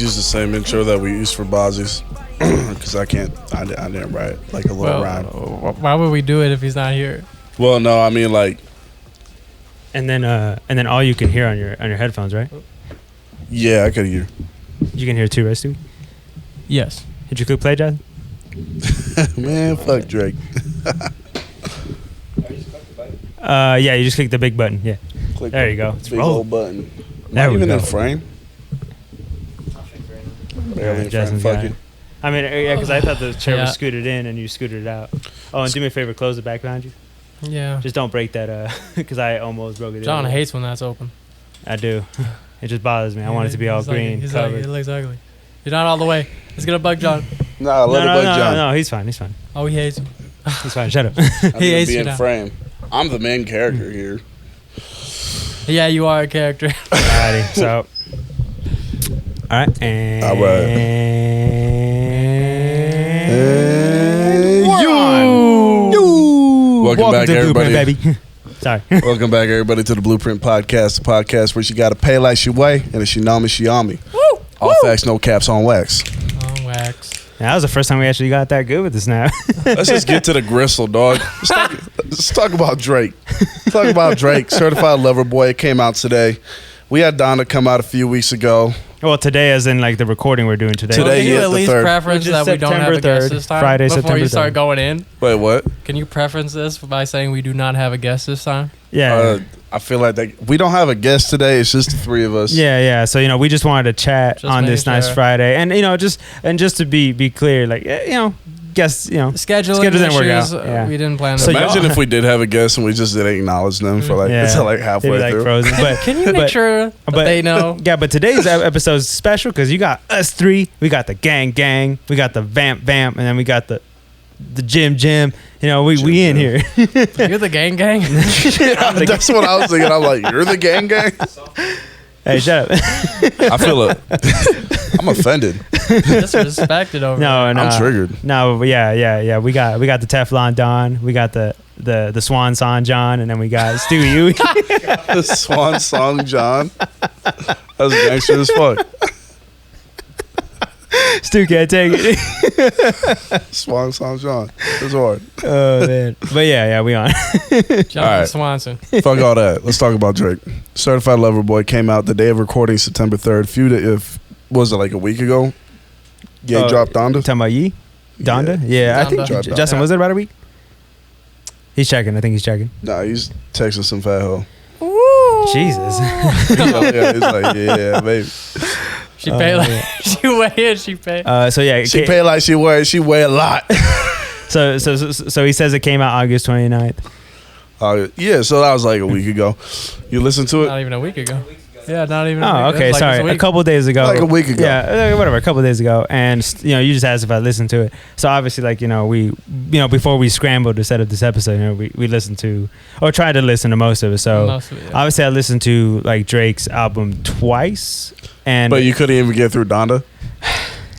use the same intro that we used for Bozzy's. Because I didn't write like a little rhyme. Why would we do it if he's not here? Well, no, I mean like. And then all you can hear on your headphones, right? Yeah, I could hear. You can hear too, right, Stu? Yes. Did you click play, Jazz? Man, fuck Drake. Yeah, you just click the big button. Yeah. Click there you go. It's big old button. There we even go. in frame. Barely in frame. Fuck it. I mean, yeah, because I thought the chair was scooted in and you scooted it out. Oh, and do me a favor, close the back behind you. Yeah. Just don't break that, because I almost broke it. John hates when that's open. I do. It just bothers me. I want it to be all green, covered. It looks ugly. You're not all the way. It's gonna bug John. Nah, let it bug John. No, he's fine. He's fine. Oh, he hates you. He's fine. Shut up. He hates you in frame. I'm the main character here. Yeah, you are a character. Alrighty, so. Alright, and. Alright. Welcome back, to everybody. Blueprint, baby. Sorry. Welcome back, everybody, to the Blueprint Podcast, the podcast where she got to pay like she weigh, and if she know me, she on me. Woo! All facts, no caps, on wax. On wax. Yeah, that was the first time we actually got that good with the snap. Let's just get to the gristle, dog. Let's talk about Drake. Talk about Drake, Certified Lover Boy. It came out today. We had Donda come out a few weeks ago. Well, today, as in like the recording we're doing today. Today, can you at least preference that we don't have a guest this time? Friday, before September you start 3rd. going in? Wait, what? Can you preference this by saying we do not have a guest this time? Yeah. I feel like we don't have a guest today. It's just the three of us. Yeah. So we just wanted to chat Just on this making nice sure. Friday, and just to be clear, like guests, Scheduling didn't work issues, out. Yeah. we didn't plan So to. Imagine if we did have a guest and we just didn't acknowledge them for like until like halfway They'd be, like, through. frozen. But Can you make sure that they know? Yeah, but today's episode is special because you got us three, we got the gang, we got the vamp, and then we got the Jim. We in here. You're the gang. That's what I was thinking. I'm like, you're the gang. Hey, shut up. I feel it. I'm offended. Disrespected over. No, I'm triggered. No, but yeah. We got the Teflon Don, we got the Swan Song John, and then we got Stu Yui. The Swan Song John. That's gangster as fuck. Stu can't take it. Swan Song John. It's hard. Oh man. But yeah, we on. John All right. Swanson. Fuck all that. Let's talk about Drake. Certified Lover Boy came out the day of recording, September 3rd. Was it like a week ago? Yeah, dropped Donda. Talking about Yee? Donda? Yeah, I think Donda. Justin, was it about a week? He's checking. I think he's checking. Nah, he's texting some fat hoe. Jesus. Yeah, he's like, yeah, baby. She paid she weighed. She paid. So yeah, She paid like she weighed. She weighed a lot. So he says it came out August 29th. Yeah, so that was like a week ago. You listened to it? Not even a week ago. Yeah, not even. Oh, okay. Like Sorry, a couple days ago. Like a week ago. Yeah, whatever. A couple days ago, and you just asked if I listened to it. So obviously, we before we scrambled to set up this episode, we listened to or tried to listen to most of it. So obviously, I listened to like Drake's album twice, but you couldn't even get through Donda.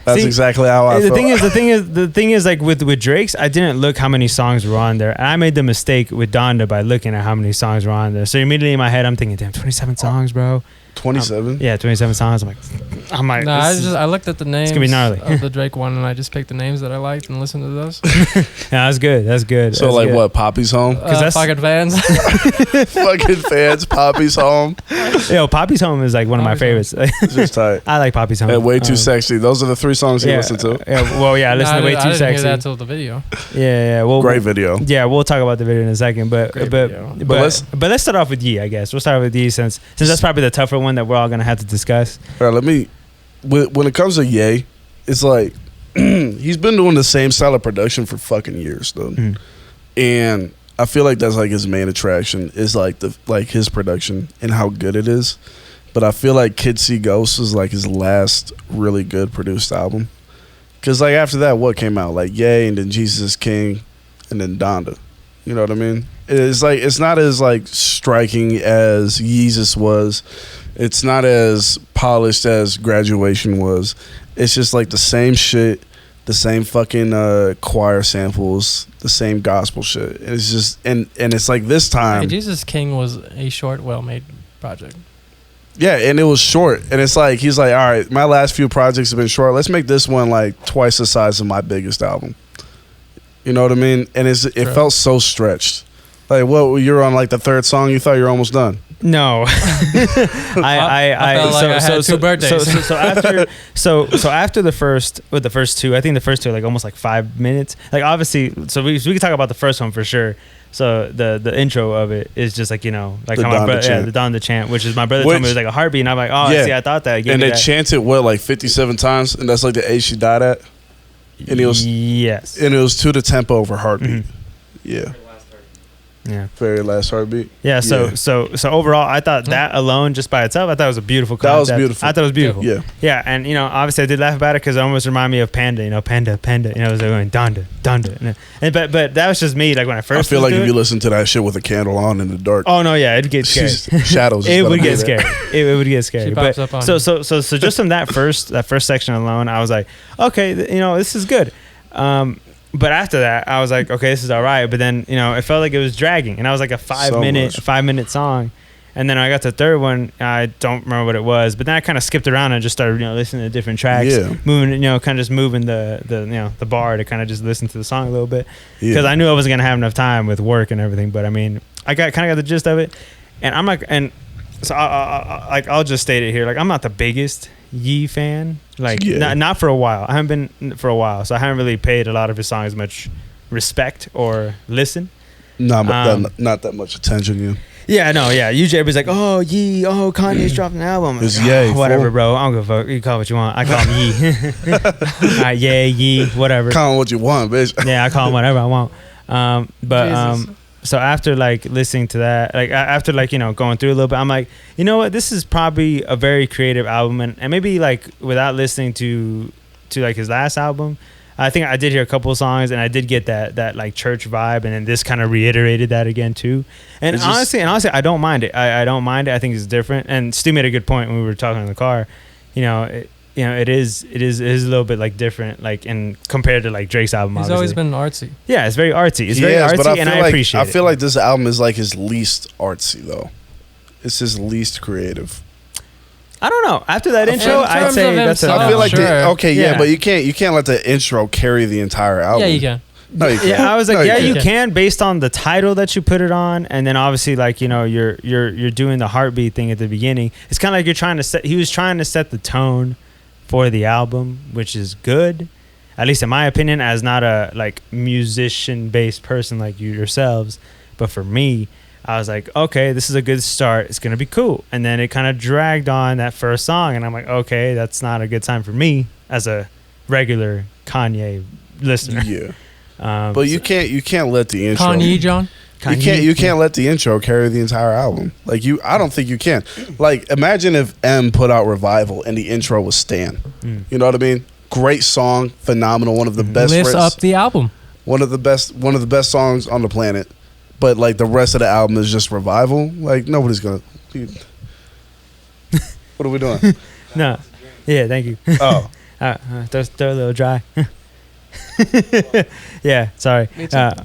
That's exactly how I felt. The thing is, like with Drake's, I didn't look how many songs were on there. And I made the mistake with Donda by looking at how many songs were on there. So immediately in my head, I'm thinking, damn, 27 songs, bro. 27? Yeah, 27 songs. I'm like, no, I looked at the names gonna be gnarly. of the Drake one, and I just picked the names that I liked and listened to those. Yeah, that's good. So what? Poppy's home? Fucking fans. Fucking fans. Poppy's home. Yo, Poppy's home is like one of my favorites. It's just tight. I like Poppy's home. And Way Too Sexy. Those are the three songs you listened to. Yeah, well, yeah, I listened to Way Too I didn't Sexy. hear that till the video. Yeah. Well, great video. Yeah, we'll talk about the video in a second, but let's start off with Yee. I guess we'll start with Yee since that's probably the tougher one that we're all gonna have to discuss. All right, when it comes to Ye, it's like he's been doing the same style of production for fucking years, though. And I feel like that's like his main attraction is like his production and how good it is. But I feel like Kids See Ghosts is like his last really good produced album. Cause like after that, what came out? Like Ye, and then Jesus is King, and then Donda. You know what I mean? It's like it's not as like striking as Yeezus was. It's not as polished as Graduation was. It's just like the same shit, the same fucking choir samples, the same gospel shit. It's just and it's like this time. Hey, Jesus King was a short, well-made project. Yeah, and it was short. And it's like, he's like, all right, my last few projects have been short. Let's make this one like twice the size of my biggest album. You know what I mean? And it felt so stretched. Like, what, you're on like the third song, you thought you were almost done? No. I felt like I had two birthdays. So after the first two, I think the first two are like almost like 5 minutes. Like obviously, so we can talk about the first one for sure. So the intro of it is just like, you know, like how my brother, the Don the Chant, which is my brother told me it was like a heartbeat, and I'm like, oh, yeah. See, I thought that. And they chanted what, like 57 times, and that's like the age she died at. And it was yes, and it was to the tempo of her heartbeat. Yeah. Yeah. Very last heartbeat. Yeah. So overall, I thought that alone, just by itself, I thought it was a beautiful concept. That was beautiful. I thought it was beautiful. Yeah. Yeah. And, you know, obviously I did laugh about it because it almost reminded me of Panda, you know, Panda. You know, it was like going Donda. But that was just me. Like when I first I feel like if you listen to that shit with a candle on in the dark. Oh, no. Yeah. It'd get scary. Shadows. It would get scary. It would get scary. She pops up on so just from that first section alone, I was like, okay, you know, this is good. But after that, I was like, okay, this is all right. But then, you know, it felt like it was dragging. And I was like a 5 minute song. And then I got to the third one. I don't remember what it was. But then I kind of skipped around and just started, you know, listening to different tracks. Yeah. Moving, you know, kind of just moving the you know, the bar to kind of just listen to the song a little bit. Because I knew I wasn't going to have enough time with work and everything. But I mean, I kind of got the gist of it. And I'm like, and so I'll just state it here. Like, I'm not the biggest Ye fan, like not for a while. I haven't been for a while, so I haven't really paid a lot of his songs much respect or listen. Not that much attention. Yeah, no, yeah. Usually everybody's like, "Oh, Ye, oh, Kanye's dropping an album." It's like, Ye, whatever, bro. I don't give a fuck. You call it what you want. I call him Ye. All right, Ye, whatever. Call him what you want, bitch. Yeah, I call him whatever I want. So after like listening to that, like after like, you know, going through a little bit, I'm like, you know what, this is probably a very creative album, and maybe like without listening to like his last album, I think I did hear a couple of songs and I did get that like church vibe, and then this kind of reiterated that again too. And honestly, I don't mind it. I don't mind it. I think it's different. And Stu made a good point when we were talking in the car. It is a little bit like different, like in compared to like Drake's album. He's always been artsy. Yeah, it's very artsy. It's very artsy, and I appreciate it. I feel like this album is like his least artsy though. It's his least creative. I don't know. After that intro, I'd say that's. I feel like but you can't let the intro carry the entire album. Yeah, you can. No, you can't. Yeah, I was like, you can based on the title that you put it on, and then obviously like, you know, you're doing the heartbeat thing at the beginning. It's kind of like he was trying to set the tone for the album, which is good, at least in my opinion, as not a like musician based person like you yourselves. But for me, I was like, okay, this is a good start, it's gonna be cool. And then it kind of dragged on that first song, and I'm like, okay, that's not a good time for me as a regular Kanye listener. Yeah. But you can't let the intro Kanye John. You can't let the intro carry the entire album. Like I don't think you can. Like, imagine if M put out Revival and the intro was Stan. You know what I mean? Great song, phenomenal, one of the best. Lifts up the album. One of the best songs on the planet. But like the rest of the album is just Revival. Like, nobody's gonna. What are we doing? No. Yeah, thank you. Oh. Throw a little dry. Yeah, sorry. Me too. That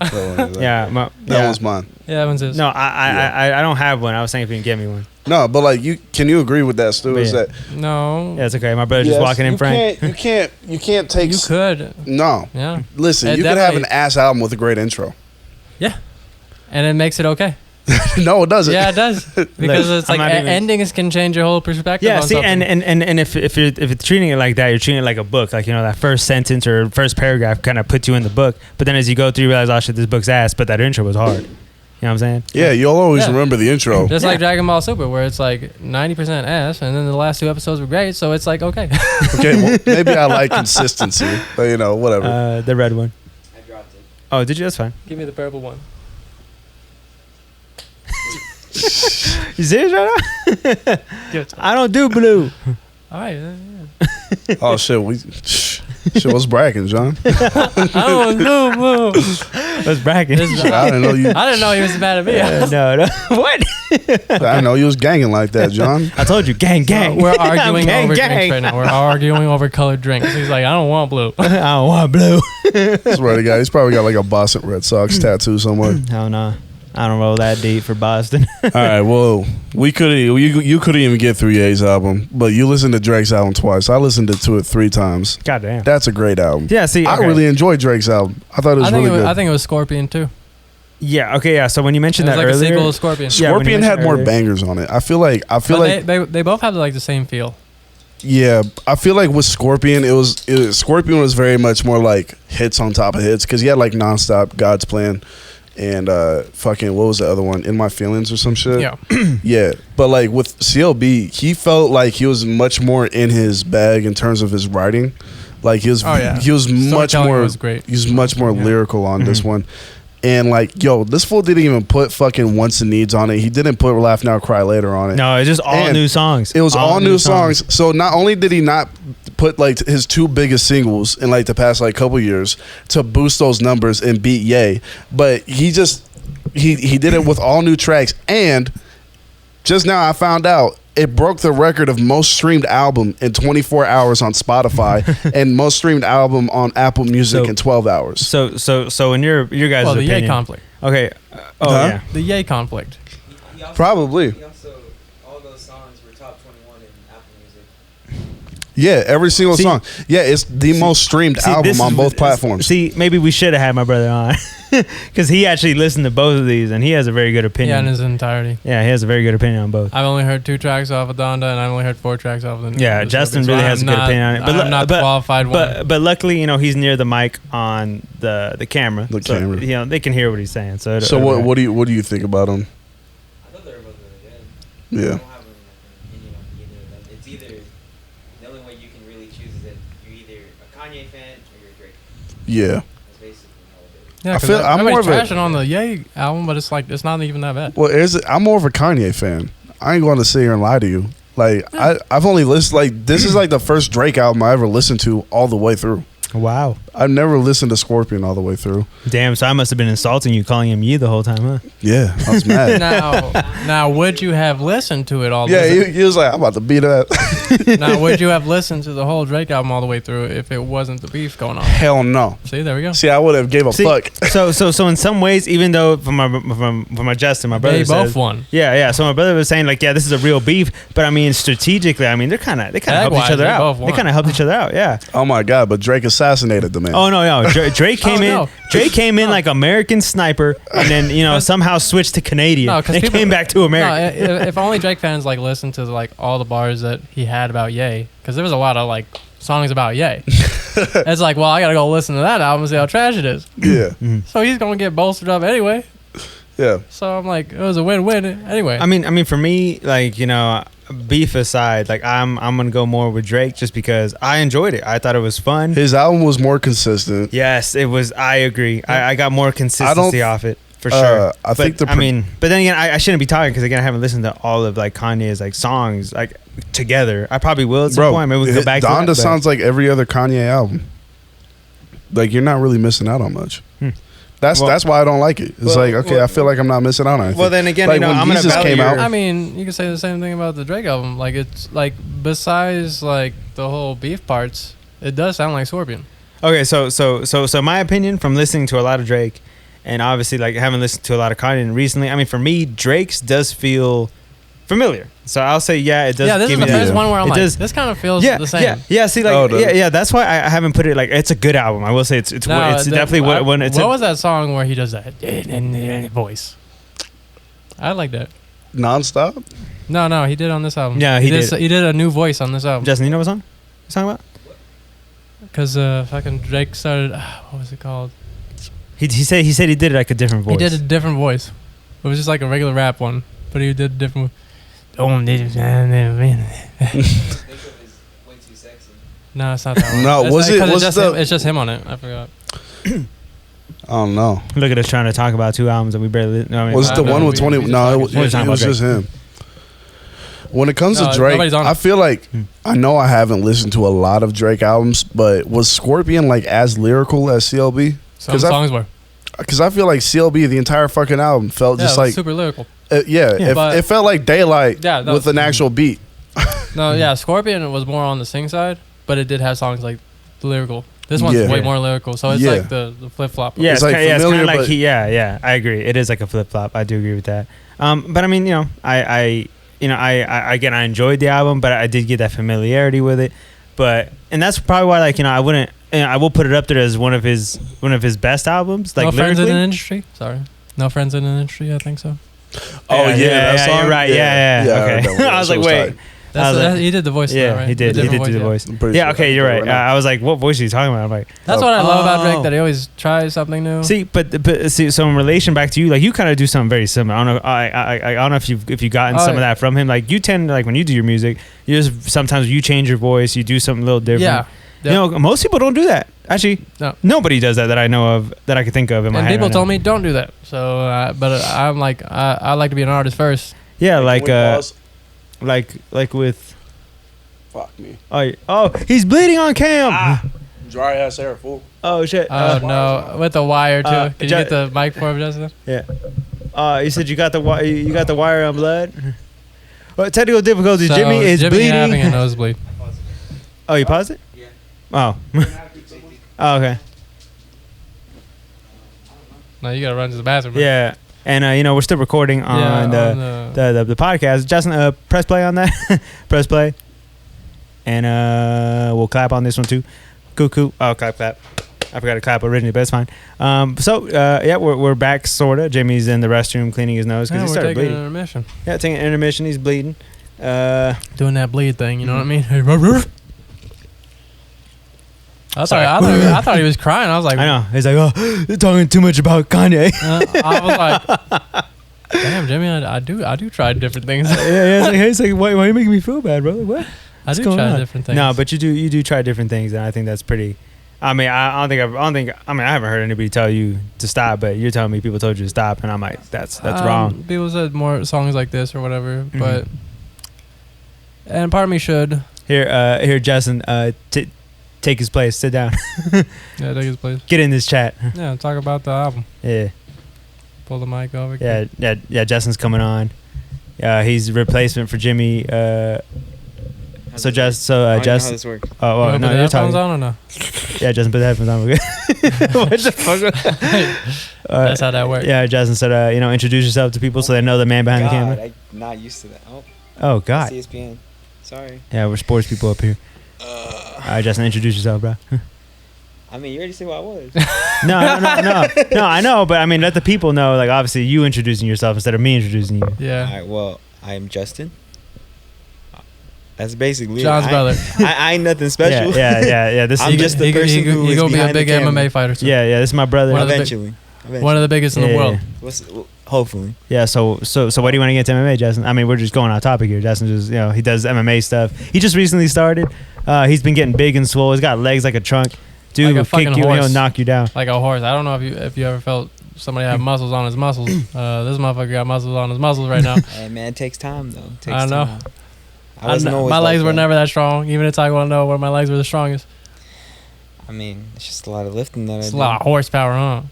was mine. Yeah, that one's his. No, I don't have one. I was saying if you can get me one. No, but like, can you agree with that, Stu? Is that no? Yeah, it's okay. My brother just walking in front. You can't take. You could. No. Yeah. Listen, you could have an ass album with a great intro. Yeah, and it makes it okay. No, it doesn't. Yeah, it does, because it's like endings can change your whole perspective. Yeah, on see, something. and if you're treating it like that, you're treating it like a book. Like, you know, that first sentence or first paragraph kind of puts you in the book, but then as you go through, you realize, oh shit, this book's ass. But that intro was hard. You know what I'm saying? Yeah, you'll always remember the intro. Just like Dragon Ball Super, where it's like 90% ass, and then the last 2 episodes were great, so it's like okay. Okay, well, maybe I like consistency, but you know, whatever. The red one. I dropped it. Oh, did you? That's fine. Give me the purple one. You serious right now? I don't do blue. All right. Yeah. Oh shit, what's bragging, John? I don't know. What's bragging? I didn't know you. I didn't know he was mad at me. No. What? I didn't know you was ganging like that, John. I told you, gang. We're arguing over drinks right now. We're arguing over colored drinks. He's like, I don't want blue. I don't want blue. I swear to God, he's probably got like a Boston Red Sox tattoo somewhere. Hell no. I don't roll that deep for Boston. All right, well, you couldn't even get through Ye's album, but you listened to Drake's album twice. I listened to it 3 times. Goddamn. That's a great album. Yeah, see, I really enjoyed Drake's album. I thought it was really good. I think it was Scorpion too. Yeah. Okay. Yeah. So when you mentioned it was that like earlier, a sequel to Scorpion. Scorpion had more bangers on it. I feel like they both have like the same feel. Yeah, I feel like with Scorpion, Scorpion was very much more like hits on top of hits because he had like Nonstop, God's Plan, and fucking what was the other one? In My Feelings or some shit. Yeah, yeah. But like with CLB, he felt like he was much more in his bag in terms of his writing. Like he was much more. Was great. He was much more lyrical on this one. And like, yo, this fool didn't even put fucking Wants and Needs on it. He didn't put Laugh Now, Cry Later on it. No, it's just all new songs. It was all new songs. So not only did he not put like his 2 biggest singles in like the past like couple years to boost those numbers and beat Ye, but he did it with all new tracks. And just now I found out it broke the record of most streamed album in 24 hours on Spotify and most streamed album on Apple Music in 12 hours. So in your guys' opinion, the Ye conflict. Okay. Yeah, the Ye conflict. He also, probably. He also, all those songs were top 21 in Apple Music. Yeah, every single song. Yeah, it's the most streamed album on both platforms. See, maybe we should have had my brother on because he actually listened to both of these and he has a very good opinion. Yeah, in his entirety. Yeah, he has a very good opinion on both. I've only heard 2 tracks off of Donda and I've only heard 4 tracks off of the. Yeah, Justin really has a good opinion on it. But I'm not qualified one. But luckily, he's near the mic on the camera. The camera. They can hear what he's saying. So what do you think about him? I thought they were both really good. Yeah. I don't have an opinion on either of them. It's either the only way you can really choose is that you're either a Kanye fan or you're a Drake fan. Yeah. That's basically how it is. Yeah, I feel I'm more of a trashing on the Ye album, but it's like it's not even that bad. Well, I'm more of a Kanye fan. I ain't going to sit here and lie to you. Like I've only listened like this is like the first Drake album I ever listened to all the way through. Wow. I've never listened to Scorpion all the way through. Damn, so I must have been insulting you, calling him Ye the whole time, huh? Yeah, I was mad. Now, would you have listened to it all the Yeah, way? he was like, I'm about to beat that. Now, would you have listened to the whole Drake album all the way through if it wasn't the beef going on? Hell no. See, there we go. See, I would have gave a fuck. So in some ways, even though from my Justin, my brother they says, both won. Yeah. So my brother was saying like, yeah, this is a real beef, but I mean strategically, I mean they kind of helped each other out. They kind of helped each other out. Yeah. Oh my god, but Drake assassinated the man. Oh no. Drake came in. Drake came in like American sniper, and then somehow switched to Canadian. No, and came back to America. No, if only Drake fans like listened to like all the bars that he had about Ye, because there was a lot of like songs about Ye. It's like, well, I gotta go listen to that album and see how trash it is. Yeah. So he's gonna get bolstered up anyway. Yeah. So I'm like, it was a win-win anyway. I mean, for me, like beef aside, like I'm gonna go more with Drake just because I enjoyed it. I thought it was fun. His album was more consistent. Yes, it was. I agree. I got more consistency off it for sure. But then again, I shouldn't be talking because again, I haven't listened to all of like Kanye's like songs like together. I probably will at some point. Maybe we can go back. Donda to that, sounds like every other Kanye album. Like you're not really missing out on much. That's why I don't like it. It's I feel like I'm not missing out on anything. Well, then again, like when I'm gonna Jesus came out. I mean, you could say the same thing about the Drake album. Like it's like besides like the whole beef parts, it does sound like Scorpion. Okay, so my opinion from listening to a lot of Drake, and obviously like having listened to a lot of Kanye recently. I mean, for me, Drake's does feel familiar. So I'll say, yeah, it does. Yeah, this is the first one where I'm like, this kind of feels the same. Yeah. See, like, that's why I haven't put it like it's a good album. I will say it's definitely when it's. What was that song where he does that voice? I like that. Nonstop. No, he did on this album. Yeah, he did. He did a new voice on this album. Justin, you know what song? What song about? Because fucking Drake started. What was it called? He said he did like a different voice. He did a different voice. It was just like a regular rap one, but he did a different. No, it's not that one. No, it's just him on it. I forgot. I don't know. Look at us trying to talk about 2 albums that we barely. Was it the one with 20? No, it was just him. When it comes to Drake, I feel like I know I haven't listened to a lot of Drake albums, but was Scorpion like as lyrical as CLB? Some songs were. Because I feel like CLB, the entire fucking album, felt just like super lyrical. It felt like Daylight with an actual beat. No, Scorpion was more on the sing side, but it did have songs like lyrical. This one's Yeah. way more lyrical, so it's Yeah. like the flip flop. Yeah, It's it's, like kind of familiar, like but- yeah. I agree. It is like a flip flop. I do agree with that. But I mean, I again, I enjoyed the album, but I did get that familiarity with it. And that's probably why, like, I wouldn't. I will put it up there as one of his best albums. Like, No friends in lyrically. the industry. Sorry, no friends in the industry. I think so. Oh yeah, that yeah, song? you're right. Yeah. I heard Okay. that one. I was That like, shit wait. tight. He did the voice. Yeah, Of that, right? he did. He did Different do the yeah. voice. I'm pretty Yeah. sure Okay, I you're can right. do it right now. I was like, what voice are you talking about? I'm like, That's what I love about Drake, Oh. that he always tries something new. see, but see, so in relation back to you, like, you kind of do something very similar. I don't know. I don't know if you've gotten some of that from him. Like, you tend to, like, when you do your music, you just sometimes you change your voice, you do something a little different. Yeah. Most people don't do that. Actually, No. nobody does that I know of, that I can think of in my And head. people right told now. me don't do that. So, but I'm like, I like to be an artist first. Yeah, Hey, like can we pause? like with. Fuck me. Oh, he's bleeding on cam. Dry ass hair, fool. Oh shit. Oh no, with the wire too. Can you Ju- get the mic for him, Justin? Yeah. You said you got the wire on blood. Well, technical difficulties. So, Jimmy is bleeding. having a nosebleed. Oh, you paused it? Yeah. Oh. Oh, okay. No, you gotta run to the bathroom. Bro. Yeah. And we're still recording on the podcast. Justin, press play on that. Press play. And we'll clap on this one too. Cool. Oh, clap. I forgot to clap originally, but it's fine. We're back sorta. Jimmy's in the restroom cleaning his nose because he started taking bleeding. an intermission. Yeah, taking an intermission. He's bleeding. Doing that bleed thing, you know what I mean? I thought he was crying. I was like, I know. He's like, oh, they're talking too much about Kanye. I was like, damn, Jimmy, I do try different things. Yeah, it's like, why are you making me feel bad, bro? Like, what? I do going try on? different things. No, but you do try different things, and I think that's pretty. I mean, I haven't heard anybody tell you to stop, but you're telling me people told you to stop, and I'm like, that's wrong. People said more songs like this or whatever, but and part of me should. Here, Justin, take his place. Sit down. Yeah, take his place. Get in this chat. Yeah, talk about the album. Yeah. Pull the mic over. Yeah. Justin's coming on. He's replacement for Jimmy. So Justin. I don't know how this works. Oh, well, You no, put the you're headphones talking. on or no? Yeah, Justin, put the headphones on. We're good. What the fuck? That's how that works. Yeah, Justin said, introduce yourself to people so they know the man behind the camera. I'm not used to that. Oh God. CSPN. Sorry. Yeah, we're sports people up here. All right, Justin, introduce yourself, bro. I mean, you already said what I was. No, I know, but I mean, let the people know. Like, obviously, you introducing yourself instead of me introducing you. Yeah. All right. Well, I am Justin. That's basically John's brother. I ain't nothing special. Yeah. This I'm is just the person who he is gonna be a behind the big camera. MMA fighter too. yeah. This is my brother. One of the Eventually. One of the biggest in the world. Hopefully. Yeah. So what do you want to get to MMA, Justin? I mean, we're just going off topic here. Justin just he does MMA stuff. He just recently started. He's been getting big and swole. He's got legs like a trunk. Dude Like a will kick fucking you. horse. He'll knock you down. Like a horse. I don't know if you ever felt somebody have muscles on his muscles. This motherfucker got muscles on his muscles right now. Hey man, it takes time though. It takes I know. Time. I wasn't always my like legs were that. never that strong. Even in Taekwondo, where my legs were the strongest. I mean, it's just a lot of lifting that It's I a lot of horsepower, huh?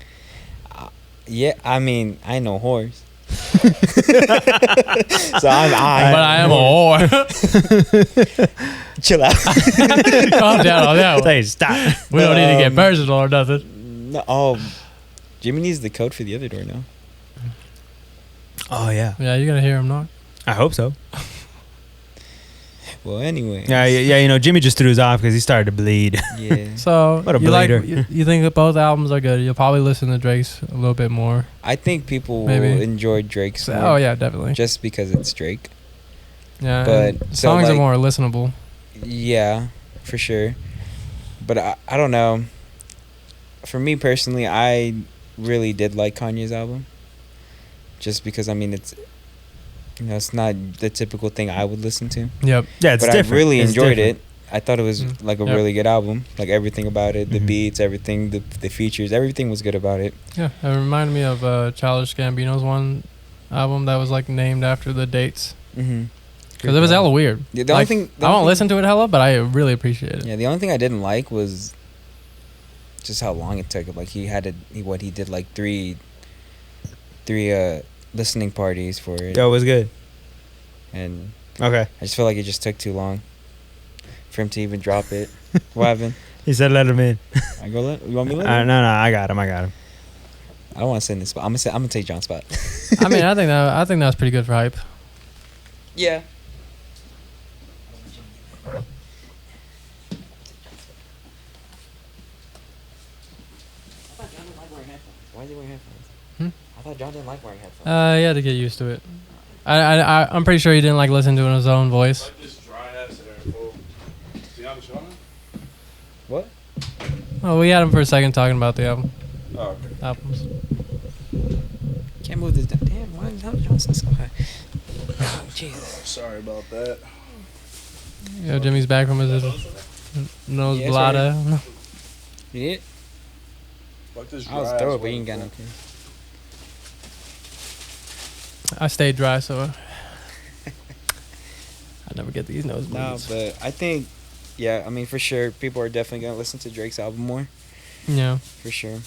Yeah, I mean, I ain't no horse. So But I am a whore. chill out. Calm down on that one. Hey, stop. We don't need to get personal or nothing. No, oh, Jimmy needs the code for the other door now. Oh yeah. Yeah, you gotta hear him knock. I hope so. Well, anyway. Yeah. Jimmy just threw us off because he started to bleed. Yeah. So What a you like bleeder. you think that both albums are good. You'll probably listen to Drake's a little bit more. I think people Maybe. will enjoy Drake's more Oh yeah, definitely. just because it's Drake. Yeah, but and so, songs are like- more listenable. Yeah, for sure. But I don't know. For me personally, I really did like Kanye's album. Just because, I mean, it's not the typical thing I would listen to. Yep. Yeah, it's but different. I really It's enjoyed different. it. I thought it was like a Yep. really good album. Like everything about it, the Mhm. beats, everything, the features, everything was good about it. Yeah, it reminded me of Childish Gambino's one album that was like named after the dates Mm-hmm. because it was hella weird. Yeah, the only Like, thing I won't listen to it hella, but I really appreciate it. Yeah, the only thing I didn't like was just how long it took. Like he did like three listening parties for it, Yo, it was good. and Okay. I just feel like it just took too long for him to even drop it. What happened? He said let him in. I go let. You want me to let him? No, I got him. I don't want to sit in this spot. I'm gonna take John's spot. I mean, I think that was pretty good for hype. Yeah. Why is he wearing headphones? I thought John didn't like wearing headphones. He had to get used to it. I'm pretty sure he didn't like listen to it in his own voice. Like this dry ass air, fool. See how much on it? What? Oh, we had him for a second talking about the album. Oh, okay. Albums. Can't move this down. Damn, why is Johnson so high? Oh, Jesus. Sorry about that. Yeah, Jimmy's back from his nose Yeah, blada. You need it? Fuck this I dry was ass throw it, but you weather, ain't got no fool. kids. I stayed dry, so I never get these nosebleeds. No, but I think, yeah, I mean, for sure, people are definitely going to listen to Drake's album more. Yeah. For sure.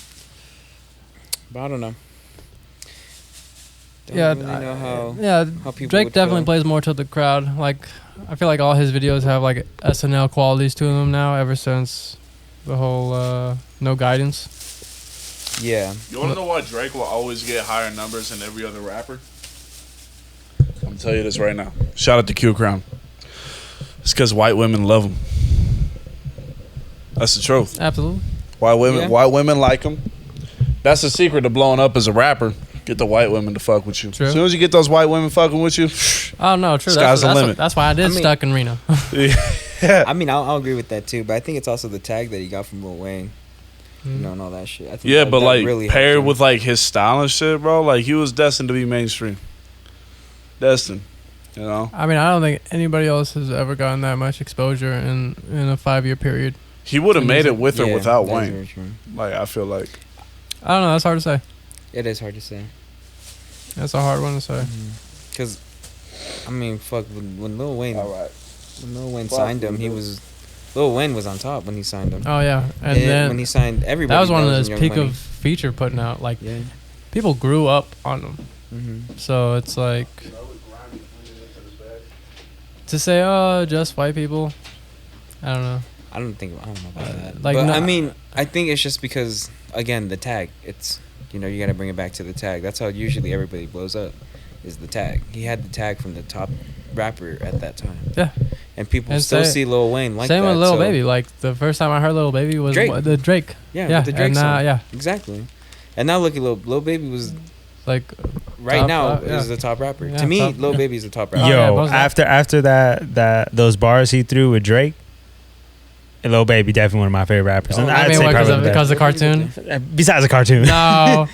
But I don't know. Don't Yeah, really know how people Drake would definitely feel. plays more to the crowd. Like, I feel like all his videos have like SNL qualities to them now. Ever since the whole No Guidance. Yeah. You want to know why Drake will always get higher numbers than every other rapper? I'm going to tell you this right now. Shout out to Q Crown. It's because white women love him. That's the truth. Absolutely. White women like him. That's the secret to blowing up as a rapper. Get the white women to fuck with you. True. As soon as you get those white women fucking with you, Oh no, true. Sky's the limit. That's why I did stuck in Reno. I mean, I'll agree with that too, but I think it's also the tag that he got from Lil Wayne. You know, and all that shit. I think yeah, that, but that like really paired helped him. with like his style and shit, bro. Like he was destined to be mainstream. Destined, you know. I mean, I don't think anybody else has ever gotten that much exposure in a 5-year period. He would have made it with or Yeah, without that's Wayne. very true. Like I feel like. I don't know. That's hard to say. It is hard to say. That's a hard one to say. Because, I mean, fuck, when Lil Wayne, All right. when Lil Wayne Fuck signed him, with Lil Wayne was on top when he signed him. Oh yeah, and And then when he signed everybody, that was one of knows those Young peak Money. of feature putting out. Like Yeah. people grew up on them, Mm-hmm. so it's like to say, oh, just white people. I don't know. I don't know about that. like, But no- I mean, I think it's just because, again, the tag. It's, you know, you got to bring it back to the tag. That's how usually everybody blows up, is the tag. He had the tag from the top rapper at that time. Yeah. And people And still say- see Lil Wayne like Same that. with Lil so- Baby. Like the first time I heard Lil Baby was Drake. the Drake. Yeah, with the Drake and, song. yeah, Exactly. And now look at Lil Baby was, like right Top, now, yeah. is the top rapper. Yeah, To me, top, Lil yeah. Baby is the top rapper. Oh, yeah, Yo, most after that those bars he threw with Drake, Lil Baby definitely one of my favorite rappers. And Oh, I I'd mean, say what, probably the because best. the cartoon. Besides the cartoon. No,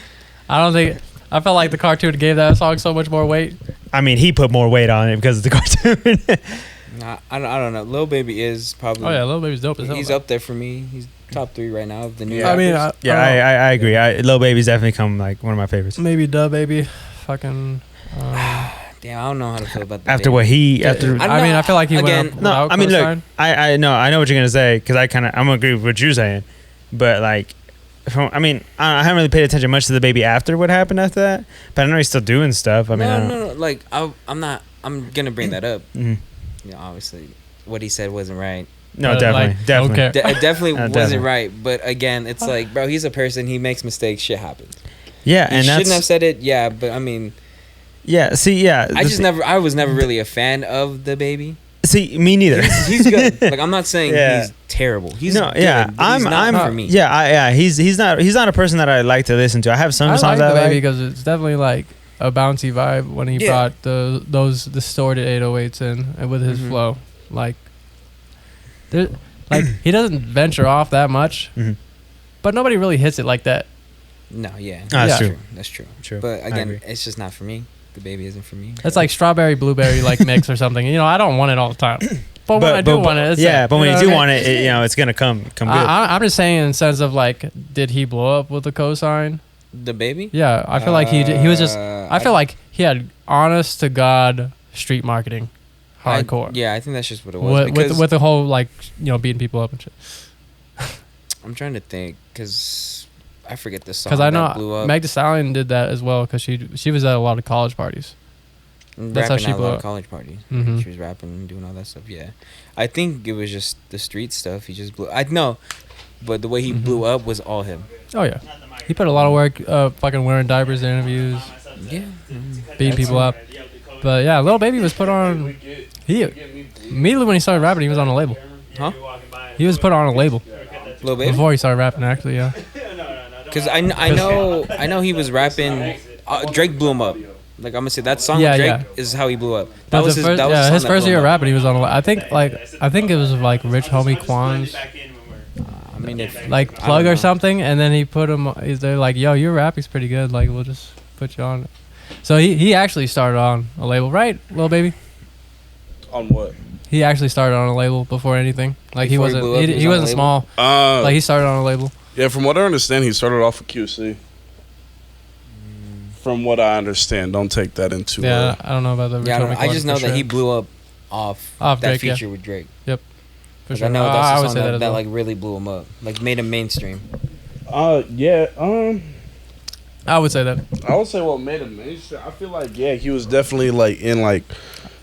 I don't think. I felt like the cartoon gave that song so much more weight. I mean, he put more weight on it because of the cartoon. Nah, I don't know. Lil Baby is probably. Oh yeah, Lil Baby's dope as hell. He's up there for me. He's top 3 right now of the new. I mean, rappers. Yeah, I agree. Lil Baby's definitely come like one of my favorites. maybe Dub Baby, fucking. Damn, I don't know how to feel about that. After what he after. I I mean, I feel like he Again, went up No, without I mean, look, cosign. I know what you're gonna say because I'm gonna agree with what you're saying, but like, I mean, I haven't really paid attention much to the Baby after what happened after that, but I know he's still doing stuff. I mean, I don't, no. Like, I'm not. I'm gonna bring that up. Mhm. You know, obviously, what he said wasn't right. No, But, definitely, like, definitely. okay. It definitely wasn't Definitely. right. But again, it's like, bro, he's a person. He makes mistakes. Shit happens. Yeah, He and shouldn't have that's said it. Yeah, but I mean, yeah. See, yeah, I was never really a fan of the Baby. see me neither. He's good. Like, I'm not saying Yeah. he's terrible. He's no, good, yeah, but he's not for me. Yeah, he's not a person that I like to listen to. I have some I songs like the I Baby like. because it's definitely like a bouncy vibe when he Yeah. brought those distorted 808s in and with his Mhm. flow. Like, like he doesn't venture off that much, Mhm. but nobody really hits it like that. No, yeah, That's Yeah. true. That's true. True. But I again, agree. it's just not for me. The Baby isn't for me. It's like strawberry blueberry like mix or something. You know, I don't want it all the time, but when I do want it, it's yeah, but when you know do what I want it, it's gonna come good. I'm just saying in the sense of like, did he blow up with the cosign? The Baby. Yeah, I feel like he was just. I feel like he had honest to god street marketing, hardcore. Yeah, I think that's just what it was. With the whole like beating people up and shit. I'm trying to think because I forget the song Because I that blew know up. Meg Thee Stallion did that as well because she was at a lot of college parties. That's how rapping she at a blew lot up. of college parties. Mhm. She was rapping and doing all that stuff. Yeah, I think it was just the street stuff. He just blew. I know. but the way he blew up was all him. Oh yeah, he put a lot of work, fucking wearing diapers in interviews, Yeah, beating people up. But yeah, Lil Baby was put on. He immediately when he started rapping, he was on a label. huh? He was put on a label Lil Baby. before he started rapping. Actually, yeah. Because I know he was rapping. Drake blew him up. Like I'm gonna say that song Yeah, with Drake yeah. is how he blew up. That But was the his. first, That was yeah, the his song that first blew year him up. rapping, he was on. I think it was like Rich Homie Quan's I mean, if like I don't plug know. or something, and then he put him. They're like, "Yo, your rapping's pretty good. Like, we'll just put you on it." So he actually started on a label, right, Lil Baby? On what? He actually started on a label before anything. Like Before he he blew wasn't. up, He he was on a wasn't label? small. Like he started on a label. Yeah, from what I understand, he started off with QC. From what I understand, don't take that into. Yeah, I don't know about the. Rich Yeah, Homie I just Quan know for that sure. he blew up off Off that Drake, yeah. feature with Drake. For Like, sure. I know I that's would the say song that that, as that well. like really blew him up, like made him mainstream. Yeah. I would say that. I would say what made him mainstream. I feel like he was definitely like in like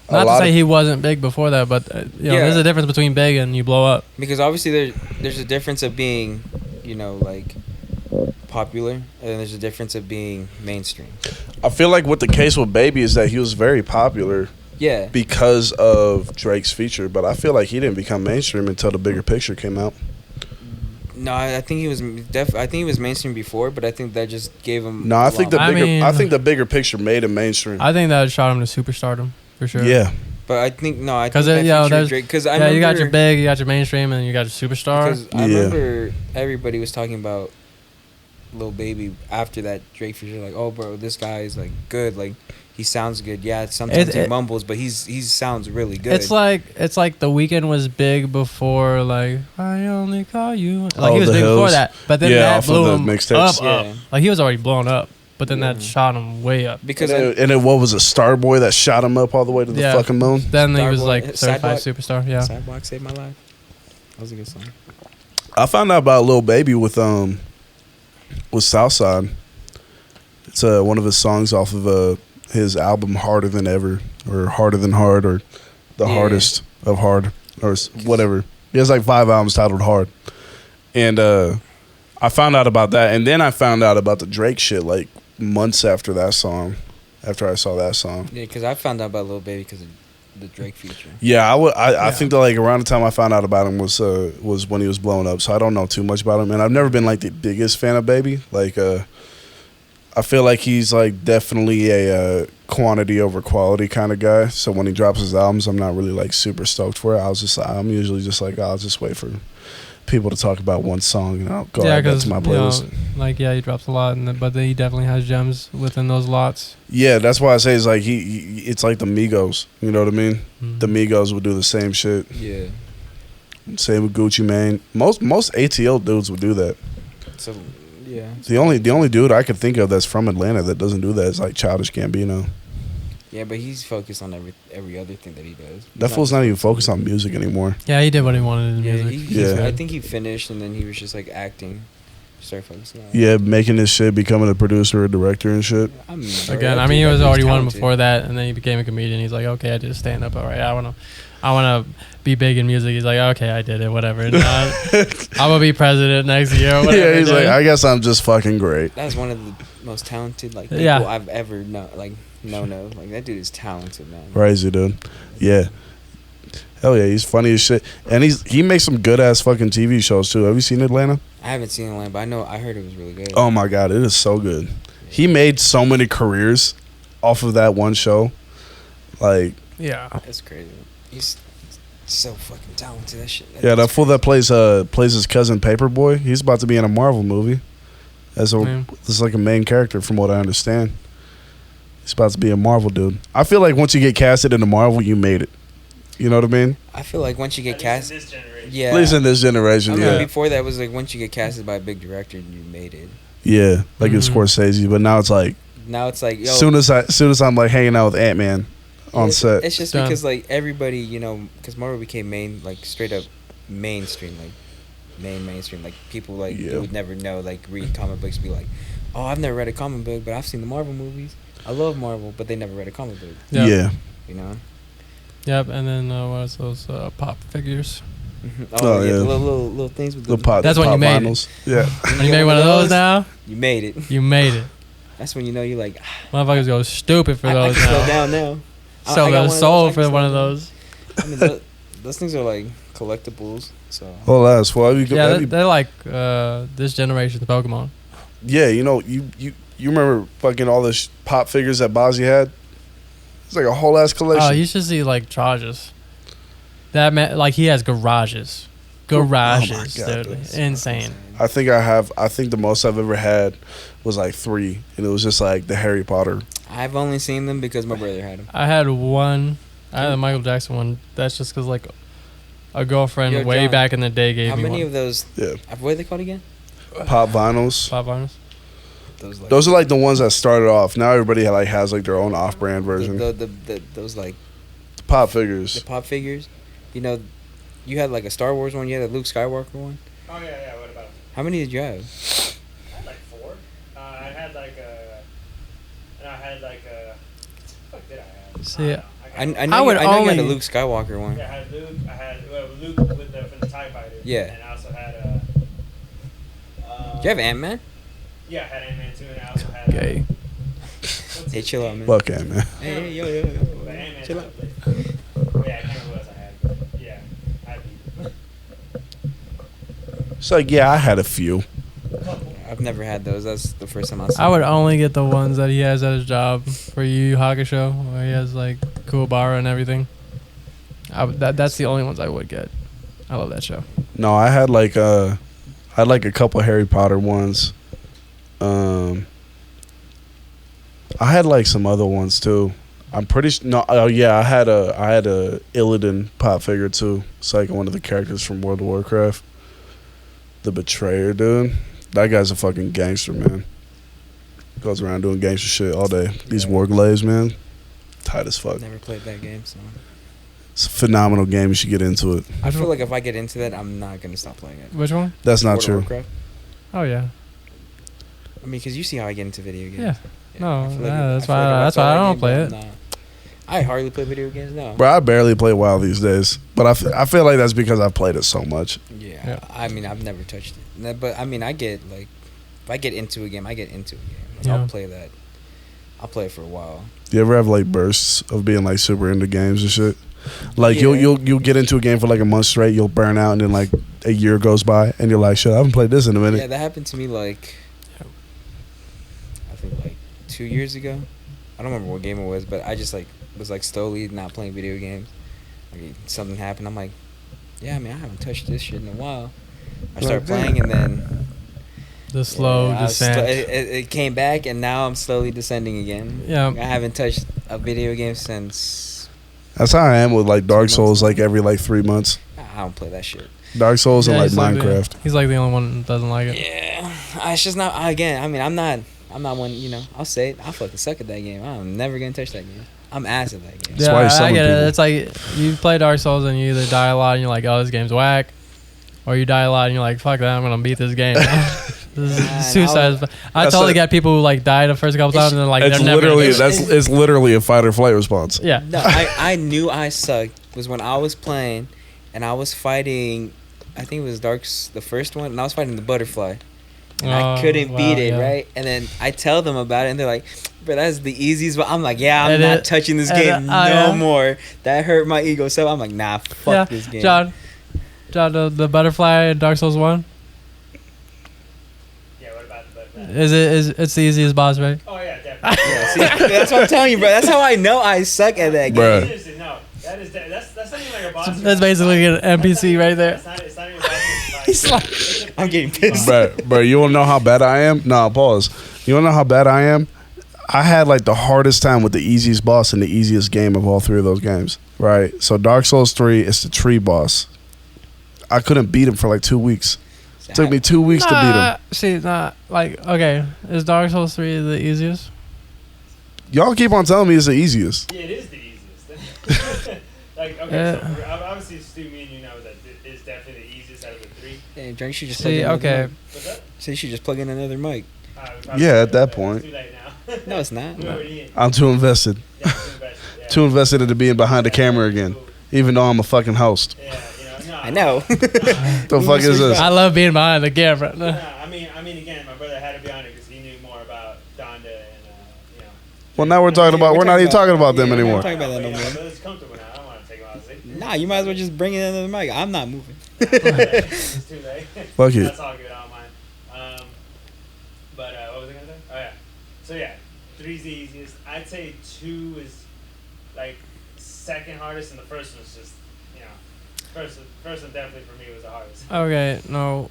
a Not to lot say of. he wasn't big before that, but Yeah. there's a difference between big and you blow up. Because obviously there's a difference of being, like popular, and then there's a difference of being mainstream. I feel like what the case with Baby is that he was very popular Yeah. because of Drake's feature, but I feel like he didn't become mainstream until The Bigger Picture came out. No, I think he was I think he was mainstream before, but I think that just gave him. No, I think a lot. I think The Bigger Picture made him mainstream. I think that shot him to superstardom for sure. Yeah. But I think I 'Cause think it- that feature there's- with Drake. Because I Yeah, you got remember- your big, you got your mainstream, and you got your superstar. Because I Yeah. remember everybody was talking about Lil Baby after that Drake feature, like, oh, bro, this guy is like good, like he sounds good. Yeah, sometimes he It- mumbles, but he sounds really good. It's like The Weeknd was big before like I Only Call You. Like he was The big before Hills. that, but then Yeah, that off of blew the him mixtapes. up. Yeah. Like he was already blown up, but then that Yeah. shot him way up. because And it what was a Starboy that shot him up all the way to the Yeah. fucking moon? Then he was Starboy, like certified Sidewalk. superstar. Yeah. Sidewalk Saved My Life. That was a good song. I found out about Lil Baby with Southside. It's one of his songs off of his album Harder Than Ever, or Harder Than Hard, or The Yeah. Hardest of Hard, or whatever. He has like 5 albums titled Hard. And I found out about that, and then I found out about the Drake shit like months after that song, after I saw that song. Yeah, because I found out about Lil Baby because of the Drake feature. Yeah, I Yeah. think that like around the time I found out about him was when he was blowing up. So I don't know too much about him, and I've never been like the biggest fan of Baby. Like I feel like he's like definitely a quantity over quality kind of guy. So when he drops his albums, I'm not really like super stoked for it. I'm usually just like, I'll just wait for people to talk about one song and I'll go add that to my playlist. He drops a lot, but then he definitely has gems within those lots. Yeah, that's why I say it's like it's like the Migos. You know what I mean? Mhm. The Migos would do the same shit. Yeah. Same with Gucci Mane. Most ATL dudes would do that. So yeah. The only dude I could think of that's from Atlanta that doesn't do that is like Childish Gambino. Yeah, but he's focused on every other thing that he does. That fool's not even focused on music anymore. Yeah, he did what he wanted in Yeah, music. Yeah. I think he finished and then he was just like acting. Started focusing on it. Yeah, making this shit, becoming a producer or director and shit. I mean, Again, I mean, he was already one before that, and then he became a comedian. He's like, okay, I did stand up. All right, I wanna be big in music. He's like, okay, I did it. Whatever. And, I'm gonna be president next year. Or whatever. Yeah, he's like, I guess I'm just fucking great. That's one of the most talented like people Yeah. I've ever known. Like like that dude is talented, man. Crazy, dude. Yeah. Hell yeah, he's funny as shit. And he makes some good ass fucking TV shows too. Have you seen Atlanta? I haven't seen Atlanta, but I heard it was really good. Oh my god, it is so good. He made so many careers off of that one show. Like, Yeah. That's crazy. He's so fucking talented. That shit. yeah, that fool that plays his cousin Paperboy, he's about to be in a Marvel movie. This is like a main character from what I understand. He's about to be a Marvel dude. I feel like once you get casted into Marvel, you made it. You know what I mean? I feel like once you get cast, yeah. At least in this generation, I mean, yeah. before that was like once you get casted by a big director, you made it. Yeah, like it's Mhm. Scorsese, but now it's like Now it's like, yo, soon as I'm like hanging out with Ant-Man on set. It's just Done. because like everybody, because Marvel became like straight up mainstream, like mainstream. Like people like Yeah. they would never know, like read comic books, be like, oh, I've never read a comic book, but I've seen the Marvel movies. I love Marvel, but they never read a comic book. Yep. Yeah. You know? Yep. And then what's those pop figures? Oh yeah, the little things with the pot. That's when you made vinyls. Yeah. When you made one of those now, you made it. you made it. That's when you know you're like, Motherfuckers go stupid for I those can slow now. down now. Sell their soul for one of those. I mean, those things are like collectibles. So. Oh, that's why you. Yeah, they're like this generation's Pokemon. Yeah, you know, you remember fucking all the pop figures that Bozzy had? It's like a whole ass collection. Oh, you should see like Trajas. That man, like he has garages, dude, insane. I think the most I've ever had was like 3, and it was just like the Harry Potter. I've only seen them because my brother had them. I had one. I had the Michael Jackson one. That's just because like a girlfriend way back in the day gave me one. How many of those? Yeah. What are they called again? Pop vinyls. Pop vinyls. Those are like the ones that started off. Now everybody has like their own off-brand version. Those like pop figures. The pop figures. You know, you had like a Star Wars one. You had a Luke Skywalker one. Oh yeah. What about? How many did you have? I had like 4. I had like a. What did I have? See, I know you had a Luke Skywalker one. Yeah, I had Luke. I had Luke from the TIE Fighter. Yeah. And I also had Did you have Ant-Man? Yeah, I had Ant-Man too, and I also had. Gay. Hey, chill out, man. Fuck Ant-Man. Hey, yo. Chill out. Yeah, I can't remember what else I had. But yeah, I had people. It's like, yeah, I had a few. I've never had those. That's the first time I saw I would only get the ones that he has at his job for Yu Yu Hakusho, where he has like Kuwabara and everything. That's the only ones I would get. I love that show. No, I had like a couple Harry Potter ones. I had like some other ones too. I'm pretty no. Oh yeah, I had a Illidan pop figure too. It's like one of the characters from World of Warcraft. The Betrayer, dude. That guy's a fucking gangster, man. Goes around doing gangster shit all day. These Warglaives, man, tight as fuck. Never played that game, so. It's a phenomenal game. You should get into it. I feel like if I get into that, I'm not gonna stop playing it. Which one? That's not World of true. Warcraft. Oh yeah. I mean, because you see how I get into video games. Yeah. No, I feel that's I feel why if I I play don't play that it. game, I hardly play video games now. Bro, I barely play WoW these days, but I feel like that's because I've played it so much. Yeah. I mean, I've never touched it, but I mean, I get like, if I get into a game, I get into a game. Like, Yeah. I'll play that. I'll play it for a while. Do you ever have like bursts of being like super into games and shit? Like Yeah. you'll get into a game for like a month straight, you'll burn out, and then like a year goes by, and you're like, shit, I haven't played this in a minute. Yeah, that happened to me like, I think like 2 years ago. I don't remember what game it was, but I just like was like slowly not playing video games. Like, something happened. I'm like, yeah, I mean, I haven't touched this shit in a while. I started playing, and then The slow descent. it came back, and now I'm slowly descending again. Yeah. I haven't touched a video game since. That's how I am with like Dark Souls, like every like 3 months. I don't play that shit. Dark Souls and like he's Minecraft. He's like the only one that doesn't like it. Yeah, it's just not. Again, I mean, I'm not one. You know, I'll say it. I fucking suck at that game. I'm never gonna touch that game. I'm ass at that game. That's why you're I selling get people. it. It's like you play Dark Souls and you either die a lot and you're like, oh, this game's whack, or you die a lot and you're like, fuck that, I'm gonna beat this game. This is suicide. I totally get people who like die the first couple times and then like It's they're never literally gonna it's literally a fight or flight response. yeah. No, I knew I sucked was when I was playing, and I was fighting. I think it was Dark's the first one, and I was fighting the butterfly, and I couldn't beat it, right? And then I tell them about it, and they're like, "Bro, that's the easiest." But I'm like, "Yeah, I'm not touching this game no more." That hurt my ego, so I'm like, "Nah, fuck this game." John, the butterfly in Dark Souls 1. Yeah, what about the button? It's the easiest boss, right? Oh yeah, definitely. Yeah, see, that's what I'm telling you, bro. That's how I know I suck at that game. Bruh. Seriously, no, that's not even like a boss. That's basically an NPC right there. It's not even a boss. He's like, I'm getting pissed. Bro, you wanna know how bad I am? Nah, pause. You wanna know how bad I am? I had like the hardest time with the easiest boss in the easiest game of all 3 of those games. Right? So Dark Souls 3 is the tree boss. I couldn't beat him for like 2 weeks. It took me 2 weeks to beat him. See, like, okay, is Dark Souls 3 the easiest? Y'all keep on telling me it's the easiest. Yeah, it is the easiest. Like, okay, so obviously, Stu, me and you know that it's definitely the easiest out of the 3. Damn, John, you should just plug in See, another okay. mic. What's that? So you should just plug in another mic. Yeah, at that point. It's too late now. No, it's not. We're already in. I'm too invested. Yeah, too invested, yeah. Too invested into being behind the camera again. Even though I'm a fucking host. Yeah, no, I know. The fuck is this? I love being behind the camera. I mean, again, my brother had to be on it because he knew more about Donda and you know. Well, now we're talking about. We're not even talking about them anymore. We're not talking about that no more. My brother's comfortable now. I don't want to take him out of safety. Nah, you might as well just bring it into the mic. I'm not moving. It's too late. Fuck it. That's all good. I don't mind. But what was I gonna say? Oh yeah. So yeah, 3's the easiest. I'd say 2 is like second hardest, and the first one's just first one definitely for me was the hardest. Okay, no.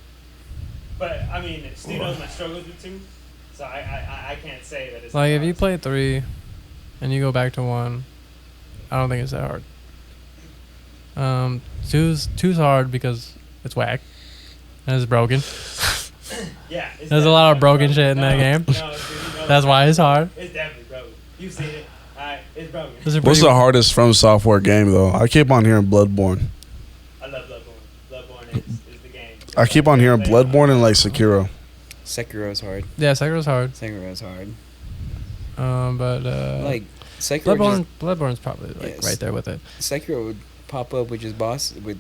But I mean, Steve knows my struggles with 2, so I can't say that it's Like the if you hardest. play 3, and you go back to 1, I don't think it's that hard. Two's hard because it's whack and it's broken. Yeah, it's There's a lot of definitely broken shit in that game. No, dude, you know That's why it's hard. It's definitely broken. You've seen it. Alright, it's broken. This is What's pretty- the hardest From Software game though? I keep on hearing Bloodborne. I love Bloodborne. Bloodborne is the game. I keep on hearing Bloodborne and like Sekiro. Sekiro's hard. Yeah, Sekiro's hard. Sekiro's hard. But Like Sekiro, Bloodborne's probably like Yes. right there with it. Sekiro would pop up with just with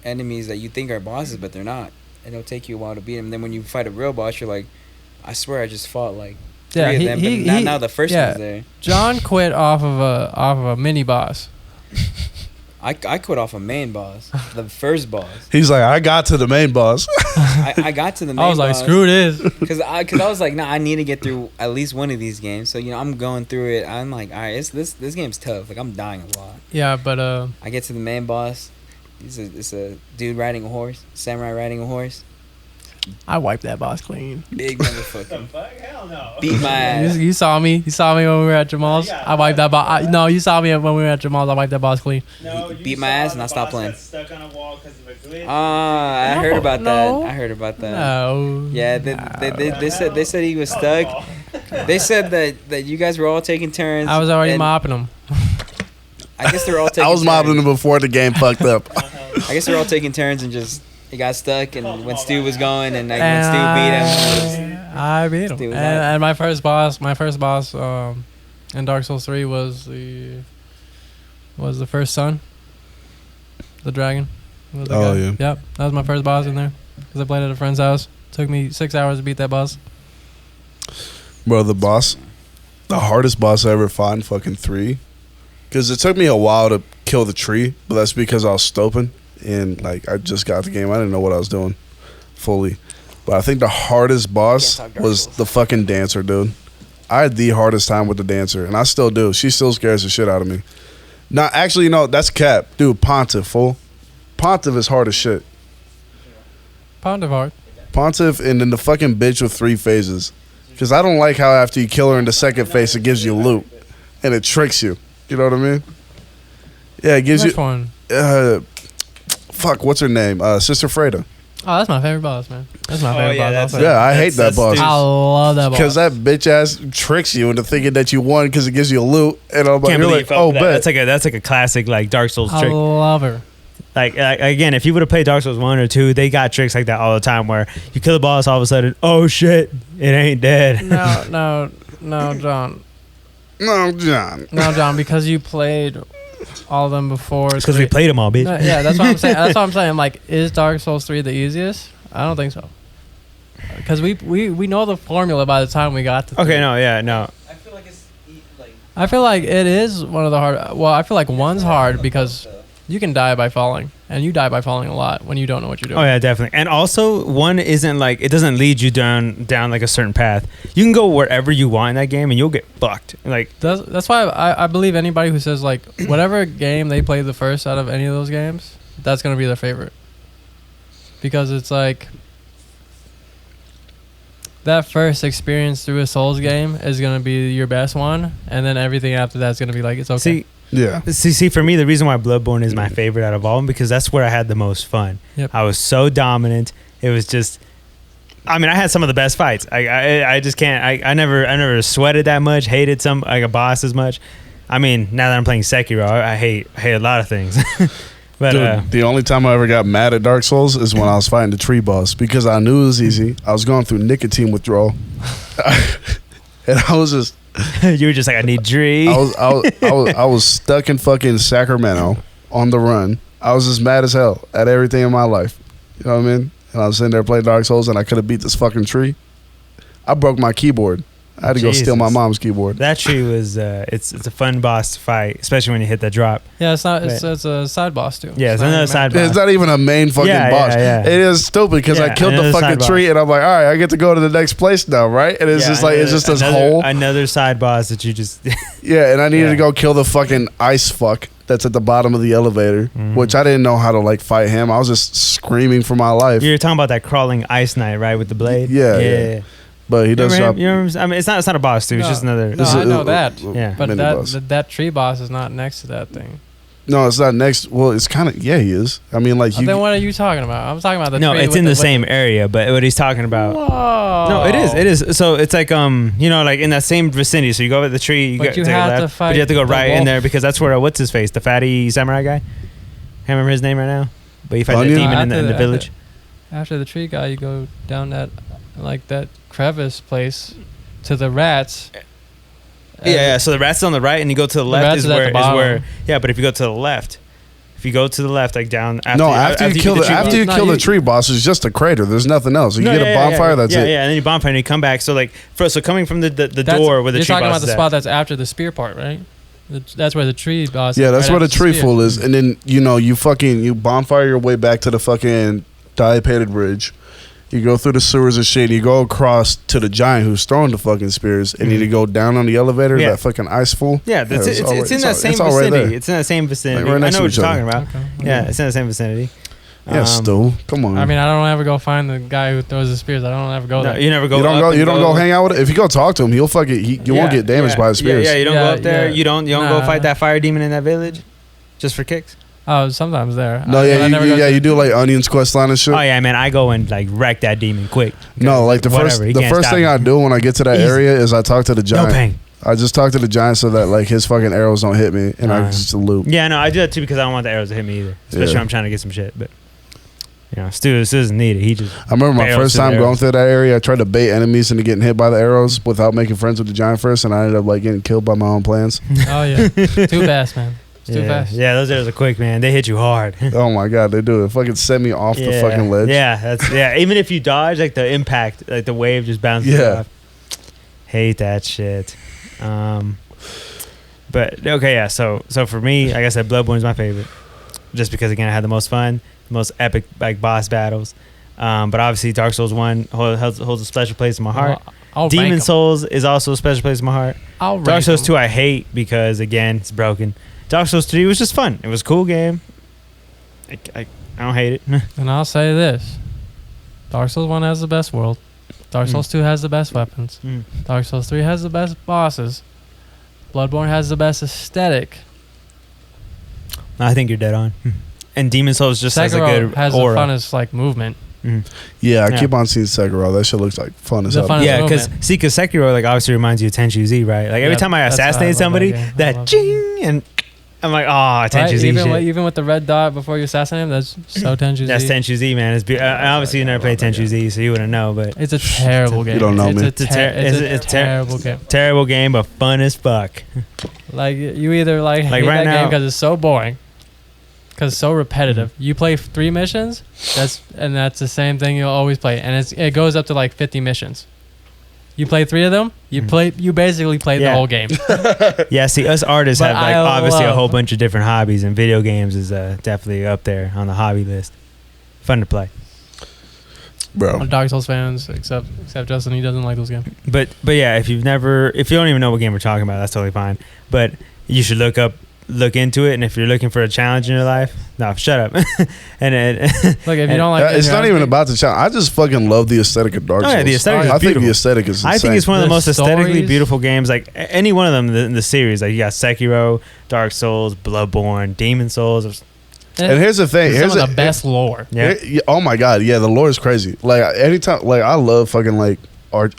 enemies that you think are bosses, but they're not. And it'll take you a while to beat them. Then when you fight a real boss, you're like, I swear I just fought like Yeah, three of them, but now the first one's there. John quit off of a mini boss. I quit off a main boss, the first boss. He's like, I got to the main boss. I got to the main boss. I was like, screw this. Because I was like, nah, I need to get through at least one of these games. So, I'm going through it. I'm like, all right, this game's tough. Like, I'm dying a lot. Yeah, but I get to the main boss. It's a dude riding a horse, samurai riding a horse. I wiped that boss clean. Big The motherfucker. fuck? Hell no. Beat my ass. You saw me. You saw me when we were at Jamal's. Yeah, I wiped that boss. No, you saw me when we were at Jamal's. I wiped that boss clean. No, He you beat my saw ass the and I stopped boss playing. got stuck on a wall because of a glitch. I heard about No. that. I heard about that. No. Yeah, they said he was stuck. They said that you guys were all taking turns. I was already and mopping him. I guess they're all taking I was mobbing turns. him before the game fucked up. I guess they're all taking turns and just it got stuck. And when Stu was going and like when And Stu beat him, I beat him. Stu was And, out. and my first boss in Dark Souls 3 was the first son, the dragon. Was the Oh, guy. yeah. Yep, that was my first boss in there because I played at a friend's house. Took me 6 hours to beat that boss. Bro, the hardest boss I ever fought in fucking 3. Because it took me a while to kill the tree, but that's because I was stoping. And, like, I just got the game. I didn't know what I was doing fully. But I think the hardest boss Can't talk Dark was Souls. the fucking dancer, dude. I had the hardest time with the dancer, and I still do. She still scares the shit out of me. Nah, actually, no, that's cap. Dude, Pontiff, fool. Pontiff is hard as shit. Pound of heart. Pontiff and then the fucking bitch with 3 phases. Because I don't like how after you kill her in the second phase, it gives you loot. And it tricks you. You know what I mean? Yeah, it gives Which you... one? Fuck, what's her name? Sister Freda. Oh, that's my favorite boss, man. That's my favorite boss. that's- I'll say. Yeah, I hate that that's boss. I love that boss. Because that bitch ass tricks you into thinking that you won because it gives you loot. And I'm like, Can't you're believe like, you fell oh, for that. bet. That's like a classic like Dark Souls I trick. love her. Like again, if you would have played Dark Souls 1 or 2, they got tricks like that all the time where you kill the boss, all of a sudden, oh shit, it ain't dead. No, John. No, John. No, John, because you played all of them before. Because we played them all, bitch. No, yeah, that's what I'm saying. That's what I'm saying. Like, is Dark Souls 3 the easiest? I don't think so. Because we know the formula by the time we got to. Okay, 3. no, yeah, no. I feel like it's like I feel like it is one of the hard. Well, I feel like one's hard because you can die by falling, and you die by falling a lot when you don't know what you're doing. Oh yeah, definitely. And also, one isn't like it doesn't lead you down like a certain path. You can go wherever you want in that game, and you'll get fucked. Like That's why I believe anybody who says like whatever game they play the first out of any of those games, that's gonna be their favorite. Because it's like that first experience through a Souls game is gonna be your best one, and then everything after that's gonna be like it's okay. Yeah. See, for me, the reason why Bloodborne is my favorite out of all of them because that's where I had the most fun. Yep. I was so dominant. It was just. I mean, I had some of the best fights. I just can't. I never sweated that much. Hated some like a boss as much. I mean, now that I'm playing Sekiro, I hate a lot of things. But Dude, the only time I ever got mad at Dark Souls is when I was fighting the tree boss because I knew it was easy. I was going through nicotine withdrawal. And I was just... you were just like, I need Dree. I was stuck in fucking Sacramento on the run. I was just mad as hell at everything in my life. You know what I mean? And I was sitting there playing Dark Souls, and I could have beat this fucking tree. I broke my keyboard. I had to go steal my mom's keyboard. That tree was it's a fun boss to fight, especially when you hit that drop. Yeah, it's not. It's a side boss too. Yeah, it's another side boss. It's not even a main fucking boss. Yeah. It is stupid because I killed the fucking tree, and I'm like, all right, I get to go to the next place now, right? And it's just like it's just this hole. Another side boss that you just. Yeah, and I needed to go kill the fucking ice fuck that's at the bottom of the elevator, which I didn't know how to like fight him. I was just screaming for my life. You're talking about that crawling ice knight, right, with the blade? Yeah. But he does drop. You remember, I mean, it's not a boss, dude. It's just another. No, I know that. Yeah, but that tree boss is not next to that thing. No, it's not next. Well, it's kind of. Yeah, he is. I mean, like. Then what are you talking about? I'm talking about the. No, tree it's in the same area, but what he's talking about. Whoa. No, it is. It is. So it's like like in that same vicinity. So you go over the tree. You but go you to have left, to fight. But you have to go right wolf. in there because that's where what's his face, the fatty samurai guy. Can't remember his name right now. But you fight the demon in the village. After the tree guy, you go down that crevice place to the rats. Yeah. So the rat's on the right, and you go to the left is where. Yeah, but if you go to the left, like down. After you kill the tree boss, it's just a crater. There's nothing else. You get a bonfire. That's it. Yeah, and then you bonfire, and you come back. So coming from the door where the tree boss is. You're talking about the spot that's after the spear part, right? That's where the tree boss. Yeah, that's where the tree fool is, and then you bonfire your way back to the fucking diapated bridge. You go through the sewers and shit. You go across to the giant who's throwing the fucking spears, and you go down on the elevator. That fucking ice fool. Yeah, it's in that same vicinity. It's in that same vicinity. I know what you're talking about. Okay. Yeah, it's in the same vicinity. Yeah, Stu, come on. I mean, I don't ever go find the guy who throws the spears. I don't ever go there. You never go. You don't go hang out with him. If you go talk to him, he'll fucking. You won't get damaged by his spears. Yeah, you don't go up there. You don't go fight that fire demon in that village, just for kicks. Oh, sometimes there. No, you do like Onion's quest line and shit. Oh yeah, man, I go and like wreck that demon quick. No, like the first thing I do when I get to that area is I talk to the giant. No pain. I just talk to the giant so that like his fucking arrows don't hit me, and I just loop. Yeah, no, I do that too because I don't want the arrows to hit me either, especially when I'm trying to get some shit. But Stu doesn't need it. He just. I remember my first time going through that area. I tried to bait enemies into getting hit by the arrows without making friends with the giant first, and I ended up like getting killed by my own plans. Oh yeah, too fast, man. It's too fast. Yeah, those arrows are quick, man. They hit you hard. Oh my god, they do. It fucking send me off the fucking ledge. Yeah, even if you dodge, like the impact, like the wave just bounces off. Hate that shit. But okay, yeah. So for me, like I said, Bloodborne's my favorite, just because again I had the most fun, the most epic like boss battles. But obviously, Dark Souls 1 holds a special place in my heart. Demon Souls is also a special place in my heart. Dark Souls 2 I hate because again it's broken. Dark Souls 3 was just fun. It was a cool game. I don't hate it. And I'll say this. Dark Souls 1 has the best world. Dark Souls 2 has the best weapons. Dark Souls 3 has the best bosses. Bloodborne has the best aesthetic. I think you're dead on. And Demon Souls just has a good has aura. The funnest like movement. Yeah, I keep on seeing Sekiro. That shit looks like fun as hell. Yeah, because Sekiro like obviously reminds you of Tenchu Z, right? Like every time I assassinate somebody, that ching and I'm like, Tenchu Z shit. Even with the red dot before you assassinate him, that's so Tenchu Z. That's Tenchu Z, man. It's obviously you never played Tenchu Z, so you wouldn't know. But it's a terrible game. You don't know me. It's a terrible game. Terrible game, but fun as fuck. Like you either hate right that now, game because it's so boring, because it's so repetitive. You play 3 missions, that's the same thing you'll always play, and it goes up to like 50 missions. You play 3 of them, you basically play the whole game. Yeah, see, us artists have like obviously a whole bunch of different hobbies, and video games is definitely up there on the hobby list. Fun to play, bro. Dark Souls fans, except Justin, he doesn't like those games. But yeah, if you don't even know what game we're talking about, that's totally fine. But you should look into it, and if you're looking for a challenge in your life, shut up. Look, if you don't like it's not even about the challenge. I just fucking love the aesthetic of Dark Souls. Yeah, the aesthetic is I beautiful. think the aesthetic is insane. I think it's one of the most aesthetically beautiful games, like any one of them in the series. Like you got Sekiro, Dark Souls, Bloodborne, Demon Souls. And here's the thing. Here's the best lore. Yeah. Oh my god. Yeah, the lore is crazy. Like anytime, like I love fucking like RPG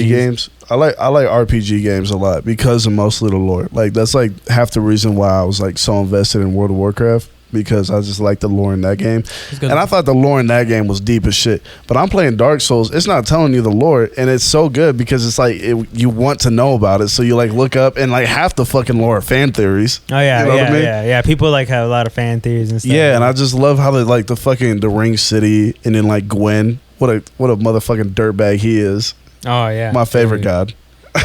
games. I like RPG games a lot because of mostly the lore. Like that's like half the reason why I was like so invested in World of Warcraft because I just like the lore in that game. good. And I thought the lore in that game was deep as shit. But I'm playing Dark Souls. It's not telling you the lore, and it's so good because it's like you want to know about it. So you like look up and like half the fucking lore are fan theories. Oh yeah, you know yeah, what I mean? yeah. People like have a lot of fan theories and stuff. Yeah, and I just love how they like the Ring City, and then like Gwen. What a motherfucking dirtbag he is. Oh yeah, My favorite god. My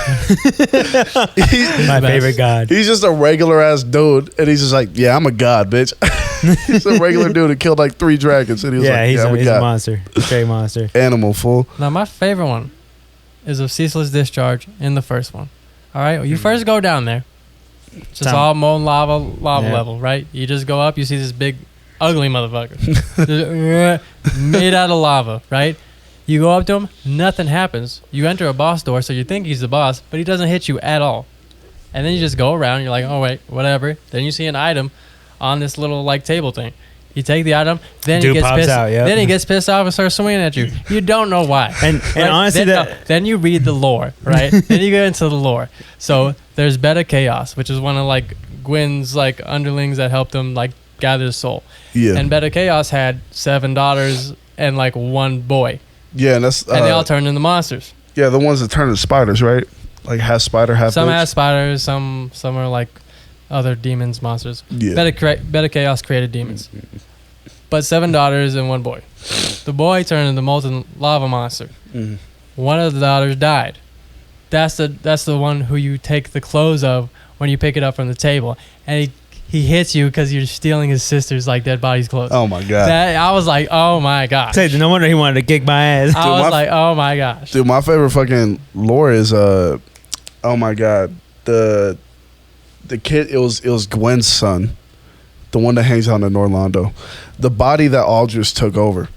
favorite god. He's just a regular ass dude, and he's just like, yeah, I'm a god, bitch. He's a regular dude who killed like 3 dragons, and he was like, he's yeah, a monster, straight monster. Animal fool. Now my favorite one is of Ceaseless Discharge in the first one. All right, you first go down there. It's just all molten lava level, right? You just go up, you see this big, ugly motherfucker made out of lava, right? You go up to him, nothing happens. You enter a boss door, so you think he's the boss, but he doesn't hit you at all. And then you just go around, you're like, oh wait, whatever. Then you see an item on this little like table thing. You take the item, then he gets pissed. Then he gets pissed off and starts swinging at you. You don't know why. And honestly, then you read the lore, right? Then you get into the lore. So there's Beta Chaos, which is one of like Gwen's like underlings that helped him like gather his soul. Yeah. And Beta Chaos had 7 daughters and like 1 boy. Yeah, and that's and they all turned into monsters. Yeah, the ones that turn into spiders, right? Like half spider, half. Some bitch. have spiders. Some are like other demons, monsters. Yeah. Beta Chaos created demons, but 7 daughters and 1 boy. The boy turned into molten lava monster. Mm-hmm. One of the daughters died. That's the one who you take the clothes of when you pick it up from the table, and he hits you because you're stealing his sister's like dead body's clothes. Oh my god! I was like, oh my gosh. No wonder he wanted to kick my ass. I was like, oh my gosh. Dude, my favorite fucking lore is oh my god, the kid. It was Gwen's son, the one that hangs out in Orlando, the body that Aldrich took over.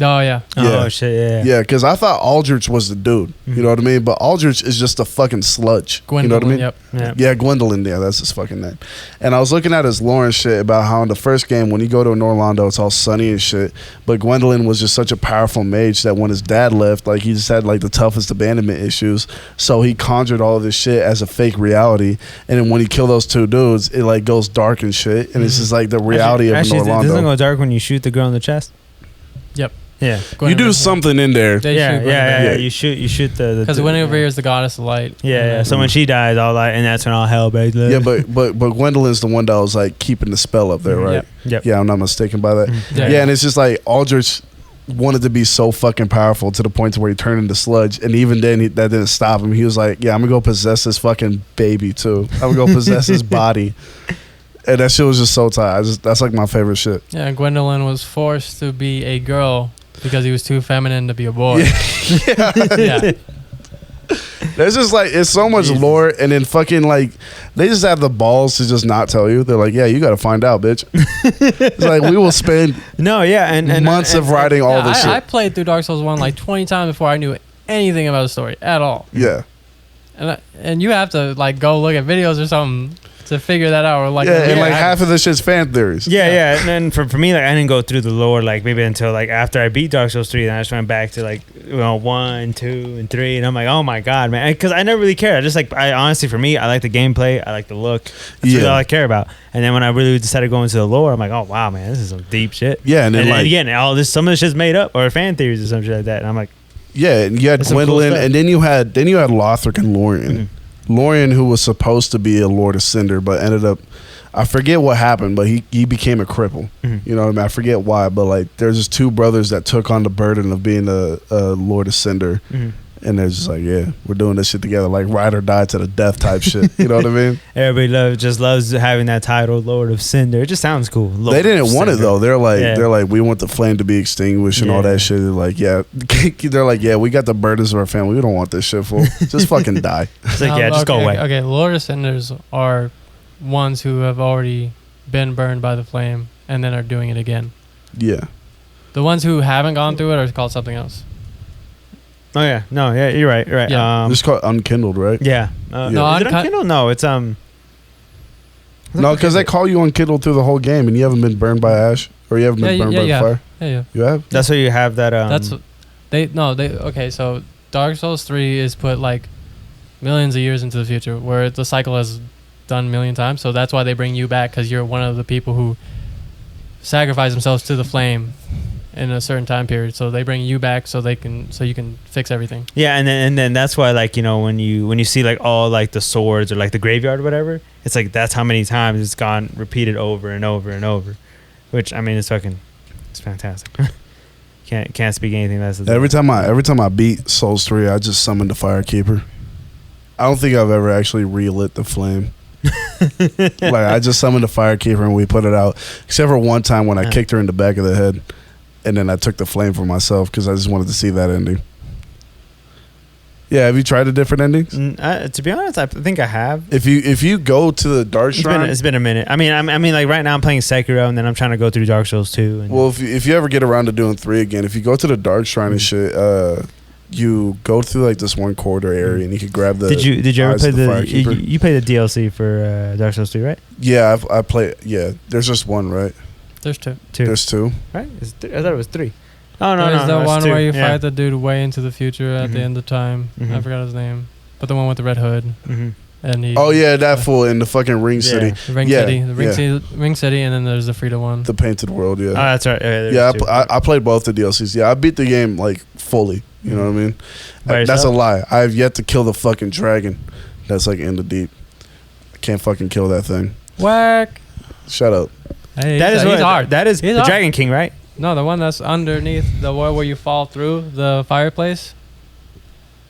Oh yeah. Oh shit, yeah. Yeah, because I thought Aldrich was the dude. You know what I mean? But Aldrich is just a fucking sludge. Gwendolyn, you know what I mean? Yep. Yeah, Gwendolyn. Yeah, that's his fucking name. And I was looking at his lore and shit about how in the first game, when you go to Orlando, it's all sunny and shit. But Gwendolyn was just such a powerful mage that when his dad left, like he just had like the toughest abandonment issues. So he conjured all of this shit as a fake reality. And then when he killed those 2 dudes, it like goes dark and shit. And it's just like the reality of Orlando. It doesn't go dark when you shoot the girl in the chest. Yep. Yeah, you do something in there. Yeah. You shoot the because Guinevere is the goddess of light. Yeah. So when she dies, all light, and that's when all hell breaks loose. Yeah, but Gwendolyn's the one that was like keeping the spell up there, right? Yep. Yeah, I'm not mistaken by that. Yeah, and it's just like Aldrich wanted to be so fucking powerful to the point to where he turned into sludge, and even then that didn't stop him. He was like, yeah, I'm gonna go possess this fucking baby too. I'm gonna go possess his body. And that shit was just so tight. That's like my favorite shit. Yeah, Gwendolyn was forced to be a girl because he was too feminine to be a boy. Yeah. There's just like, it's so much lore, and then fucking like, they just have the balls to just not tell you. They're like, yeah, you got to find out, bitch. It's like, we will spend months of writing all this shit. I played through Dark Souls 1 like 20 times before I knew anything about the story at all. Yeah. And you have to like go look at videos or something to figure that out, or like and like half of the shit's fan theories. Yeah. And then for me, like I didn't go through the lore like maybe until like after I beat Dark Souls 3, and I just went back to like 1, 2, and 3, and I'm like, oh my god, man, because I never really cared. I honestly, for me, I like the gameplay, I like the look. That's really all I care about. And then when I really decided going to the lore, I'm like, oh wow, man, this is some deep shit. Yeah, and then like again, all this, some of the shit's made up or fan theories or some shit like that, and I'm like, yeah, and you had Gwendolyn, cool, and then you had Lothric and Lorien. Mm-hmm. Lorien, who was supposed to be a Lord of Cinder, but ended up, I forget what happened, but he became a cripple. Mm-hmm. You know what I mean? I forget why, but like there's just 2 brothers that took on the burden of being a Lord of Cinder. Mm-hmm. And they're just like, yeah, we're doing this shit together, like ride or die to the death type shit. You know what I mean? Everybody loves having that title, Lord of Cinder. It just sounds cool. Lord they didn't want it though. They're like, we want the flame to be extinguished and all that shit. They're like, they're like, yeah, we got the burdens of our family. We don't want this shit, fool. Just fucking die. It's like, just go away. Okay, Lord of Cinders are ones who have already been burned by the flame and then are doing it again. Yeah. The ones who haven't gone through it are called something else. Oh yeah, no, yeah, you're right, right. Yeah. It's called Unkindled, right? Yeah. No, is it Unkindled? No, it's No, because they call you Unkindled through the whole game, and you haven't been burned by ash, or you haven't been burned by fire. Yeah. You have. That's why you have that. That's okay. So Dark Souls 3 is put like millions of years into the future, where the cycle has done a million times. So that's why they bring you back, because you're one of the people who sacrifice themselves to the flame in a certain time period, so they bring you back so you can fix everything. Yeah, and then that's why, like, you know, when you see like all like the swords or like the graveyard or whatever, it's like that's how many times it's gone repeated over and over and over, which I mean it's fantastic. Can't speak anything less. Every time I beat Souls 3, I just summoned the Firekeeper. I don't think I've ever actually relit the flame. Like, I just summoned the Firekeeper and we put it out, except for one time when I kicked her in the back of the head, and then I took the flame for myself because I just wanted to see that ending. Yeah, have you tried the different endings? To be honest, I think I have. If you go to the Dark Shrine, it's been a minute. I mean, like right now I'm playing Sekiro, and then I'm trying to go through Dark Souls 2. And well, if you ever get around to doing 3 again, if you go to the Dark Shrine and shit, you go through like this one corridor area, and you can grab the. Did you ever play the you played the DLC for Dark Souls 3, right? Yeah, I play. Yeah, there's just one, right? There's two. There's 2. Right? I thought it was 3. Oh no, There's the one where you yeah. fight the dude way into the future at the end of time. I forgot his name, but the one with the red hood. And he. Oh yeah, that fool in the fucking Ring City. The Ring City, Ring City, and then there's the Frida one. The Painted World, yeah. Oh, that's right. Yeah, I played both the DLCs. Yeah, I beat the game like fully. You know what I mean? That's a lie. I have yet to kill the fucking dragon. That's like in the deep. I can't fucking kill that thing. Whack. Shut up. Hey, he's hard. That is he's the hard. Dragon King, right? No, the one that's underneath the wall where you fall through the fireplace.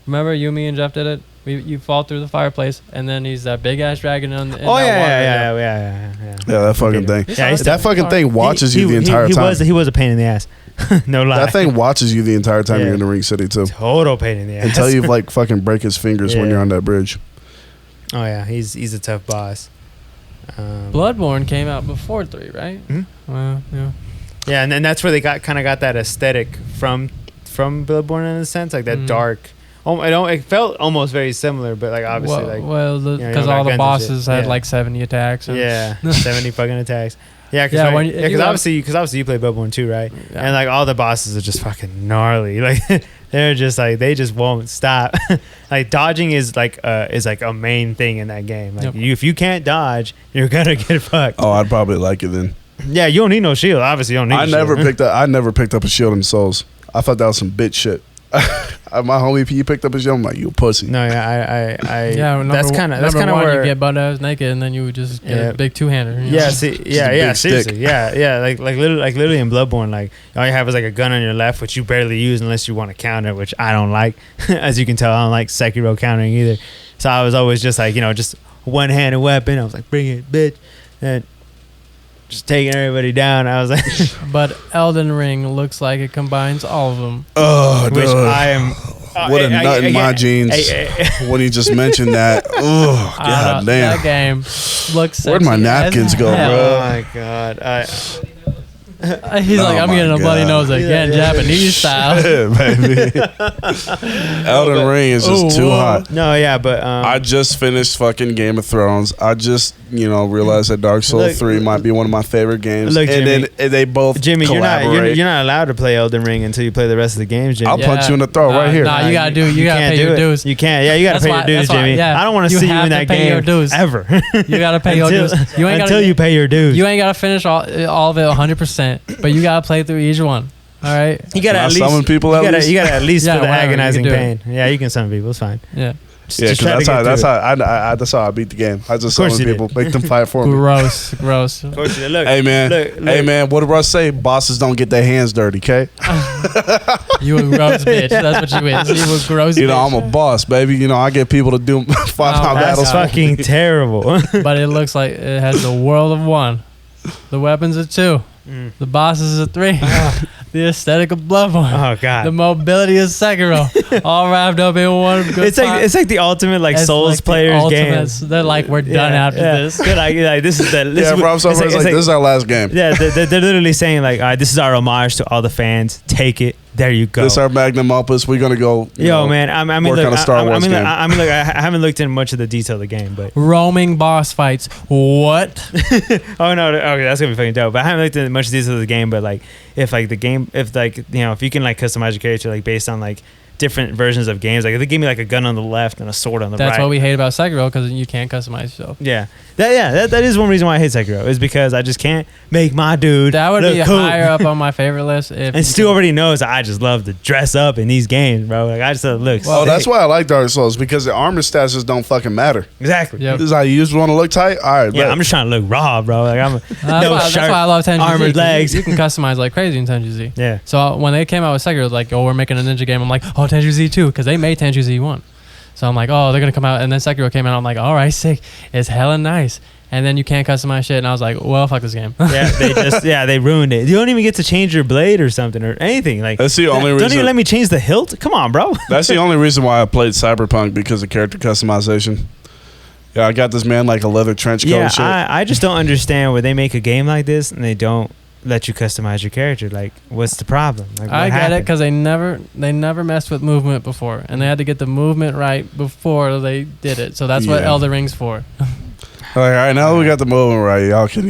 Remember, you, me, and Jeff did it. You fall through the fireplace, and then he's that big ass dragon in that water. Yeah, that fucking thing. Yeah, that fucking thing watches you the entire time. He was a pain in the ass. No lie. That thing watches you the entire time you're in the Ring City too. Total pain in the ass. Until you like fucking break his fingers when you're on that bridge. Oh yeah, he's a tough boss. Bloodborne came out before 3, right? Well, yeah. Yeah, and then that's where they got that aesthetic from Bloodborne in a sense, like that dark. It felt almost very similar, but like obviously because all the bosses had like 70 attacks. 70 fucking attacks. Yeah, because obviously you play Bloodborne too, right? Yeah. And like all the bosses are just fucking gnarly. Like they're just like they just won't stop. Like dodging is like a main thing in that game. Like if you can't dodge, you're gonna get fucked. Oh, I'd probably like it then. Yeah, you don't need no shield. Obviously, you don't need. I never picked up a shield in Souls. I thought that was some bitch shit. My homie P picked up his shield. I'm like, you a pussy. No, yeah, that's kind of where you get butt ass naked and then you would just get a big 2-hander. Yeah, seriously, yeah, like literally in Bloodborne, like all you have is like a gun on your left, which you barely use unless you want to counter, which I don't like. As you can tell, I don't like Sekiro countering either. So I was always just like, just one-handed weapon. I was like, bring it, bitch, and just taking everybody down. I was like, but Elden Ring looks like it combines all of them. Oh, which I am. What a nut in my jeans. When you just mentioned that. Oh, god damn. That game looks Where'd my napkins go, bro? Oh my god. He's like, I'm getting a bloody nose again, Japanese style. Yeah, baby. Elden Ring is just too hot. No, yeah, but I just finished fucking Game of Thrones. I just realized that Dark Souls 3 might be one of my favorite games. Look, and Jimmy, then they both collaborate. You're not allowed to play Elden Ring until you play the rest of the games, Jimmy. I'll punch you in the throat right here. Nah, you gotta pay your dues. You can't. Yeah, you gotta pay your dues, Jimmy. I don't want to see you in that game ever. You gotta pay your dues. Until you pay your dues. You ain't gotta finish all of it 100%, but you gotta play through each one. All right. You gotta at least summon people. You gotta at least feel the whatever, agonizing pain. Yeah, you can summon people. It's fine. Yeah. That's how I beat the game. I just summon people, make them fight for me. Gross. Of course you did. Look, hey man, what did Russ say? Bosses don't get their hands dirty, okay? You a gross bitch. That's what you is. You a gross bitch. I'm a boss, baby. I get people to do 5 battles. That's fucking terrible. But it looks like it has the world of 1. The weapons are 2. The bosses are 3. The aesthetic of Bloodborne. Oh god. The mobility of Sekiro. All wrapped up in one. It's like the ultimate Souls players game. They're like, we're done after this. They're like this is the this is our last game. Yeah, they're literally saying like, all right, this is our homage to all the fans. Take it. There you go. This is our magnum opus. We're gonna go. Man. I mean, work on a Star Wars game. I haven't looked in much of the detail of the game, but roaming boss fights. What? Oh no. Okay, that's gonna be fucking dope. But I haven't looked in much detail of the game. But like, if you can like customize your character like based on like different versions of games. Like if they gave me like a gun on the left and a sword on the right. That's what we hate about Sekiro, because you can't customize yourself. Yeah. That is one reason why I hate Sekiro, is because I just can't make my dude That would look be cool. higher up on my favorite list. If And Stu already knows I just love to dress up in these games, bro. Like I just look. Oh, that's sick. why I like Dark Souls, because the armor stats just don't fucking matter. Exactly. Yep. This is how you just want to look tight. All right, Yeah, bet. I'm just trying to look raw, bro. Like I'm that's why I love 10GZ. armored legs. You can customize like crazy in 10GZ. Yeah. So when they came out with Sekiro, like, oh, we're making a ninja game. I'm like, oh, 10GZ 2, because they made 10GZ 1. So I'm like, oh, they're gonna come out, and then Sekiro came out. I'm like, all right, sick. It's hella nice. And then you can't customize shit, and I was like, well, fuck this game. They ruined it. You don't even get to change your blade or something or anything. Like That's the only Don't reason. even let me change the hilt. Come on, bro. That's the only reason why I played Cyberpunk, because of character customization. Yeah, I got this man like a leather trench coat and shit. I just don't understand where they make a game like this and they don't let you customize your character. Like, what's the problem? Like, I what get it, happened? because they never messed with movement before, and they had to get the movement right before they did it. So that's what Yeah. Elden Ring's for. All right, now that we got the movement right, y'all can,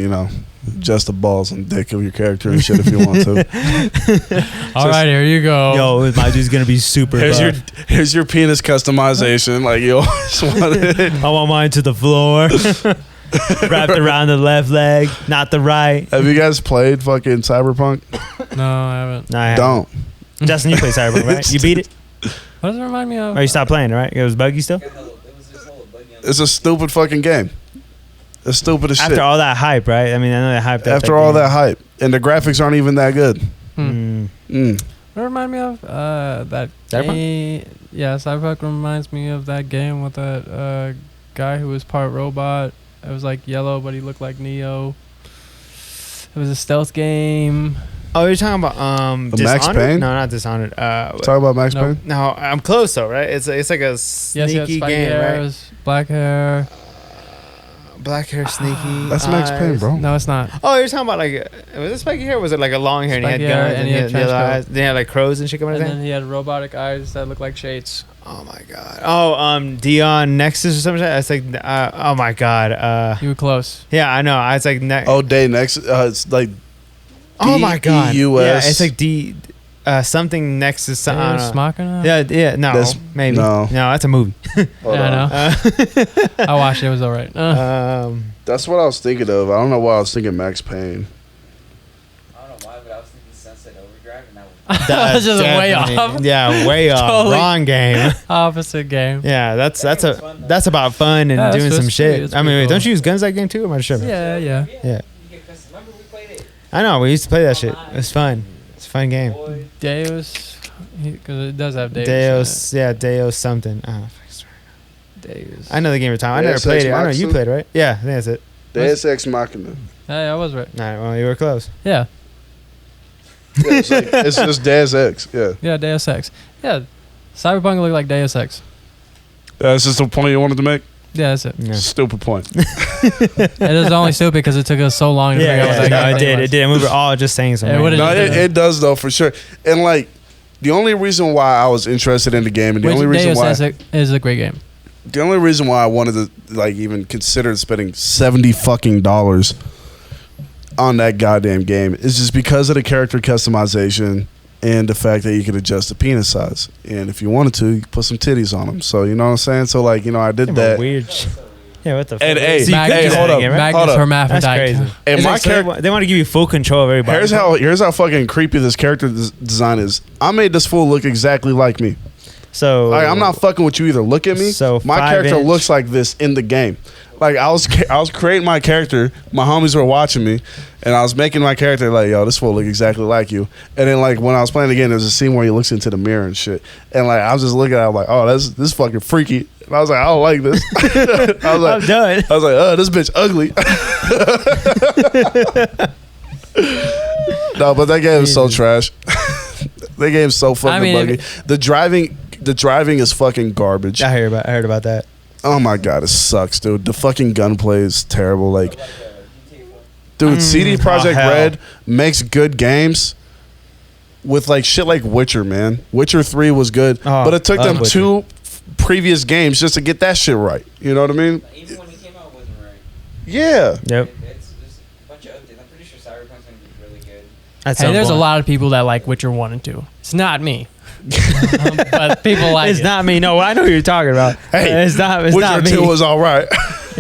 adjust the balls and dick of your character and shit if you want to. All right, here you go. Yo, my dude's gonna be super. Here's your penis customization. Like you always wanted. I want mine to the floor, wrapped around the left leg, not the right. Have you guys played fucking Cyberpunk? No, I haven't. No, I haven't. Don't. Justin, you play Cyberpunk, right? You beat it? What does it remind me of? Or you stopped playing, right? It was buggy still? It's a stupid fucking game. It's stupid as shit. After all that hype, right? I mean, I know that hype. After all that hype, and the graphics aren't even that good. Mm. What remind me of? That Cyberpunk? game. Yeah, Cyberpunk reminds me of that game with that guy who was part robot. It was like yellow, but he looked like Neo. It was a stealth game. Oh, you're talking about The Max Dishonored? Payne? No, not Dishonored. Talk about Max Nope. Payne. No, I'm close though, right? It's like a sneaky Yes, he had spiky game, right? hairs, black hair. Black hair, sneaky. That's Max Payne, eyes. bro. No, it's not. Oh, you're talking about like, was it spiky hair? Or was it like a long hair and he had Spiky hair guns and he had the other trench coat. eyes? Then he had like crows and shit coming out And of then him? he had robotic eyes that looked like shades. Oh my god. Oh, Dion Nexus or something. It's like, oh my god. You were close. Yeah, I know. It's like Oh, Day Next. It's like. oh my god. DEUS. Yeah, it's like something Nexus. I don't Deus know. Machina? Yeah. No, That's- maybe. no. No, that's a movie. Hold Yeah, I on. know. I watched it. It was all right. That's what I was thinking of. I don't know why I was thinking Max Payne. I don't know why, but I was thinking Sunset Overdrive, and that was That was just way off. Yeah, way off. Totally. Wrong game. Opposite game. Yeah, that's That game was fun, though. that's about fun and Yeah, doing it's some just- shit. it's I mean, pretty wait, cool. don't you use guns that game too? Am I sure? Yeah. Yeah. You get custom. Remember we played it? I know. We used to play that shit. It was fun. It's a fun game. Boy, Deus. Because it does have Deus. Deus, yeah, Deus something. Deus. I know the game of time. I never Deus played Ex it. I know you Machina? played it, right? Yeah, I think that's it. Deus Ex Machina. Hey, I was right. All right, well, you were close. Yeah. Yeah, it's just Deus Ex. Yeah. Yeah, Deus Ex. Yeah. Cyberpunk looked like Deus Ex. That's just the point you wanted to make. Yeah, that's it. Yeah, Stupid point. It was only stupid because it took us so long to figure out what that no, game it did. was. It did. And we were all just saying something. It would've No, just- it does though for sure. And like, the only reason why I was interested in the game, and the Which only reason Deus why Ex is a great game. the only reason why I wanted to like even consider spending $70 fucking on that goddamn game is just because of the character customization and the fact that you could adjust the penis size, and if you wanted to, you could put some titties on them. So you know what I'm saying. So like, I did that. Weird. shit. Yeah, what the fuck? And, hey, So you could hey, do that hold up. again, right? Magnus Hold up. That's Hermaphrodite. crazy. And It's my like, so character. they want to give you full control of everybody. Here's how fucking creepy this character design is. I made this fool look exactly like me. So Like, I'm not fucking with you either. Look at me. So My 5 character inch. looks like this in the game. Like I was creating my character. My homies were watching me, and I was making my character like, yo, this fool look exactly like you. And then like when I was playing again, there's a scene where he looks into the mirror and shit. And like I was just looking at it, I'm like, oh, this fucking freaky. And I was like, I don't like this. I was like, I'm done. I was like, oh, this bitch ugly. No, but that game is so trash. That game's so fucking buggy. The driving is fucking garbage. I heard about that. Oh my god, it sucks, dude. The fucking gunplay is terrible. Like, dude, CD Projekt hell. Red makes good games with like shit like Witcher, man. Witcher 3 was good, Oh, but it took love them Witcher. 2 previous games just to get that shit right. You know what I mean? even when he came out, it wasn't right. Yeah. Yep. It's just a bunch of updates. I'm pretty sure Cyberpunk's gonna be really good. At Hey, some there's a point. lot of people that like Witcher 1 and 2. It's not me. but people like It's it. not me. No, I know who you're talking about. Hey, it's not me. Witcher 2 was all right.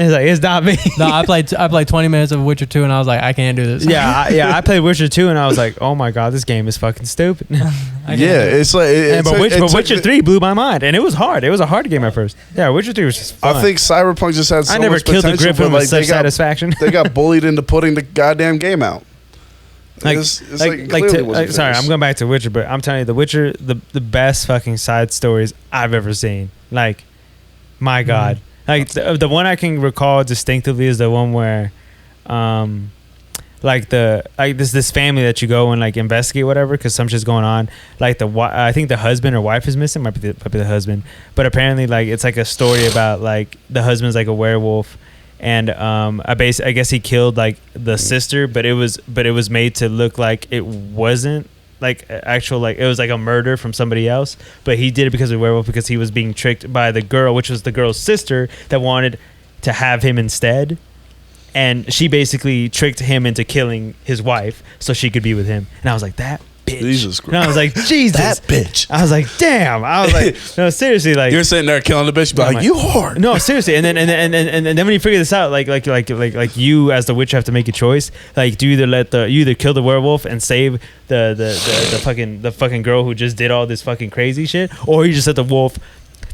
It's like, it's not me. No, I played 20 minutes of Witcher 2 and I was like, I can't do this. I played Witcher 2 and I was like, oh my god, this game is fucking stupid. Yeah, it's like but Witcher 3 blew my mind, and it was hard. It was a hard game at first. Yeah, Witcher 3 was just fun. I think Cyberpunk just had so I never much killed a potential, griffin but, with like, such satisfaction. they got bullied into putting the goddamn game out. Sorry, I'm going back to Witcher, but I'm telling you, The Witcher, the best fucking side stories I've ever seen. Like, my god. Like the one I can recall distinctively is the one where, this family that you go and like investigate whatever because some shit's going on. Like I think the husband or wife is missing. Might be the husband, but apparently like it's like a story about like the husband's like a werewolf, and I guess he killed like the sister, but it was made to look like it wasn't like actual, like it was like a murder from somebody else, but he did it because of the werewolf, because he was being tricked by the girl, which was the girl's sister that wanted to have him instead, and she basically tricked him into killing his wife so she could be with him. And I was like, that bitch. Jesus Christ. And I was like, Jesus, that bitch. I was like, damn. I was like, no, seriously, like You're sitting there killing the bitch, but like, you whore. no, seriously. And then when you figure this out, like you as the witch have to make a choice. Like, you either kill the werewolf and save the fucking girl who just did all this fucking crazy shit, or you just let the wolf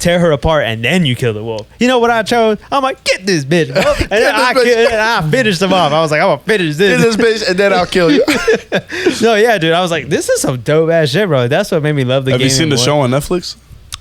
tear her apart and then you kill the wolf. You know what I chose? I'm like, get this bitch, bro. And then I finished him off. I was like, I'm gonna finish this. Get this bitch and then I'll kill you. No, yeah, dude. I was like, this is some dope ass shit, bro. That's what made me love the game. Have you seen the show on Netflix?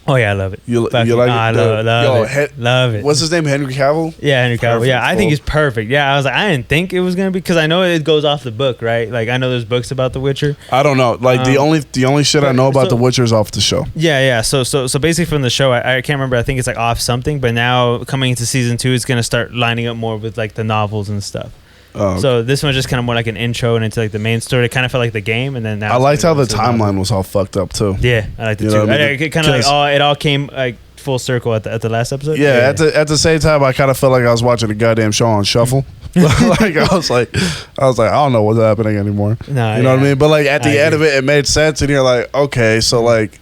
Oh yeah, I love it. You like I it? love it. What's his name? Henry Cavill? Yeah, Henry Cavill. Perfect, Yeah, I think he's perfect. Yeah, I was like, I didn't think it was gonna be, because I know it goes off the book, right? Like, I know there's books about The Witcher. I don't know. Like, the only shit I know about The Witcher is off the show. Yeah. So basically from the show, I can't remember. I think it's like off something, but now coming into season 2, it's gonna start lining up more with like the novels and stuff. Okay. So this one's just kind of more like an intro and into like the main story. It kind of felt like the game, and then now I liked how the timeline was all fucked up too. Yeah, I liked it too. It kind of like it all came like full circle at the last episode. Yeah, at the same time, I kind of felt like I was watching a goddamn show on shuffle. Like I was like, I don't know what's happening anymore. No, you know what I mean? But like at the end of it made sense, and you're like, okay, so like,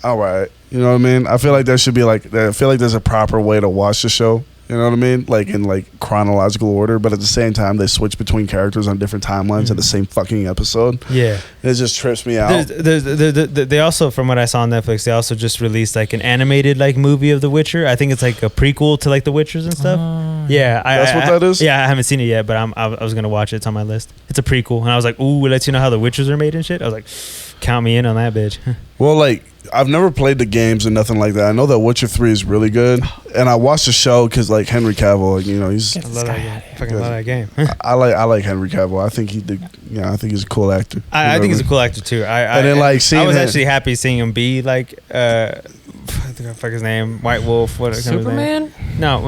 all right, you know what I mean? I feel like there should be like, I feel like there's a proper way to watch the show. You know what I mean? Like in like chronological order, but at the same time, they switch between characters on different timelines in the same fucking episode. Yeah, it just trips me out. They also, from what I saw on Netflix, they also just released like an animated like movie of The Witcher. I think it's like a prequel to like The Witchers and stuff. Yeah, that's what that is. Yeah, I haven't seen it yet, but I was gonna watch it. It's on my list. It's a prequel, and I was like, ooh, it lets you know how the Witchers are made and shit. I was like, count me in on that bitch. Well, like, I've never played the games and nothing like that. I know that Witcher 3 is really good, and I watched the show because like Henry Cavill, you know, he's. I love that game. Fucking love that game. I like Henry Cavill. I think he did. I think he's a cool actor. I think he's a cool actor too. I was actually happy seeing him be like, I think I fuck his name, White Wolf. What Superman? No.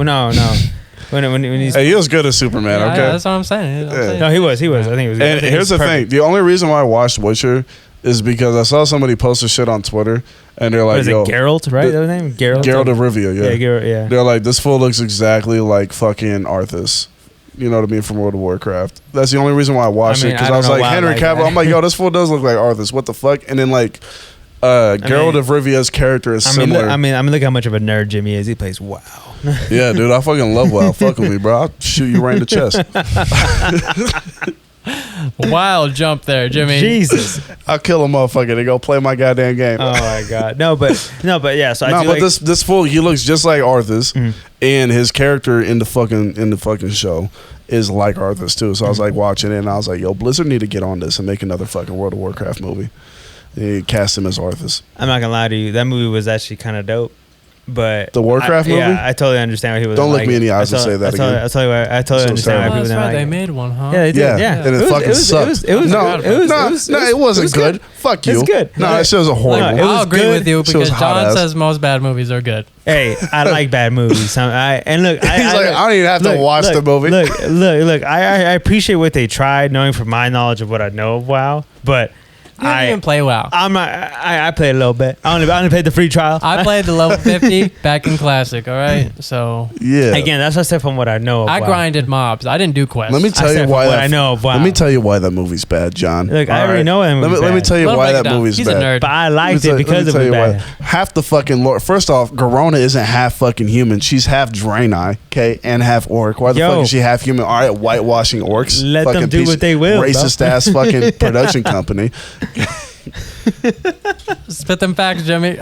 When he's he was good as Superman. Okay, yeah, that's what I'm saying. No, he was. I think he was. And here's the thing: the only reason why I watched Witcher is because I saw somebody post a shit on Twitter, and they're like, "Yo, Geralt, right? That name, Geralt of Rivia, yeah, Geralt, yeah." They're like, "This fool looks exactly like fucking Arthas." You know what I mean, from World of Warcraft. That's the only reason why I watched it, because I was like, Henry Cavill. I'm like, yo, this fool does look like Arthas. What the fuck? And then like, Geralt of Rivia's character is similar. I mean, look how much of a nerd Jimmy is. He plays WoW. Yeah, dude, I fucking love WoW. Fuck with me, bro. I'll shoot you right in the chest. Wild jump there, Jimmy. Jesus. I'll kill a motherfucker to go play my goddamn game. Oh my god. No, but yeah. So this fool, he looks just like Arthas, and his character in the fucking show is like Arthas too. So I was like watching it, and I was like, yo, Blizzard need to get on this and make another fucking World of Warcraft movie. They cast him as Arthus. I'm not gonna lie to you, that movie was actually kind of dope. But the Warcraft movie? Yeah, I totally understand why people don't look me in the eyes and say that again. I totally understand why people don't like it. They made one, huh? Yeah, they did. Yeah. And it fucking sucked. It wasn't good. Fuck you. It was good. No, that shit was horrible. I'll agree with you because John says most bad movies are good. Hey, I like bad movies. He's like, I don't even have to watch the movie. Look. I appreciate what they tried, knowing from my knowledge of what I know of WoW, but didn't even play WoW. I played a little bit. I only played the free trial. I played the level 50 back in Classic, all right? So, Yeah. Again, that's what I said from what I know of I WoW. grinded mobs. I didn't do quests. Let me tell you why what I know of WoW. Let me tell you why that movie's bad, John. Look, I already know that movie's Let me bad. tell you Let him why break it that down. movie's He's bad. a nerd. But I liked it because it was bad. Half the fucking lore. First off, Garona isn't half fucking human. She's half Draenei, okay, and half orc. Why the fuck is she half human? All right, whitewashing orcs. Let fucking them do what they will. Racist ass fucking production company. Spit them facts, Jimmy.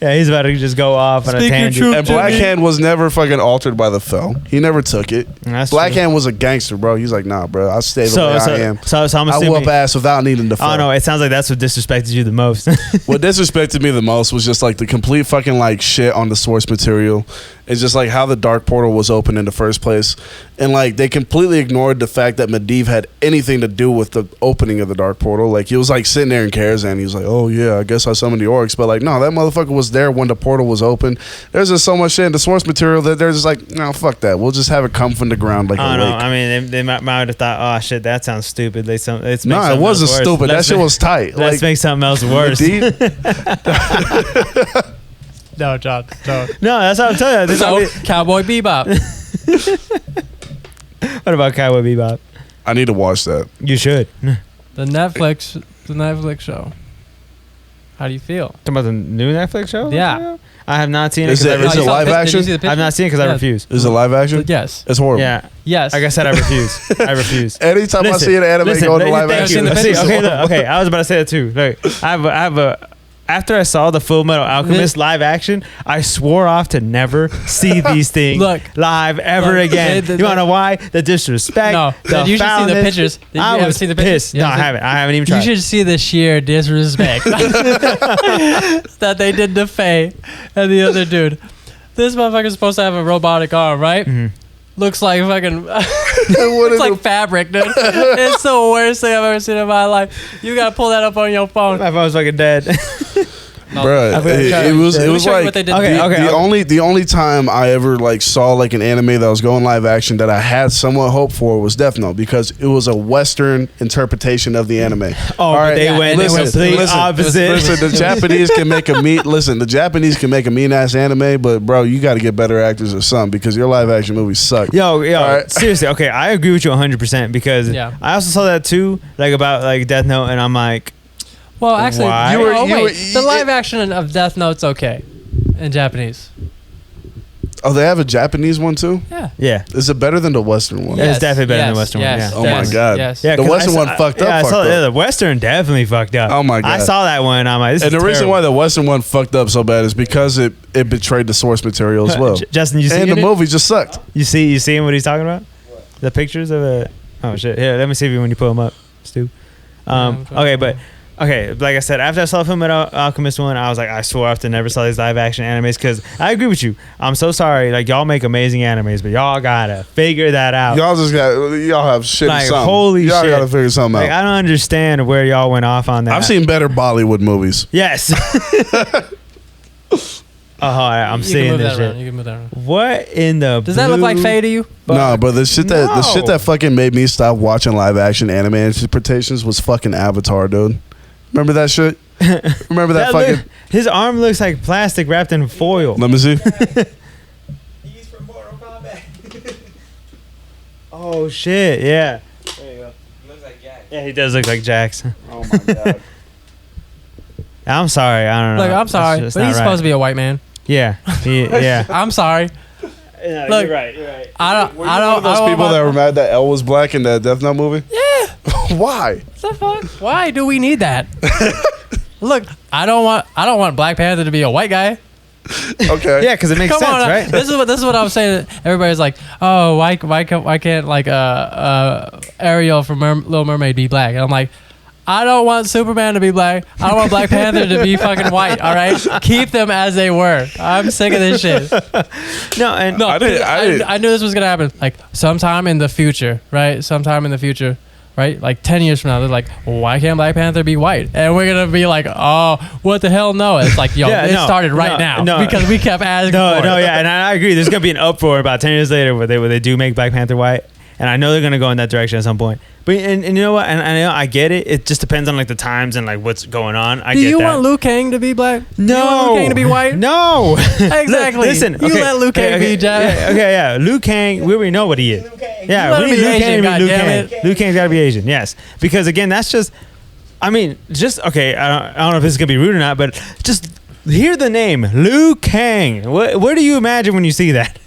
Yeah, he's about to just go off on a Speak your tangent. truth. And Blackhand was never fucking altered by the Fel. He never took it. That's true. Blackhand was a gangster, bro. He's like, nah, bro. I stay the way I am. So I'm I assuming. whoop ass without needing the Fel. Oh no, it sounds like that's what disrespected you the most. What disrespected me the most was just like the complete fucking like shit on the source material. It's just like how the Dark Portal was open in the first place. And like they completely ignored the fact that Medivh had anything to do with the opening of the Dark Portal. Like he was like sitting there in Karazhan. He was like, oh yeah, I guess I summoned the orcs. But like, no, that motherfucker was there when the portal was open. There's just so much shit in the source material that they're just like, no, fuck that. We'll just have it come from the ground like a I don't know. lake. I mean, they might have thought, oh shit, that sounds stupid. No, it wasn't stupid. That shit was tight. Let's make something else worse. No, John. No. No, that's what I'm telling you. So, Cowboy Bebop. What about Cowboy Bebop? I need to watch that. You should. The Netflix show. How do you feel? Talking about the new Netflix show? Yeah. I have not seen it. Is it live action? I've not seen it because I refuse. Is it live action? Yes. It's horrible. Yeah. Yes. Like I said, I refuse. I refuse. Anytime I see an anime go to live action, Okay, I was about to say that too. Look, I have a. After I saw the Full Metal Alchemist live action, I swore off to never see these things live ever again. You want to know why? The disrespect. No, you should see the pictures. I was pissed. No, I haven't. I haven't even tried. You should see the sheer disrespect that they did to Faye and the other dude. This motherfucker's supposed to have a robotic arm, right? Mm-hmm. Looks like fucking. It's like fabric, dude. It's the worst thing I've ever seen in my life. You gotta pull that up on your phone. My phone's fucking dead. Bro, it was like the only time I ever like saw like an anime that was going live action that I had somewhat hope for was Death Note, because it was a Western interpretation of the anime. Oh, all right, they went complete opposite. Listen, the Japanese can make a the Japanese can make a mean ass anime, but bro, you got to get better actors or something, because your live action movies suck. Yo, right? Seriously, okay, I agree with you 100% because I also saw that too, like about like Death Note, and I'm like. Well, actually, the live action of Death Note's okay in Japanese. Oh, they have a Japanese one too? Yeah. Is it better than the Western one? Yes. It's definitely better than the Western one. Yeah. Oh my god. Yes. Yeah, the Western one fucked up. The Western definitely fucked up. Oh my god. I saw that one. I'm like, this is the reason terrible. why the Western one fucked up so bad is because it betrayed the source material as well. Justin, you see and the movie just sucked. You see what he's talking about? What? The pictures of it. Oh shit. Here, let me see if you when you pull them up, Stu. Okay, but. Okay, like I said, after I saw the Full Metal Alchemist one, I was like, I swore off to never saw these live action animes, because I agree with you. I'm so sorry. Like, y'all make amazing animes, but y'all gotta figure that out. Y'all have shit. Like, something. Holy y'all shit. Y'all gotta figure something out. I don't understand where y'all went off on that. I've seen better Bollywood movies. Yes. I'm seeing this shit. You can move that around. What in the Does that look like Faye to you? No, but the shit that fucking made me stop watching live action anime interpretations was fucking Avatar, dude. Remember that shit? Remember that fucking... His arm looks like plastic wrapped in foil. Let me see. He's from Mortal Kombat. Oh, shit. Yeah. There you go. He looks like Jax. Yeah, he does look like Jax. Oh, my God. I'm sorry. I don't know. Look, I'm sorry, but he's supposed to be a white man. Yeah. Yeah. I'm sorry. No, look, you're right. You're right. I don't. Were you one of those people that were mad that Elle was black in that Death Note movie? Yeah. Why? What the fuck? Why do we need that? Look, I don't want Black Panther to be a white guy. Okay. Yeah, because it makes sense, right? This is what I'm saying. Everybody's like, oh, why can't like Ariel from Little Mermaid be black? And I'm like, I don't want Superman to be black. I don't want Black Panther to be fucking white. All right, keep them as they were. I'm sick of this shit. I knew this was gonna happen. Like sometime in the future, right? Right? Like 10 years from now, they're like, why can't Black Panther be white? And we're gonna be like, oh, what the hell? No, it's like, yo, it started right now because we kept asking. Yeah, and I agree. There's gonna be an uproar about 10 years later where they do make Black Panther white. and I know they're gonna go in that direction at some point. But and you know what? And I know I get it. It just depends on like the times and like what's going on. Do you want Liu Kang to be black? No. Do you want Liu Kang to be white? No. Exactly. Listen. You let Liu Kang be Jack. Yeah. Liu Kang. We already know what he is. Yeah, Let him be Asian, goddammit. Liu Kang's gotta be Asian. Yes, because again, that's just. I mean, just okay. I don't know if this is gonna be rude or not, but just. Hear the name Liu Kang. What do you imagine when you see that?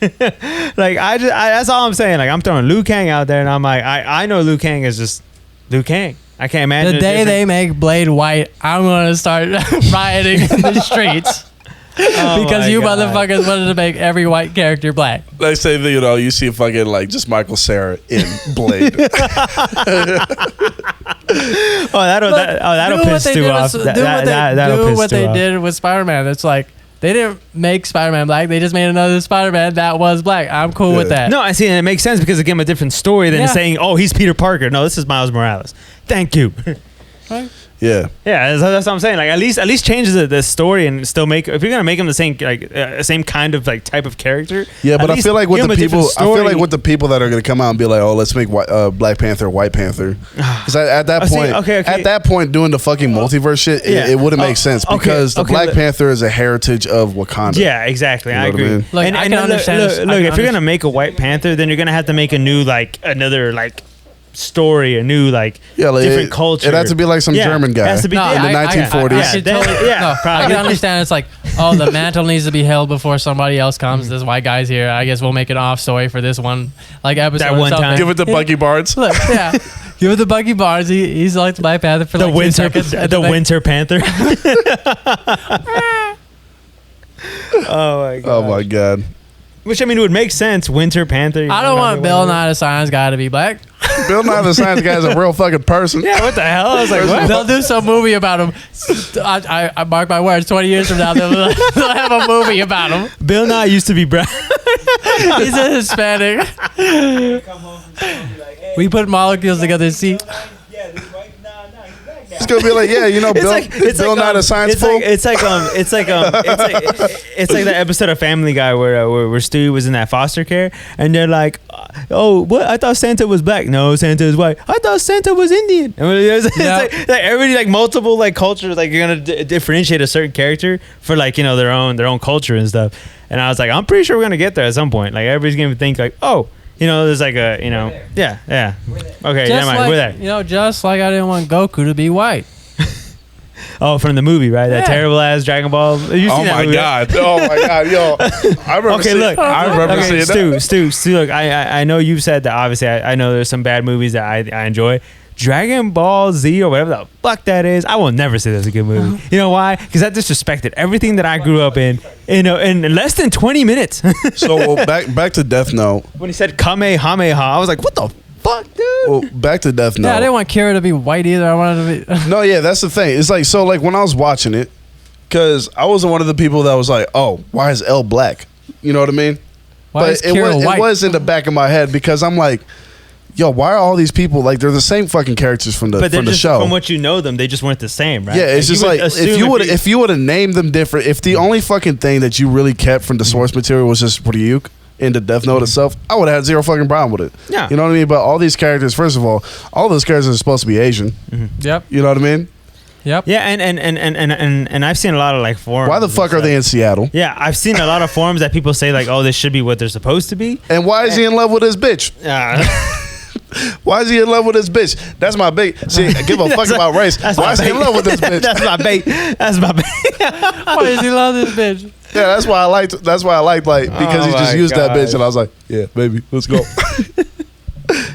Like that's all I'm saying. Like I'm throwing Liu Kang out there, and I'm like, I know Liu Kang is just Liu Kang. I can't imagine the day they make Blade white, I'm gonna start rioting in the streets. Because you motherfuckers wanted to make every white character black. Like say that, you see fucking like just Michael Cera in Blade. That'll piss Stu off. Do what they did with Spider-Man. It's like they didn't make Spider-Man black. They just made another Spider-Man that was black. I'm cool with that. No, I see, and it makes sense because it gave him a different story than saying, "Oh, he's Peter Parker." No, this is Miles Morales. Thank you. Right? Yeah, that's what I'm saying. Like at least change the story and still make, if you're gonna make him the same same kind of like type of character. Yeah, but I feel like with the people that are gonna come out and be like, oh, let's make Black Panther White Panther, because at that point doing the fucking multiverse shit, it wouldn't make sense because the Black Panther is a heritage of Wakanda. Yeah, exactly. I agree. I mean? Like, I can understand. Look, if you're gonna make a White Panther, then you're gonna have to make a new another story, a new different culture. It has to be like some German guy in the 1940s. I can understand. It's like, oh, the mantle needs to be held before somebody else comes. This white guy's here. I guess we'll make an off story for this one episode. That one time. Give it to Bucky Barnes. Look, give it to Bucky Barnes. He's like the Black Panther for the Winter Winter Panther. Oh my god. Oh my god. Which, I mean, it would make sense. Winter Panther. I don't want Bill Nye the Science Guy to be black. Bill Nye the Science Guy is a real fucking person. Yeah, what the hell? I was like, what? They'll do some movie about him. I mark my words, 20 years from now, they'll have a movie about him. Bill Nye used to be brown. He's a Hispanic. We put molecules together and see. It's gonna be like, Bill Nye the Science Fool. It's like that episode of Family Guy where Stu was in that foster care, and they're like, "Oh, what? I thought Santa was black. No, Santa is white. I thought Santa was Indian." And it's like everybody multiple cultures, you're gonna differentiate a certain character for their own culture and stuff. And I was like, I'm pretty sure we're gonna get there at some point. Like everybody's gonna think oh. There's Okay, we're there. Just like I didn't want Goku to be white. Oh, from the movie, right? That terrible ass Dragon Ball. Oh my god, yo! I remember. Okay, look. I remember seeing that. Stu, look. I know you've said that. Obviously, I know there's some bad movies that I enjoy. Dragon Ball Z or whatever the fuck that is, I will never say that's a good movie. You know why? Because that disrespected everything that I grew up in less than 20 minutes. So back to Death Note. When he said Kamehameha, I was like, what the fuck, dude? Well, back to Death Note. Yeah, I didn't want Kira to be white either. I wanted to be. No, yeah, that's the thing. It's when I was watching it, because I wasn't one of the people that was like, oh, why is L black? You know what I mean? Why is Kira white? It was in the back of my head because I'm like, yo, why are all these people they're the same fucking characters from the show? From what you know them, they just weren't the same, right? Yeah, it's just if you would have named them different, if the only fucking thing that you really kept from the source material was just Ryuk in the Death Note itself, I would have had zero fucking problem with it. Yeah, you know what I mean. But all these characters, first of all those characters are supposed to be Asian. Mm-hmm. Yep. You know what I mean? Yep. Yeah, and I've seen a lot of forums. Why the fuck are they in Seattle? Yeah, I've seen a lot of forums that people say oh, this should be what they're supposed to be. And why is he in love with his bitch? Why is he in love with this bitch? That's my bait. See, I give a fuck about race. Why is he in love with this bitch? That's my bait. Why does he love this bitch? Yeah, that's why I liked because he just used that bitch, and I was like, yeah, baby, let's go.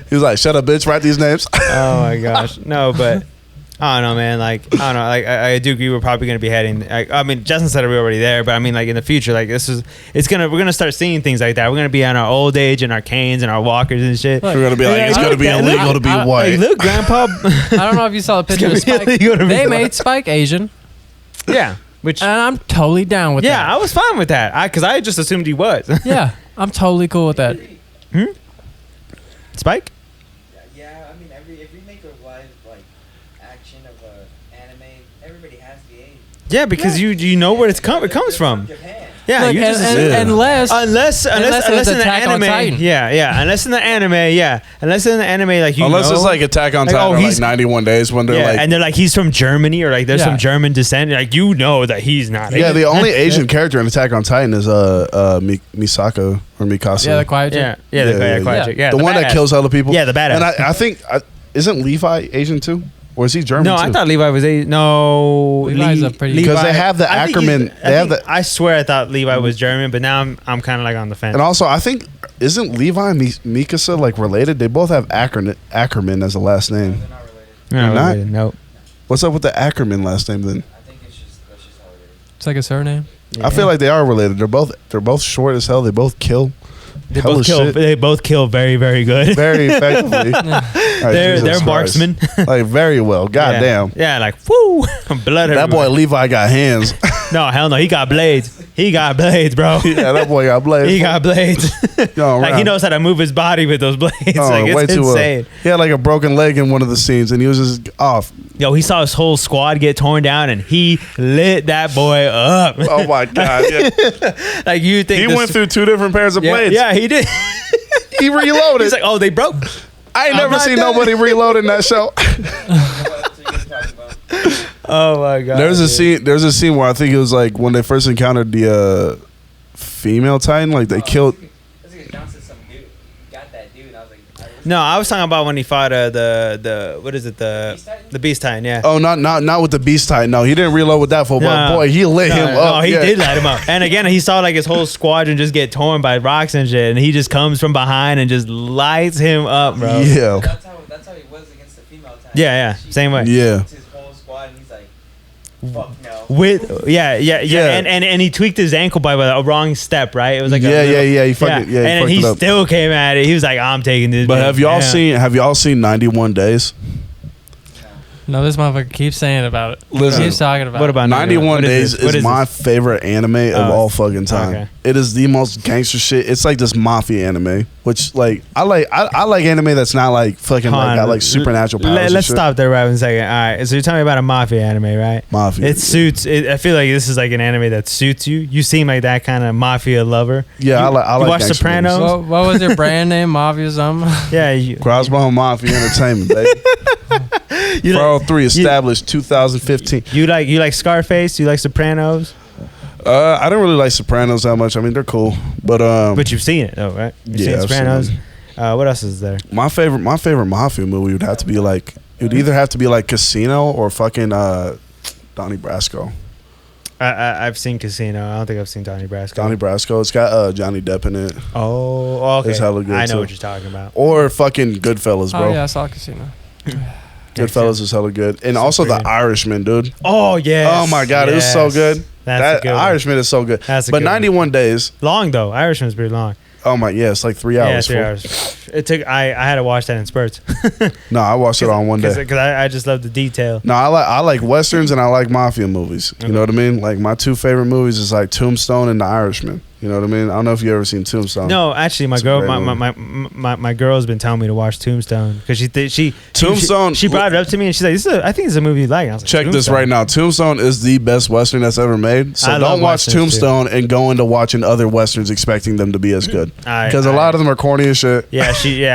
He was like, shut up, bitch, write these names. Oh my gosh. No, but I don't know, man. I don't know. I do agree. We're probably going to be heading. I mean, Justin said we're already there, but I mean, in the future, we're gonna start seeing things like that. We're gonna be on our old age and our canes and our walkers and shit. We're gonna be it's gonna be illegal to be white. Look, Grandpa. I don't know if you saw the picture of Spike. They made Spike Asian. Yeah, and I'm totally down with that. Yeah, I was fine with that. Because I just assumed he was. Yeah, I'm totally cool with that. Spike. Yeah, I mean, if we make a live action of anime, everybody has the age. Yeah, because you know where it comes from. Japan. Yeah, Look, you just unless unless it's in the Attack on anime, Titan. unless in the anime, unless in the anime, like Unless know, it's like Attack on like, Titan, oh, or like he's- 91 days when they're like, and they're like he's from Germany or like there's some German descent, like you know that he's not. yeah, the only Asian character in Attack on Titan is Misako or Mikasa. Yeah, the quiet chick. the quiet chick. Yeah, the one that badass. kills other people. Yeah, the badass. And I think isn't Levi Asian too, or is he German? No, too? I thought Levi was no. Levi's a pretty- Because they have the I think Ackerman- he's- they have the- I swear I thought Levi was German, but now I'm kind of like on the fence. And also, I think isn't Levi and Mikasa like related? They both have Ackerman as a last name. They're not related. No, not? really, nope. What's up with the Ackerman last name then? I think that's just how it is. It's like a surname. I feel like they are related. They're both short as hell. They both kill. They hella both kill. shit. They both kill very, very good. Very effectively. All right, they're Jesus Christ. marksmen. Like very well. God damn. Yeah, like whoo, blood. That boy everywhere. Levi got hands. No, hell no. He got blades. He got blades, bro. Yeah, that boy got blades. He got blades. Going Like he around. knows how to move his body with those blades. Like way it's too well. insane. He had like a broken leg in one of the scenes, and he was just off. Yo, he saw his whole squad get torn down, and he lit that boy up. Oh my god! Yeah. Like you think He this- went through 2 different pairs of Yeah, blades. yeah, he did. He reloaded. He's like, oh, they broke. I ain't I'm never not seen done. nobody reload in that show. So you guys talking about? Oh my god. There's a dude. scene. There's a scene where I think it was like when they first encountered the female Titan. Like they killed. That's because John said some dude. Got that dude. And I was like, No, I was talking about when he fought the what is it Beast Titan? the Beast Titan? Yeah. Oh, not with the Beast Titan. No, he didn't reload with that fool. But No. boy, he lit him up. No, he Yeah. did light him up. And again, he saw like his whole squadron just get torn by rocks and shit, and he just comes from behind and just lights him up, bro. Yeah. that's how he was against the female Titan. Yeah, She same way. Yeah. His whole squad, and he's like, fuck no. With yeah, and he tweaked his ankle by a wrong step, right? It was like Yeah. He fucking and he then fucked he it up. still came at it. He was like, I'm taking this. But bitch. have y'all seen 91 Days? No, this motherfucker keeps saying about it. Listen. Keeps talking about What it. about 91 What Days this? What is my this? favorite anime of Oh, all fucking time. okay. It is the most gangster shit. It's like this mafia anime, which like I like anime that's not like fucking Hold like on. got like supernatural powers. and Let's shit. stop there right in a second. All right, so you're telling me about a mafia anime, right? Mafia. It suits. I feel like this is like an anime that suits you. You seem like that kind of mafia lover. Yeah, you, I you like watch gangster Sopranos? movies. What was your brand name? Mafia something? Yeah, you, Crossbone Mafia Entertainment, baby. you Pro like 3 established 2015. you like Scarface. You like Sopranos, I don't really like Sopranos that much. I mean, they're cool, but but you've seen it though, right? You've Yeah, seen I've seen Sopranos. them. What else is there? my favorite mafia movie would have to be like it would either have to be like Casino or fucking Donnie Brasco. I've seen Casino. I don't think I've seen Donnie Brasco. Donnie Brasco. It's got Johnny Depp in it. Oh, okay. It's hella good, I know too. what you're talking about. Or fucking Goodfellas, bro. Oh yeah, I saw Casino. Goodfellas is hella good. And So also great. The Irishman, dude. Oh yeah. Oh my god, it was so good. That's That a good one. Irishman is so good. That's a But good one. 91 Days. Long though. Irishman's pretty long. Oh my, yeah, it's like 3 Yeah, hours. 3 fool. hours. It took. I had to watch that in spurts. No, I watched it on one day. Because I just love the detail. No, I like westerns and I like mafia movies. You Okay. know what I mean? Like my 2 favorite movies is like Tombstone and The Irishman. You know what I mean? I don't know if you ever seen Tombstone. No, actually, my It's a girl, great my girl's been telling me to watch Tombstone because Tombstone- She brought it up to me and she's like, I think it's a movie you like. I was like, Check this Tombstone? right now. Tombstone is the best western that's ever made. So I love don't watch westerns, too. Tombstone and go into watching other westerns expecting them to be as good. Because a lot of them are corny as shit. Yeah,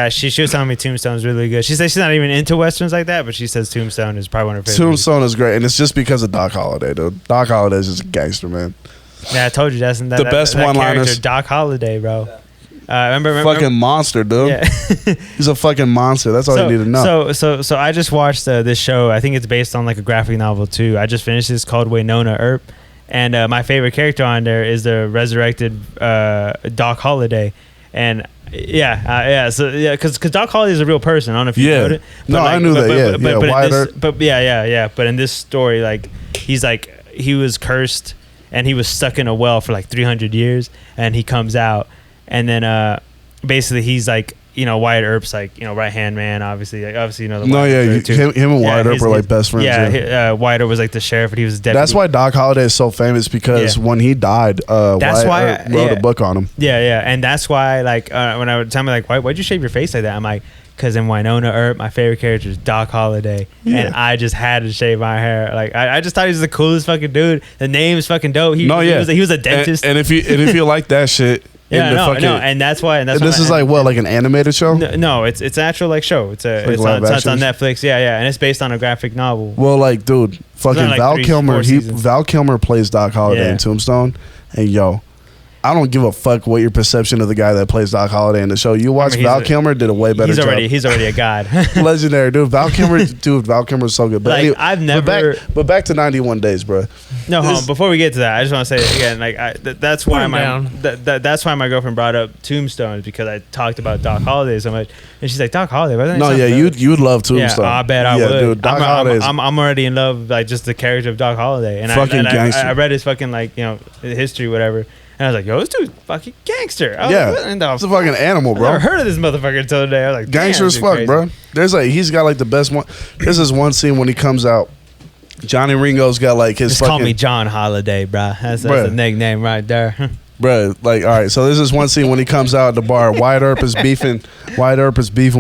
she was telling me Tombstone's really good. She says she's not even into westerns like that, but she says Tombstone is probably one of her favorite. Tombstone is great, and it's just because of Doc Holliday, dude. Doc Holliday is just a gangster, man. Yeah, I told you that's The best one-liners. character, Doc Holliday, bro. Remember Fucking monster, dude. Yeah. He's a fucking monster. That's all you need to know. So I just watched this show. I think it's based on like a graphic novel too. I just finished this called Winona Earp, and my favorite character on there is the resurrected Doc Holliday, and because Doc Holliday is a real person. I don't know if you Yeah. know it. No, I knew that, yeah. Yeah, but, Wyatt in Earp. this, but yeah. But in this story, like he was cursed and he was stuck in a well for like 300 years, and he comes out, and then basically he's like, Wyatt Earp's like, right hand man, obviously the No, Wyatt yeah, Earp too. him and Wyatt Earp his- are like best friends. Yeah, Wyatt Earp was like the sheriff, and he was the deputy. That's why Doc Holliday is so famous because Yeah. when he died, That's Wyatt why- Earp wrote yeah. a book on him. Yeah, and that's why, like, when I would tell me, like, why'd you shave your face like that? I'm like, because in Winona Earp, my favorite character is Doc Holliday, and I just had to shave my hair. Like I just thought he was the coolest fucking dude. The name's fucking dope. He was a dentist. And if you like that shit. Yeah, no, and that's why. And this is like what, like an animated show? No, it's an actual like show. It's on Netflix. Yeah, and it's based on a graphic novel. Well, like, dude, fucking like Val Kilmer. Val Kilmer plays Doc Holliday in Tombstone, and yo, I don't give a fuck what your perception of the guy that plays Doc Holliday in the show. You watch Val Kilmer did a way better job. He's already a god. Legendary, dude. Val Kilmer's so good. But like, anyway, I've never. But back to 91 Days, bro. No, hold on. Before we get to that, I just want to say again, like that's why that's why my girlfriend brought up Tombstone, is because I talked about Doc Holliday so much, and she's like, Doc Holliday. No, yeah, you'd love Tombstone. Yeah, I bet I would. Dude, Doc Holliday. I'm already in love, like just the character of Doc Holliday, and I read his fucking like history, whatever. And I was like, yo, this dude's fucking gangster. It's a fucking animal, bro. I never heard of this motherfucker until today. I was like, gangster as fuck, crazy. Bro. There's like, he's got like the best one. This is one scene when he comes out. Johnny Ringo's got like his call me John Holiday, bro. That's a nickname right there. Bro, like, all right, so this is one scene when he comes out at the bar. Wyatt Earp is beefing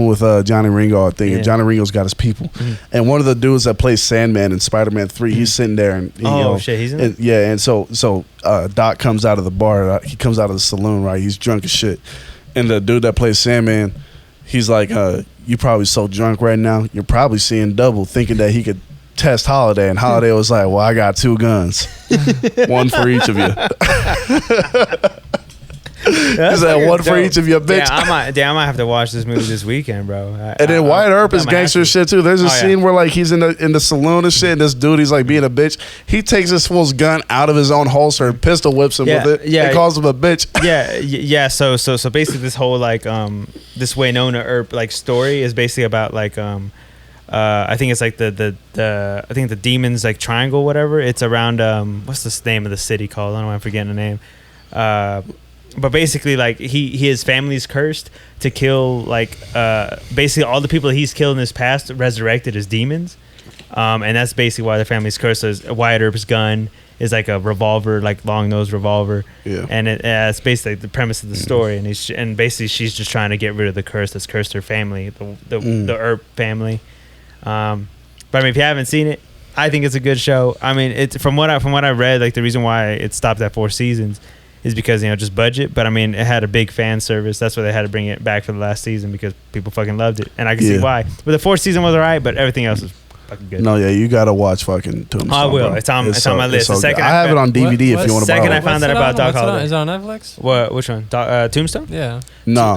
with Johnny Ringo, I think. And Johnny Ringo's got his people. And one of the dudes that plays Sandman in Spider-Man 3, he's sitting there and shit, he's in it? Yeah, and so Doc comes out of the bar, he comes out of the saloon, right? He's drunk as shit. And the dude that plays Sandman, he's like, you probably so drunk right now, you're probably seeing double, thinking that he could test Holiday, and Holiday was like, well, I got 2 guns. One for each of you. Is that one for each of you, bitch? I might have to watch this movie this weekend, bro. And then Wyatt Earp is gangster shit too. There's a scene where like he's in the saloon and shit, and this dude, he's like being a bitch. He takes this fool's gun out of his own holster and pistol whips him with it. And calls him a bitch. Yeah. So basically, this whole like this Winona Earp like story is basically about like I think it's like the Demon's like triangle, whatever. It's around what's the name of the city called? I don't know, I'm forgetting the name. But basically, like his family's cursed to kill like basically all the people that he's killed in his past resurrected as demons, and that's basically why the family's cursed. So Wyatt Earp's gun is like a revolver, like long nose revolver, and it's basically the premise of the story. And basically she's just trying to get rid of the curse that's cursed her family, the Earp family. But I mean, if you haven't seen it, I think it's a good show. I mean, it's from what I read, like the reason why it stopped at 4 seasons is because just budget. But I mean, it had a big fan service. That's why they had to bring it back for the last season, because people fucking loved it, and I can see why. But the 4th season was alright, but everything else was fucking good. No, yeah, you gotta watch fucking Tombstone. I will. Bro. It's on my list. The second I have it on DVD if you want to borrow it. Second I found out about Doc Holliday. Is it on Netflix? What? Which one? Tombstone? Yeah. No,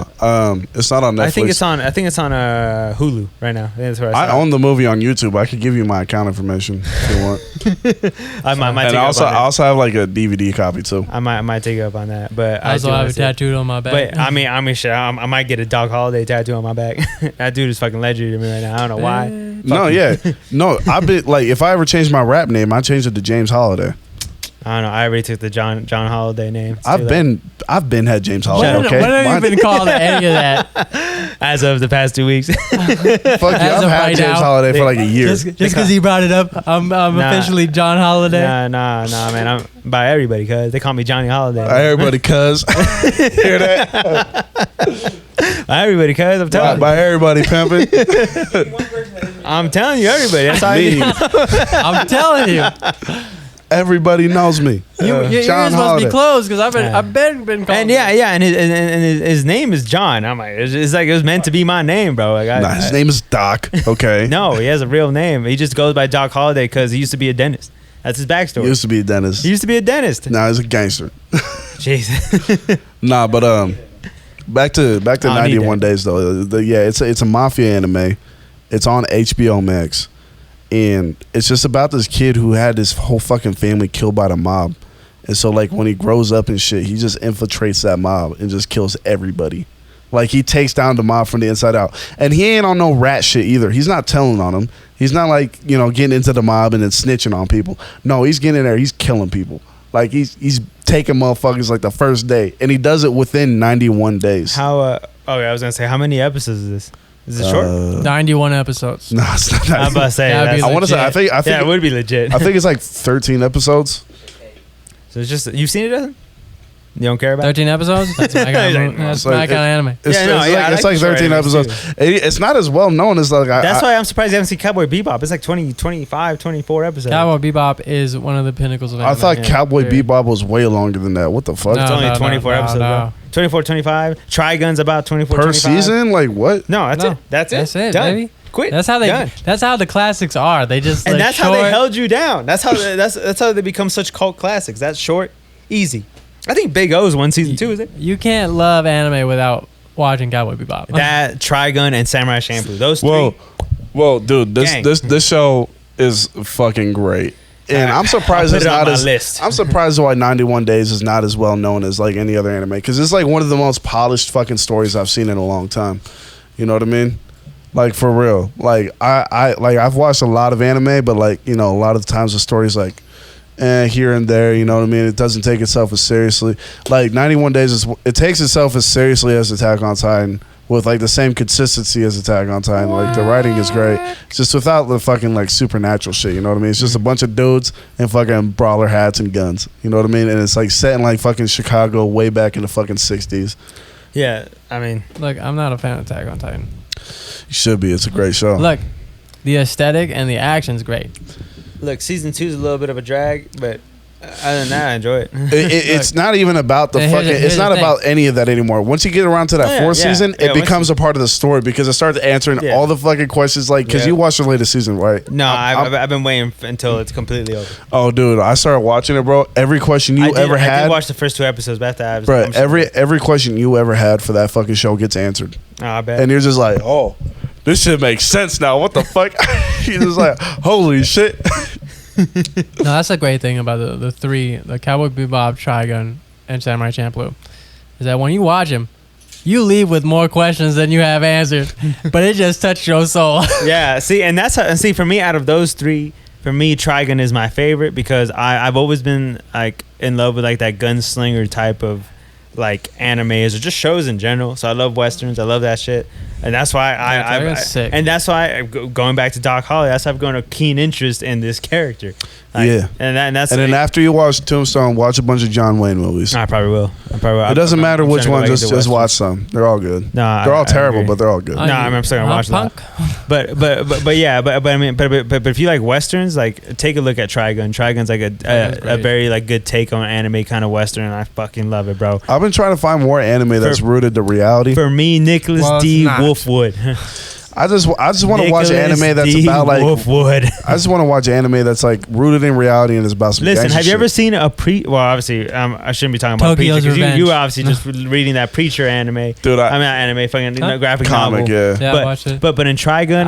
it's not on Netflix. I think it's on Hulu right now. That's where I own the movie on YouTube. I could give you my account information if you want. I might and I also have like a DVD copy too. I might take you up on that. But I also have it tattooed on my back. But I mean, shit, I might get a Doc Holliday tattoo on my back. That dude is fucking legendary to me right now. I don't know why. No, I've been like, if I ever change my rap name, I change it to James Holiday. I don't know. I already took the John Holiday name. I've been had James Holiday. When have you been called any of that? As of the past 2 weeks. Fuck you, I've had James Holiday for like a year. Just because he brought it up, I'm officially John Holiday. Nah, man. I'm by everybody, cuz they call me Johnny Holiday. By everybody, cuz. Hear that? By everybody, cuz. I'm telling you. By everybody, pimping. I'm telling you, everybody. That's all I need. I'm telling you. Everybody knows me. Your ears must be closed, because I've been called. And and his name is John. I'm like, it's like it was meant to be my name, bro. Like, his name is Doc. Okay. No, he has a real name. He just goes by Doc Holliday because he used to be a dentist. That's his backstory. He used to be a dentist. Nah, he's a gangster. Jeez. Nah, but back to 91 Days though. It's a mafia anime. It's on HBO Max. And it's just about this kid who had his whole fucking family killed by the mob. And so, like, when he grows up and shit, he just infiltrates that mob and just kills everybody. Like, he takes down the mob from the inside out. And he ain't on no rat shit either. He's not telling on them. He's not, like, getting into the mob and then snitching on people. No, he's getting in there. He's killing people. Like, he's taking motherfuckers, like, the first day. And he does it within 91 days. I was going to say, how many episodes is this? Is it short? 91 episodes. No, it's not. I'm about to say. I want to say. I think. Yeah, it would be legit. I think it's like 13 episodes. So it's just, you've seen it, Ethan? You don't care about 13 episodes? That's my kind of anime. It's like 13 episodes. It's not as well known as like. That's why I'm surprised you haven't seen Cowboy Bebop. It's like 20, 25, 24 episodes. Cowboy Bebop is one of the pinnacles of anime. I thought Cowboy Bebop was way longer than that. What the fuck? It's only 24 episodes, bro. 24, 25. Trigun's about 24, per 25. season? Like what? No, that's it. That's it, Done. baby. Quit. That's how the classics are. They just and like that's how they held you down. That's how they become such cult classics. That's short, easy. I think Big O's one season 2, is it? You can't love anime without watching Cowboy Bebop. That, Trigun, and Samurai Champloo. Those three. Whoa, dude, this show is fucking great. And I'm surprised it's not as list. I'm surprised why 91 Days is not as well known as like any other anime, because it's like one of the most polished fucking stories I've seen in a long time. You know what I mean? Like for real. Like I've watched a lot of anime, but like, you know, a lot of the times the story's like here and there, you know what I mean? It doesn't take itself as seriously. Like 91 Days it takes itself as seriously as Attack on Titan, with like the same consistency as Attack on Titan. Like the writing is great. It's just without the fucking like supernatural shit, you know what I mean? It's just a bunch of dudes and fucking brawler hats and guns. You know what I mean? And it's like set in like fucking Chicago way back in the fucking 60s. Yeah, I mean, look, I'm not a fan of Attack on Titan. You should be. It's a great show. Look, the aesthetic and the action's great. Look, season 2 is a little bit of a drag, but other than that, I enjoy it. It's not even about the fucking. It's not about any of that anymore. Once you get around to that fourth season, it becomes a part of the story, because it starts answering all the fucking questions. Like, because you watched the latest season, right? No, I've been waiting until it's completely over. Oh, dude, I started watching it, bro. Every question you ever had. I did watch the first 2 episodes, but after that, bro, every question you ever had for that fucking show gets answered. Oh, I bet. And you're just like, oh, this shit makes sense now. What the fuck? You're just like, holy shit. No, that's a great thing about the three, the Cowboy Bebop, Trigun, and Samurai Champloo, is that when you watch them, you leave with more questions than you have answered, but it just touched your soul. Yeah, see, and that's how, and see, for me, out of those 3, for me, Trigun is my favorite, because I've always been like in love with like that gunslinger type of like animes or just shows in general. So I love westerns. I love that shit. And that's why and that's why going back to Doc Holly, that's why I've grown a keen interest in this character. Like, yeah, and then after you watch Tombstone, watch a bunch of John Wayne movies. I probably will. It doesn't matter which one. Just watch some. They're all good. No, they're all terrible, but they're all good. No, I'm still gonna watch that. But yeah, but I mean, but if you like westerns, like take a look at Trigun. Trigun's like a very like good take on anime kind of western, and I fucking love it, bro. I've been trying to find more anime that's rooted to reality. For me, Nicholas D. Wolfwood. I just want to watch anime that's about like Wolfwood. I just want to watch anime that's like rooted in reality and is about some. Listen, have you ever shit. seen a well, obviously, I shouldn't be talking about Tokyo's Preacher, because you were obviously just reading that Preacher anime. Dude, I mean, not anime, fucking graphic comic, novel. yeah. I watched it. But in Trigun,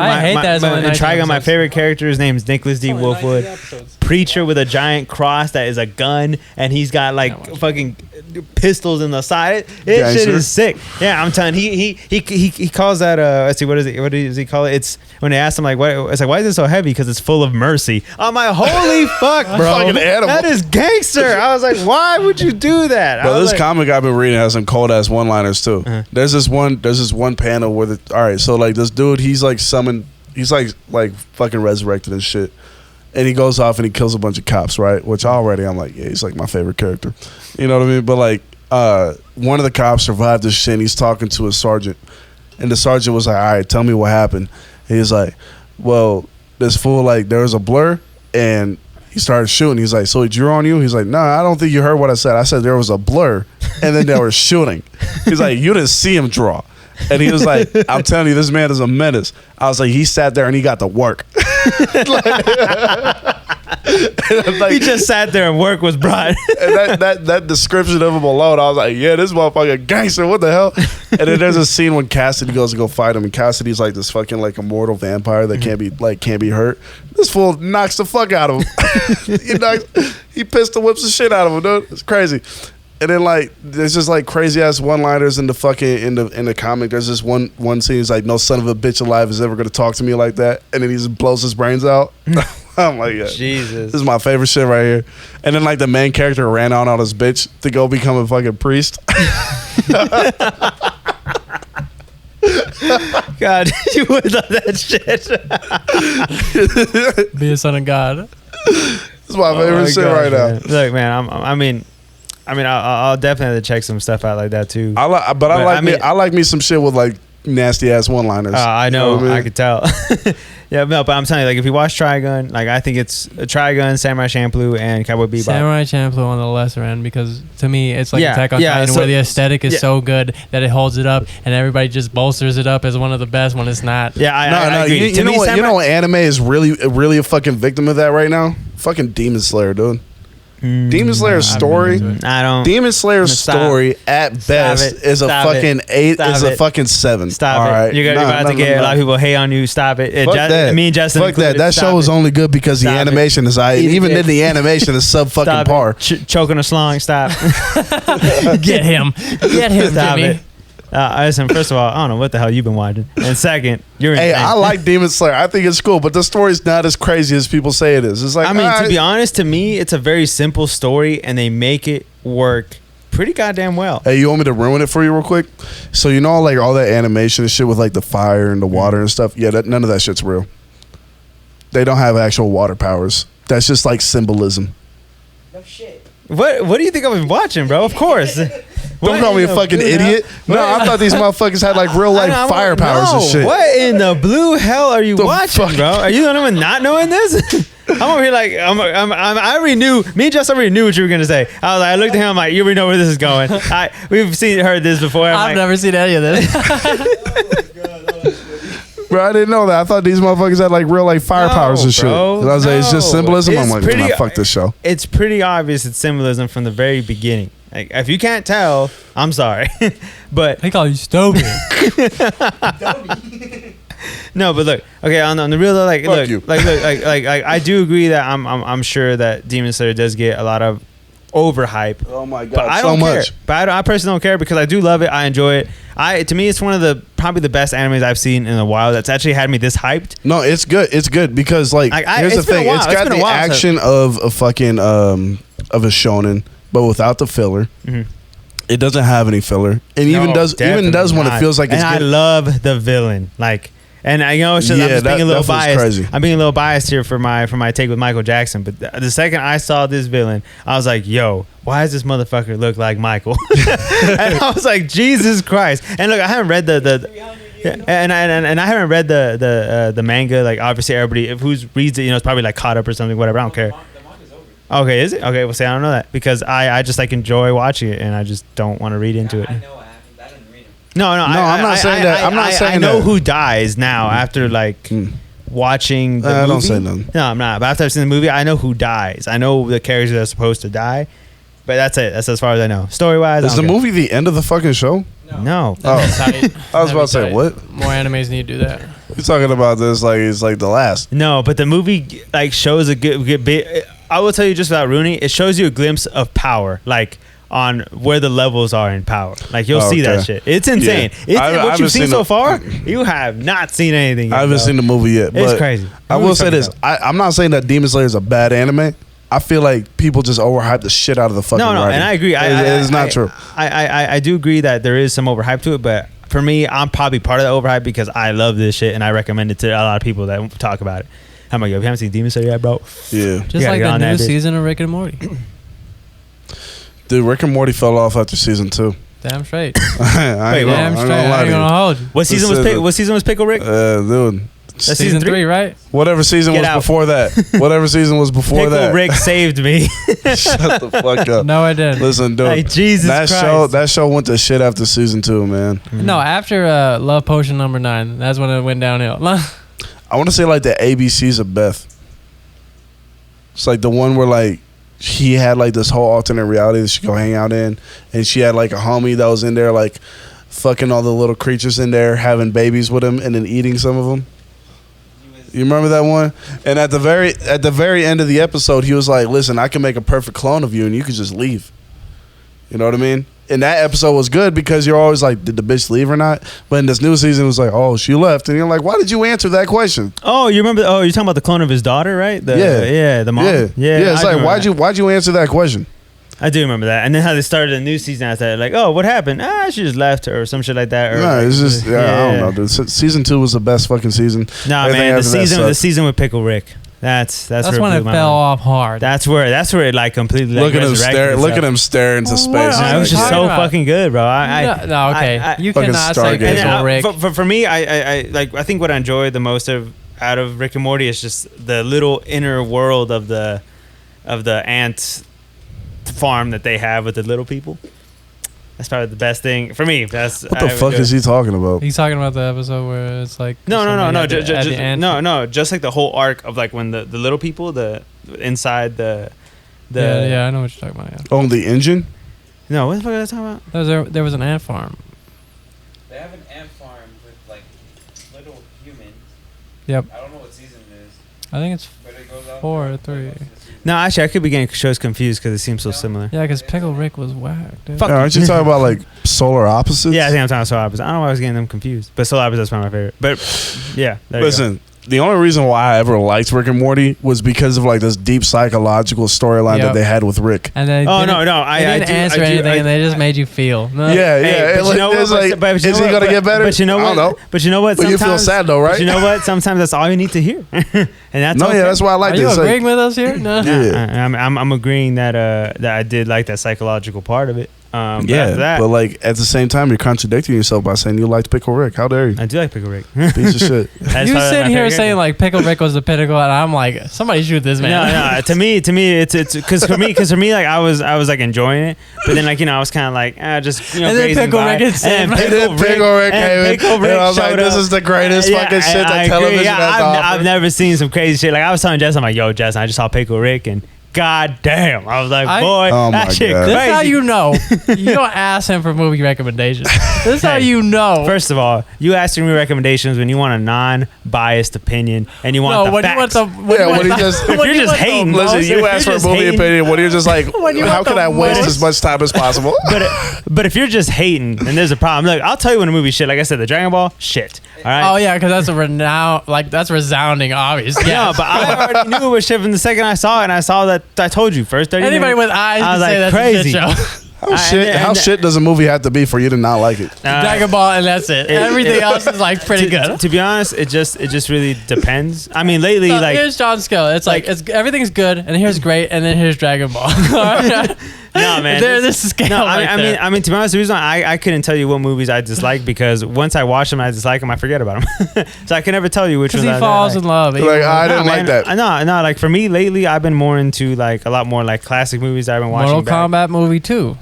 my favorite character, his name is Nicholas D. Wolfwood. Preacher with a giant cross that is a gun, and he's got like fucking pistols in the side. It shit is sick. Yeah, I'm telling you, he calls that let's see, what does he call it? It's when they ask him like, what, it's like, why is it so heavy? Because it's full of mercy. I'm like, holy fuck, bro, fucking animal. that is gangster. I was like, why would you do that? Bro, this comic I've been reading has some cold ass one liners too. There's this one panel where all right, so like this dude, he's like summoned, he's like fucking resurrected and shit. And he goes off and he kills a bunch of cops, right? Which already I'm like, yeah, he's like my favorite character. You know what I mean? But like, one of the cops survived this shit and he's talking to a sergeant. And the sergeant was like, all right, tell me what happened. And he's like, well, this fool, like, there was a blur and he started shooting. He's like, so he drew on you? He's like, no, I don't think you heard what I said. I said there was a blur and then they were shooting. He's like, you didn't see him draw. And he was like, I'm telling you, this man is a menace. I was like, he sat there and he got to work. He just sat there and work was brought. And that description of him alone, I was like, yeah, this motherfucker gangster, what the hell? And then there's a scene when Cassidy goes to go fight him, and Cassidy's like this fucking like immortal vampire that can't be hurt. This fool knocks the fuck out of him. He pistol whips the shit out of him, dude. It's crazy. And then like there's just like crazy ass one liners in the fucking in the comic. There's this one scene. He's like, no son of a bitch alive is ever gonna talk to me like that. And then he just blows his brains out. I'm like, yeah, Jesus, this is my favorite shit right here. And then like the main character ran out on his bitch to go become a fucking priest. God, you would love that shit. Be a son of God. This is my favorite shit right now. Look, man, I mean, I mean, I'll definitely check some stuff out like that too. I like me some shit with like nasty ass one-liners. I know, You know what I could tell. Yeah, no, but I'm telling you, like if you watch Trigun, like I think it's Trigun, Samurai Champloo, and Cowboy Bebop. Samurai Champloo on the lesser end because to me it's like Attack on Titan so, where the aesthetic is so good that it holds it up and everybody just bolsters it up as one of the best when it's not. Yeah, I agree. You know what? You know what? Anime is really a fucking victim of that right now. Fucking Demon Slayer, dude. Demon Slayer's story. Demon Slayer's story at best is a fucking 8. Is a fucking 7. Stop all it. Right? You're about to get a lot of people hate on you. Stop it. Fuck that. Me and Justin. Fuck that. That show is only good because the animation is high. Even then, the animation is sub fucking par. Choking a slong. Stop. Get him. Get him, Stop Jimmy. it. Listen, first of all, I don't know what the hell you've been watching. And second, you're insane. Hey, I like Demon Slayer. I think it's cool, but the story's not as crazy as people say it is. It's like, I mean, to be honest, to me, it's a very simple story, and they make it work pretty goddamn well. Hey, you want me to ruin it for you real quick? So you know, like all that animation and shit with like the fire and the water and stuff. Yeah, none of that shit's real. They don't have actual water powers. That's just like symbolism. No shit. What do you think I've been watching, bro? Of course. Don't call me a fucking idiot. No, I thought these motherfuckers had like real life fire powers and shit. What in the blue hell are you watching, bro? Are you the only one not knowing this? I'm over here like I already knew. Me and Justin already knew what you were gonna say. I looked at him. I'm like, you already know where this is going. We've heard this before. I've never seen any of this. Bro, I didn't know that. I thought these motherfuckers had like real like fire powers and shit. And I was like, it's just symbolism. I'm like, nah, fuck this show. It's pretty obvious it's symbolism from the very beginning. Like, if you can't tell, I'm sorry, but they call you stupid. No, but look, okay, on the real though, like, look, I do agree that I'm sure that Demon Slayer does get a lot of overhype. Oh my god, but I don't care. But I personally don't care because I do love it. I enjoy it. To me, it's one of the probably the best animes I've seen in a while. That's actually had me this hyped. No, it's good. It's good because like here's the thing. It's got the action of a fucking of a shonen, but without the filler. Mm-hmm. It doesn't have any filler. It even does when it feels like it's good. I love the villain. Like, and I know it's just, I'm just being a little biased. Crazy. I'm being a little biased here for my take with Michael Jackson. But the second I saw this villain, I was like, yo, why does this motherfucker look like Michael? And I was like, Jesus Christ. And look, I haven't read and I haven't read the manga. Like, obviously everybody who reads it, is probably like caught up or something, whatever. I don't care. Okay, is it? Okay, well, see, I don't know that because I just like enjoy watching it and I just don't want to read into it. I know I didn't read it. No, I'm not saying that. I'm not saying I know that. who dies now after like watching the movie. I don't say nothing. No, I'm not. But after I've seen the movie, I know who dies. I know the characters that are supposed to die. But that's it. That's as far as I know. Story wise, is the movie the end of the fucking show? No. Oh, I was about to say what? More animes need to do that. You're talking about this like it's like the last. No, but the movie like shows a good bit. I will tell you just without ruining it shows you a glimpse of power, like on where the levels are in power. Like you'll see that shit. It's insane. Yeah. What you've seen so far, you have not seen anything yet. I haven't seen the movie yet. But it's crazy. I will say this. I'm not saying that Demon Slayer is a bad anime. I feel like people just overhype the shit out of the fucking writing. And I agree. It's not true. I do agree that there is some overhype to it, but for me, I'm probably part of the overhype because I love this shit and I recommend it to a lot of people that talk about it. How am I? You haven't seen Demon Slayer yet, bro? Yeah. Just like the new season of Rick and Morty. Dude, Rick and Morty fell off after season 2. Damn straight. I ain't gonna hold you. What season was Pickle Rick? Dude. That's season 3, right? Whatever season was before that. Whatever season was before that. Pickle Rick saved me. Shut the fuck up. No, I didn't. Listen, dude. Like, Jesus Christ. That show went to shit after season 2, man. No, after Love Potion number 9, that's when it went downhill. I want to say like the ABCs of Beth. It's like the one where like he had like this whole alternate reality that she could go hang out in, and she had like a homie that was in there like fucking all the little creatures in there, having babies with him, and then eating some of them. You remember that one? And at the very end of the episode, he was like, "Listen, I can make a perfect clone of you, and you can just leave." You know what I mean? And that episode was good because you're always like, did the bitch leave or not? But in this new season, it was like, oh, she left. And you're like, why did you answer that question? Oh, you remember? You're talking about the clone of his daughter, right? The mom. Yeah. It's like, why'd you answer that question? I do remember that. And then how they started a new season after that. Like, oh, what happened? She just left or some shit like that. Or no, it's just, I don't know, dude. Season 2 was the best fucking season. Nah, man, the season with Pickle Rick. That's when it fell off hard. That's where it like completely like, look at him stare into space. It was just so fucking good, bro. You cannot say Pickle Rick. For me, I think what I enjoy the most out of Rick and Morty is just the little inner world of the ant farm that they have with the little people. That's probably the best thing for me. That's what the fuck is he talking about? He's talking about the episode where it's like no, just like the whole arc of like when the little people inside the I know what you're talking about. Yeah. On the engine? No, what the fuck are they talking about? There was an ant farm. They have an ant farm with like little humans. Yep. I don't know what season it is. I think it's 4 or 3. No, actually, I could be getting shows confused because it seems so similar. Yeah, because Pickle Rick was whack, dude. Yeah, aren't you talking about like solar opposites? Yeah, I think I'm talking about solar opposites. I don't know why I was getting them confused, but solar opposites is one of my favorite. But yeah, listen. The only reason why I ever liked Rick and Morty was because of like this deep psychological storyline that they had with Rick. And they didn't answer anything, and they just made you feel. No. Yeah. But you know what? Is he gonna get better? But you know what? I don't know. But you know what? But you feel sad though, right? But you know what? Sometimes that's all you need to hear, and that's okay. That's why I like this. Are you agreeing with us here? No. Yeah, I'm agreeing that I did like that psychological part of it. But like at the same time, you're contradicting yourself by saying you liked Pickle Rick. How dare you? I do like Pickle Rick. Piece of shit. You sit here saying like Pickle Rick was the pinnacle, and I'm like, somebody shoot this man. No. To me, it's because for me, like I was like enjoying it, but then like I was kind of like just and then Pickle Rick and Pickle Rick came in. I was like, this is the greatest fucking shit that television has to offer. I've never seen some crazy shit. Like I was telling Jess, I'm like, yo, Jess, I just saw Pickle Rick and. God damn. I was like, boy, that shit crazy. This is how you know. You don't ask him for movie recommendations. This is how you know. First of all, you ask me recommendations when you want a non-biased opinion and you want the facts. If you're just hating. Listen, you ask for a movie opinion when you're just like, how can I waste as much time as possible? But if you're just hating and there's a problem, look, I'll tell you when a movie shit. Like I said, the Dragon Ball, shit. All right? Oh, yeah, because that's resounding obvious. Yeah, no, but I already knew it was shit from the second I saw it, and I saw that I told you first 30 Anybody minutes, with eyes I was can say like, that's crazy. a shit show. How shit does a movie have to be for you to not like it? Dragon Ball, and that's it. Everything else is like pretty good. To be honest, it just really depends. I mean, lately, like here's John's scale. It's like everything's good, and here's great, and then here's Dragon Ball. No, man. This is scale. No, I mean, to be honest, the reason I couldn't tell you what movies I dislike because once I watch them, I dislike them, I forget about them. So I can never tell you which ones. Because he falls in love. Like I didn't like that. No. Like for me lately, I've been more into like a lot more like classic movies I've been watching. Mortal Kombat movie 2.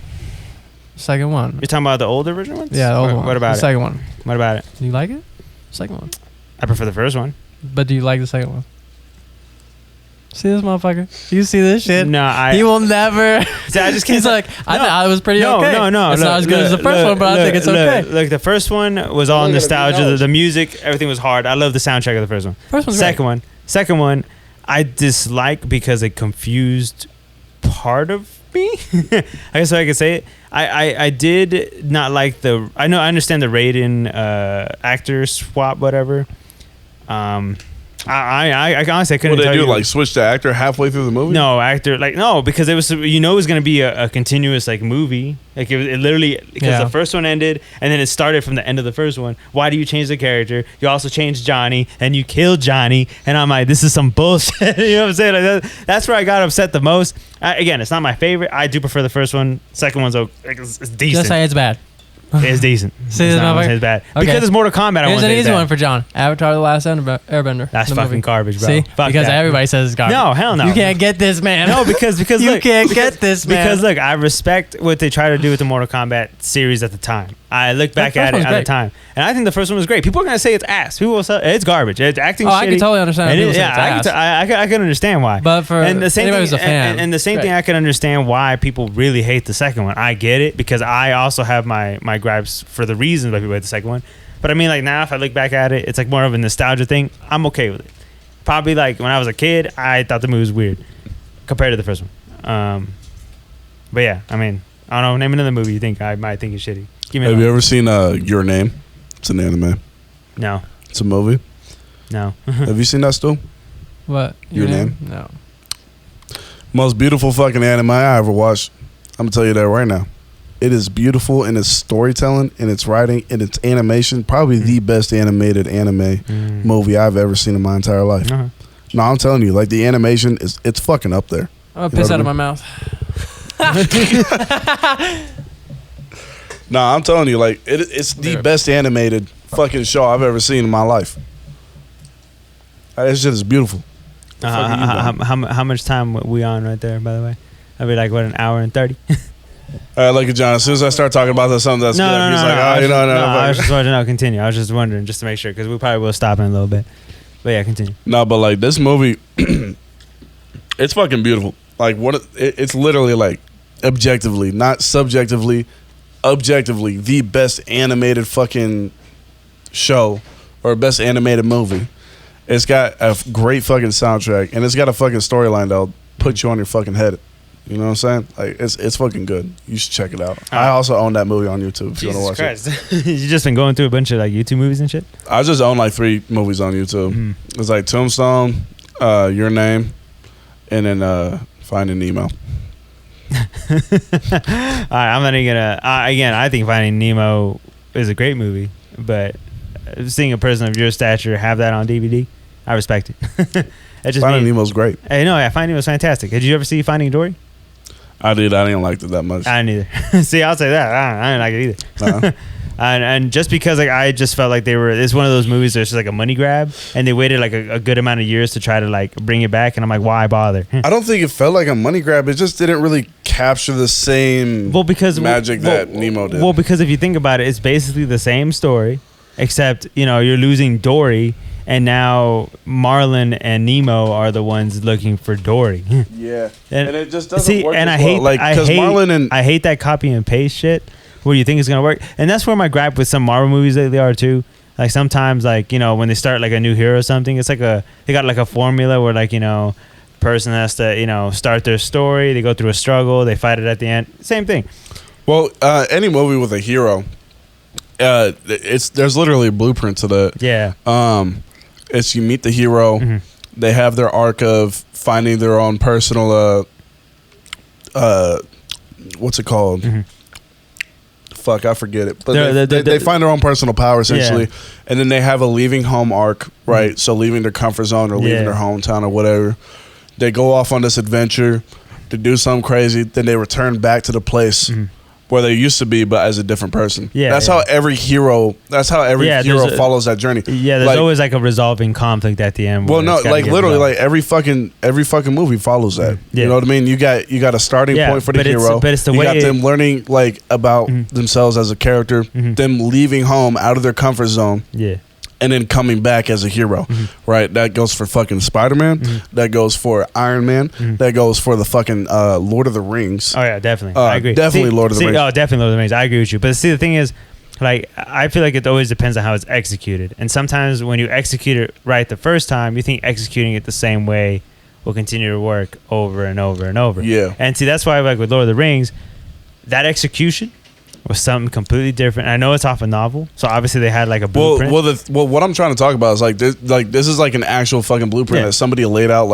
Second one. You're talking about the older original ones? Yeah, the old one. What about the second one? What about it? Do you like it? Second one. I prefer the first one. But do you like the second one? See this motherfucker? You see this shit? No, he will never. See, I just can't. He's like, I thought it was pretty okay. No. It's not as good as the first one, but I think it's okay. Look, the first one was all nostalgia. The music, everything was hard. I love the soundtrack of the first one. First one's great. Second one, I dislike because it confused part of me. I guess I could say it. I did not like I understand the Raiden actor swap, whatever. I honestly couldn't tell you. What they do, like switch the actor halfway through the movie? No, because it was, it was going to be a continuous like movie. Like it literally, because the first one ended and then it started from the end of the first one. Why do you change the character? You also changed Johnny and you killed Johnny. And I'm like, this is some bullshit. You know what I'm saying? Like that's where I got upset the most. Again, it's not my favorite. I do prefer the first one. Second one's it's decent. Just say it's bad. It's decent. See, it's bad. Okay. Because it's Mortal Kombat. Here's an easy one for John. Avatar: The Last Airbender. That's fucking garbage, bro. See? Because everybody says it's garbage. No, hell no. You can't get this, man. No, because you can't get this, man. Because look, I respect what they try to do with the Mortal Kombat series at the time. I look back at it at the time, and I think the first one was great. People are gonna say it's ass. People will say it's garbage. It's acting. I can totally understand. I can understand why. But for the same anybody who's a fan, and the same thing, I can understand why people really hate the second one. I get it because I also have my gripes for the reasons why people hate the second one. But I mean, like now, if I look back at it, it's like more of a nostalgia thing. I'm okay with it. Probably like when I was a kid, I thought the movie was weird compared to the first one. But yeah, I mean, I don't know. Name another movie you think I might think is shitty. Have you ever seen Your Name? It's an anime. No. It's a movie. No. Have you seen that still? What? Your Name? No. Most beautiful fucking anime I ever watched. I'm gonna tell you that right now. It is beautiful in its storytelling, in its writing, in its animation. Probably the best animated anime movie I've ever seen in my entire life. No, I'm telling you, like the animation it's fucking up there. I'm gonna piss out of my mouth. Nah, I'm telling you, like it's the best animated fucking show I've ever seen in my life. It's just beautiful. How much time we on right there? By the way, I'll be like, what, an hour and 30? Look at John. As soon as I start talking about something that's good, he's like, no. I was just wondering. No, continue. I was just wondering, just to make sure, because we probably will stop in a little bit. But yeah, continue. No, but like this movie, it's fucking beautiful. Like it's literally like objectively, not subjectively, objectively, the best animated fucking show or best animated movie. It's got a great fucking soundtrack and it's got a fucking storyline that'll put you on your fucking head. You know what I'm saying? Like it's fucking good. You should check it out. I also own that movie on YouTube if you want to watch Christ. It. You just been going through a bunch of like YouTube movies and shit? I just own like 3 movies on YouTube. Mm-hmm. It's like Tombstone, Your Name, and then Finding Nemo. All right, I'm not even gonna. Again, I think Finding Nemo is a great movie, but seeing a person of your stature have that on DVD, I respect it. Finding Nemo's great. Hey, no, yeah, Finding Nemo's fantastic. Did you ever see Finding Dory? I did. I didn't like it that much. I didn't either. See, I'll say that. I didn't like it either. Uh-huh. And just because like I just felt like it's one of those movies that's just like a money grab, and they waited like a good amount of years to try to like bring it back, and I'm like, why bother? I don't think it felt like a money grab. It just didn't really capture the same magic that Nemo did. Well, because if you think about it, it's basically the same story, except you're losing Dory. And now Marlin and Nemo are the ones looking for Dory. Yeah, and it just doesn't work. And I hate that copy and paste shit. Where you think it's gonna work, and that's where my gripe with some Marvel movies lately are too. Like sometimes, like when they start like a new hero or something, it's like they got like a formula where like person has to start their story, they go through a struggle, they fight it at the end. Same thing. Well, any movie with a hero, there's literally a blueprint to that. Yeah. It's you meet the hero, mm-hmm. They have their arc of finding their own personal what's it called? Mm-hmm. Fuck, I forget it. But they find their own personal power essentially, yeah. And then they have a leaving home arc, right? Mm-hmm. So leaving their comfort zone or leaving their hometown or whatever. They go off on this adventure to do something crazy. Then they return back to the place. Mm-hmm. Where they used to be, but as a different person. Yeah, that's how every hero. That's how every hero follows that journey. Yeah, there's always like a resolving conflict at the end. Well, no, like literally, like every fucking movie follows that. Yeah. You know what I mean? You got a starting point for the hero. But it's the way you got them learning like about themselves as a character, them leaving home out of their comfort zone. Yeah. And then coming back as a hero, right? That goes for fucking Spider-Man. That goes for Iron Man. That goes for the fucking Lord of the Rings. Oh yeah, definitely. I agree. Definitely Lord of the Rings. Oh, definitely Lord of the Rings. I agree with you. But see, the thing is, like, I feel like it always depends on how it's executed. And sometimes when you execute it right the first time, you think executing it the same way will continue to work over and over and over. Yeah. And see, that's why like with Lord of the Rings, that execution was something completely different. I know it's off a novel, so obviously they had like a blueprint. Well, what I'm trying to talk about is like this is like an actual fucking blueprint that somebody laid out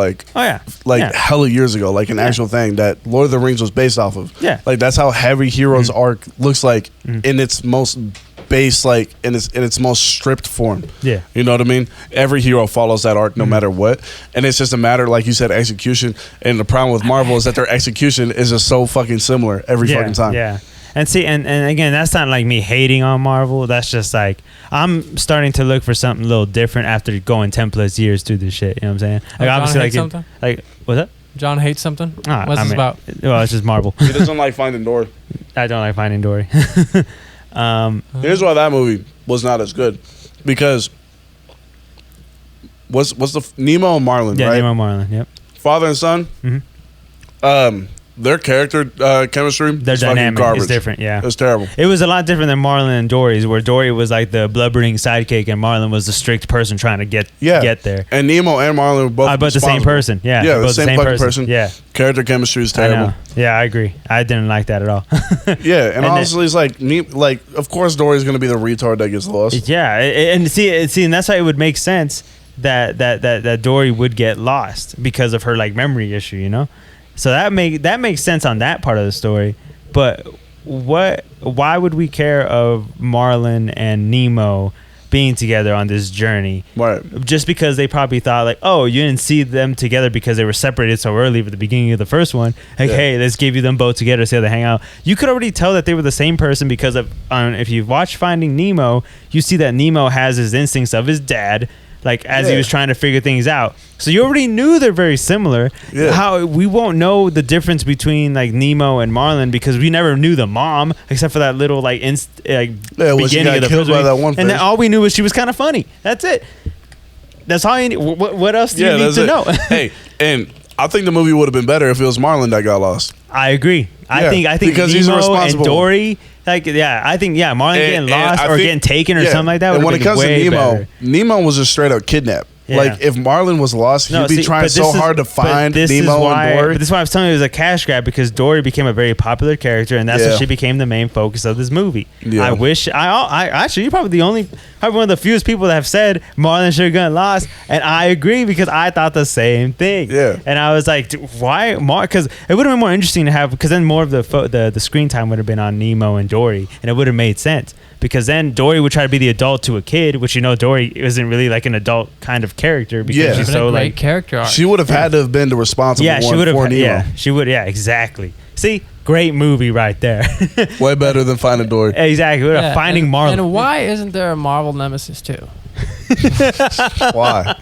hella years ago, like an actual thing that Lord of the Rings was based off of. Yeah, like that's how every hero's arc looks like in its most base, like in its most stripped form. Yeah, you know what I mean. Every hero follows that arc no matter what, and it's just a matter, like you said, execution. And the problem with Marvel is that their execution is just so fucking similar every fucking time. Yeah. And see, and again, that's not like me hating on Marvel. That's just like I'm starting to look for something a little different after going 10+ years through this shit. You know what I'm saying? Like obviously, like what's that? John hates something. What's this about? Well, it's just Marvel. He doesn't like Finding Dory. I don't like Finding Dory. Here's why that movie was not as good, because what's the Nemo and Marlin? Yeah, right? Nemo and Marlin. Yep. Father and son. Mm-hmm. Their character chemistry, their dynamic is different. Yeah, it was terrible. It was a lot different than Marlin and Dory's, where Dory was like the blubbering sidekick, and Marlin was the strict person trying to get there. And Nemo and Marlin were both but the same person. Yeah, the same fucking person. Yeah, character chemistry is terrible. Yeah, I agree. I didn't like that at all. Yeah, and honestly, it's like of course Dory's gonna be the retard that gets lost. Yeah, and see, and that's why it would make sense that Dory would get lost because of her like memory issue, you know. So that makes sense on that part of the story, but why would we care of Marlin and Nemo being together on this journey. Right. Just because they probably thought like, oh, you didn't see them together because they were separated so early at the beginning of the first one. Like, hey, let's give you them both together so they hang out. You could already tell that they were the same person because of if you watch Finding Nemo, you see that Nemo has his instincts of his dad, like as he was trying to figure things out. So you already knew they're very similar. Yeah. How we won't know the difference between like Nemo and Marlin because we never knew the mom except for that little like beginning of the first movie. And then all we knew was she was kind of funny. That's it. That's all you need. What else do you need to know? Hey, and I think the movie would have been better if it was Marlin that got lost. I agree. I think because Nemo he's responsible. And Dory. Marlin getting lost or getting taken or something like that. And when it comes to Nemo, better. Nemo was just straight up kidnapped. Yeah. Like if Marlin was lost, he'd be trying so hard to find Nemo and Dory. But this is why I was telling you it was a cash grab because Dory became a very popular character, and that's when she became the main focus of this movie. Yeah. I wish I actually you're probably probably one of the fewest people that have said Marlin should have gotten lost, and I agree because I thought the same thing. Yeah, and I was like, why Because it would have been more interesting to have because then more of the screen time would have been on Nemo and Dory, and it would have made sense. Because then Dory would try to be the adult to a kid, which Dory isn't really like an adult kind of character because she's so like character arc. She would have had to have been the responsible one for Nemo. Yeah, she would. Yeah, exactly. See, great movie right there. Way better than Finding Dory. Exactly. Finding Marlin. And why isn't there a Marvel Nemesis too? Why?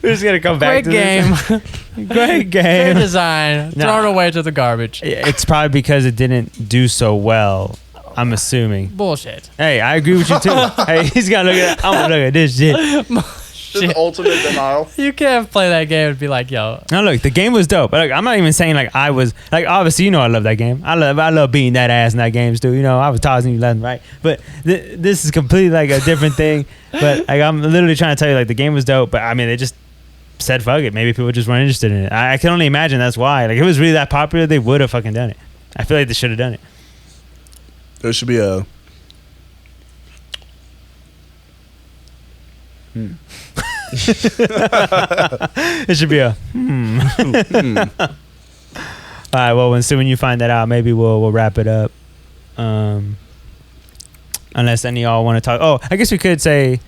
We're just gonna come back to this. Great game. Great design. Thrown away to the garbage. It's probably because it didn't do so well. I'm assuming. Bullshit. Hey, I agree with you too. Hey, he's gotta look at. I'm gonna look at this shit. Just ultimate denial. You can't play that game and be like, yo. No, look, the game was dope. But look, I'm not even saying like I was like obviously I love that game. I love beating that ass in that game too. I was tossing you left and right. But this is completely like a different thing. But like I'm literally trying to tell you like the game was dope. But I mean they just said fuck it. Maybe people just weren't interested in it. I can only imagine that's why. Like if it was really that popular, they would have fucking done it. I feel like they should have done it. There should be a. It should be a. All right. Well, when you find that out, maybe we'll wrap it up. Unless any of y'all want to talk. Oh, I guess we could say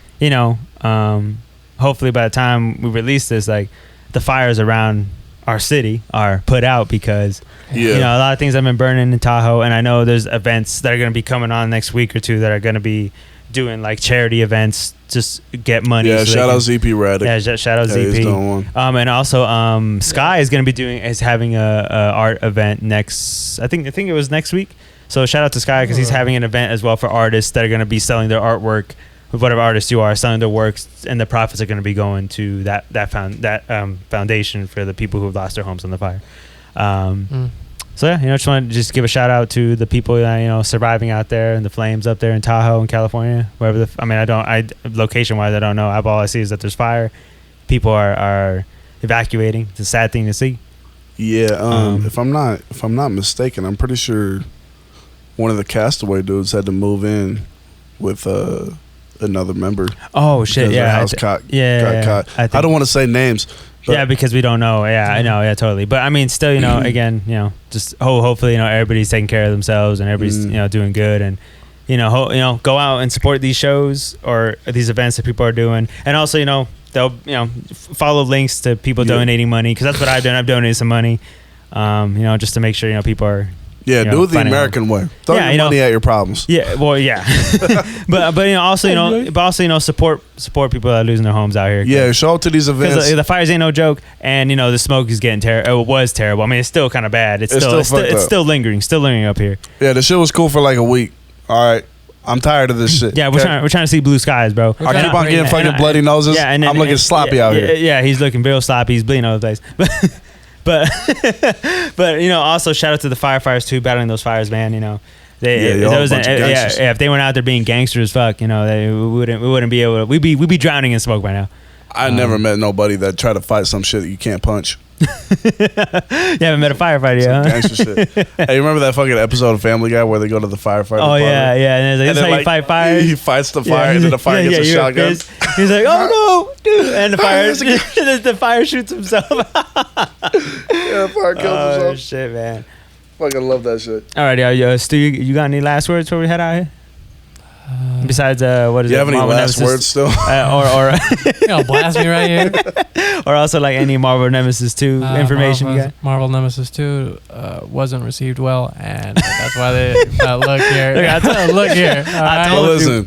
hopefully by the time we release this, like the fires around our city are put out because a lot of things have been burning in Tahoe, and I know there's events that are going to be coming on next week or two that are going to be doing like charity events, just get money. Yeah, shout out ZP Radic. Yeah, shout out ZP. And also Sky is going to be having a art event next. I think it was next week. So shout out to Sky because he's having an event as well for artists that are going to be selling their artwork. Whatever artists you are, selling their works, and the profits are going to be going to that foundation for the people who have lost their homes on the fire. So yeah, just want to give a shout out to the people surviving out there in the flames up there in Tahoe in California, wherever location wise I don't know. All I see is that there's fire. People are evacuating. It's a sad thing to see. Yeah, if I'm not mistaken, I'm pretty sure one of the Castaway dudes had to move in with another member. Oh shit! Yeah, house got caught. I don't want to say names. Yeah, because we don't know. Yeah, I know. Yeah, totally. But I mean, still, again, just hopefully, everybody's taking care of themselves and everybody's doing good, and go out and support these shows or these events that people are doing, and also they'll follow links to people donating money because that's what I've done. I've donated some money, just to make sure people are. Yeah, do it the American way. Throw your money at your problems. Yeah, well, yeah, but also support people that are losing their homes out here. Yeah, show up to these events. Because the fires ain't no joke, and the smoke is getting terrible. It was terrible. I mean, it's still kind of bad. It's still lingering up here. Yeah, the shit was cool for like a week. All right. I'm tired of this shit. Yeah, we're trying to see blue skies, bro. I keep on getting fucking bloody noses. Yeah, I'm looking sloppy out here. Yeah, he's looking real sloppy. He's bleeding all over the place. But also shout out to the firefighters too, battling those fires, man. If they weren't out there being gangsters, fuck, we wouldn't be able to. We'd be drowning in smoke right now. I never met nobody that tried to fight some shit that you can't punch. You haven't met a firefighter yet, huh? Gangster shit. Hey, you remember that fucking episode of Family Guy where they go to the firefighter? Oh yeah, and it's like, that's how you fight fires. He fights the fire, and then the fire gets a shotgun. He's like, oh no, dude, and the fire shoots himself. The fire kills himself. Oh shit, man. Fucking love that shit. All right, Stu, you got any last words before we head out here? Besides, what is you it? have any Marvel last Nemesis? words still? Or You gonna blast me right here? or also like any Marvel Nemesis 2 information you got? Marvel Nemesis 2 wasn't received well, and that's why they look here. Look here.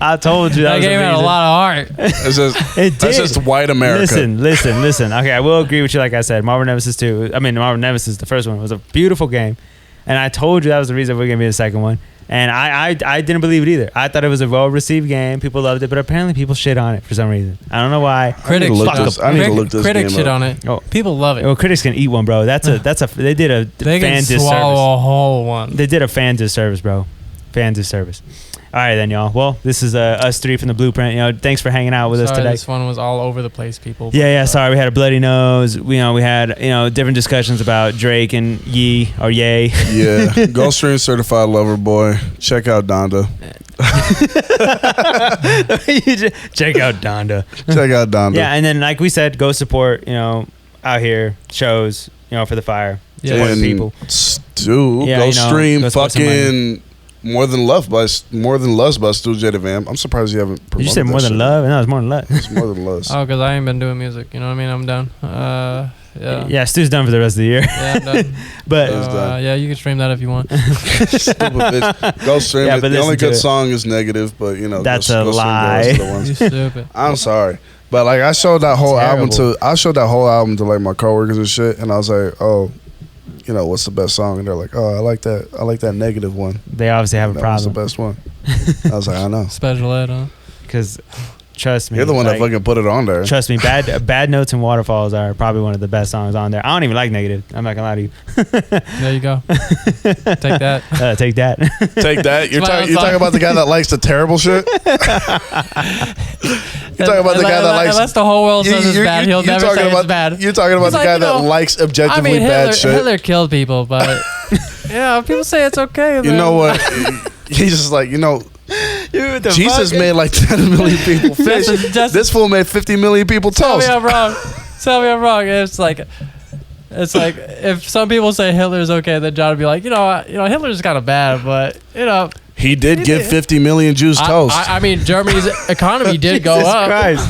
I told you that game had a lot of heart. It's just, It did. that's just white America. Listen. Okay, I will agree with you. Like I said, Marvel Nemesis 2. I mean, Marvel Nemesis, the first one, was a beautiful game, and I told you that was the reason we're gonna be the second one. And I didn't believe it either. I thought it was a well-received game. People loved it, but apparently people shit on it for some reason. I don't know why. Critics I need to look this critics game shit up. on it. Oh. People love it. Well, critics can eat one, bro. They did a They fan can disservice. swallow a whole one. They did a fan disservice, bro. Fan disservice. All right, then, y'all. Well, this is us three from the Blueprint. Thanks for hanging out with us today. This one was all over the place, people. Yeah. Sorry, we had a bloody nose. We had different discussions about Drake and Ye or Ye. Yeah, go stream Certified Lover Boy. Check out Donda. Check out Donda. Check out Donda. Yeah, and then like we said, go support out here shows for the fire. Yeah. Support people. Dude, go stream go fucking More Than Love by Stu Jadavam. I'm surprised you haven't promoted Did you say More Than Love? No, it's More Than Love. It's More Than Love. Oh, because I ain't been doing music. You know what I mean? I'm done. Yeah, Stu's done for the rest of the year. Yeah, I'm done. But yeah, you can stream that if you want. Stupid bitch. Go stream it. The only good song is Negative, but that's go a lie. Stream the rest of the ones. You stupid. I'm sorry, but like I showed that whole album to like my coworkers and shit, and I was like, oh, what's the best song? And they're like, oh, I like that Negative one. They obviously have a problem. That was the best one. I was like, I know. Special ed, huh? Because trust me, you're the one that fucking put it on there. Trust me, Bad Notes and Waterfalls are probably one of the best songs on there. I don't even like Negative. I'm not gonna lie to you. There you go. Take that. Take that. Take that. You're talking about the guy that likes the terrible shit. You're talking about the guy that likes. Unless the whole world says it's bad, he'll never say it's bad. You're talking about the guy that likes objectively bad shit. Hitler killed people, but people say it's okay. You know what? He's just like, Jesus made like 10 million people fish. This fool made 50 million people toast. Tell me I'm wrong. It's like if some people say Hitler's okay, then John would be like, Hitler's kind of bad, but he did give 50 million Jews toast. I mean, Germany's economy did go up. Christ.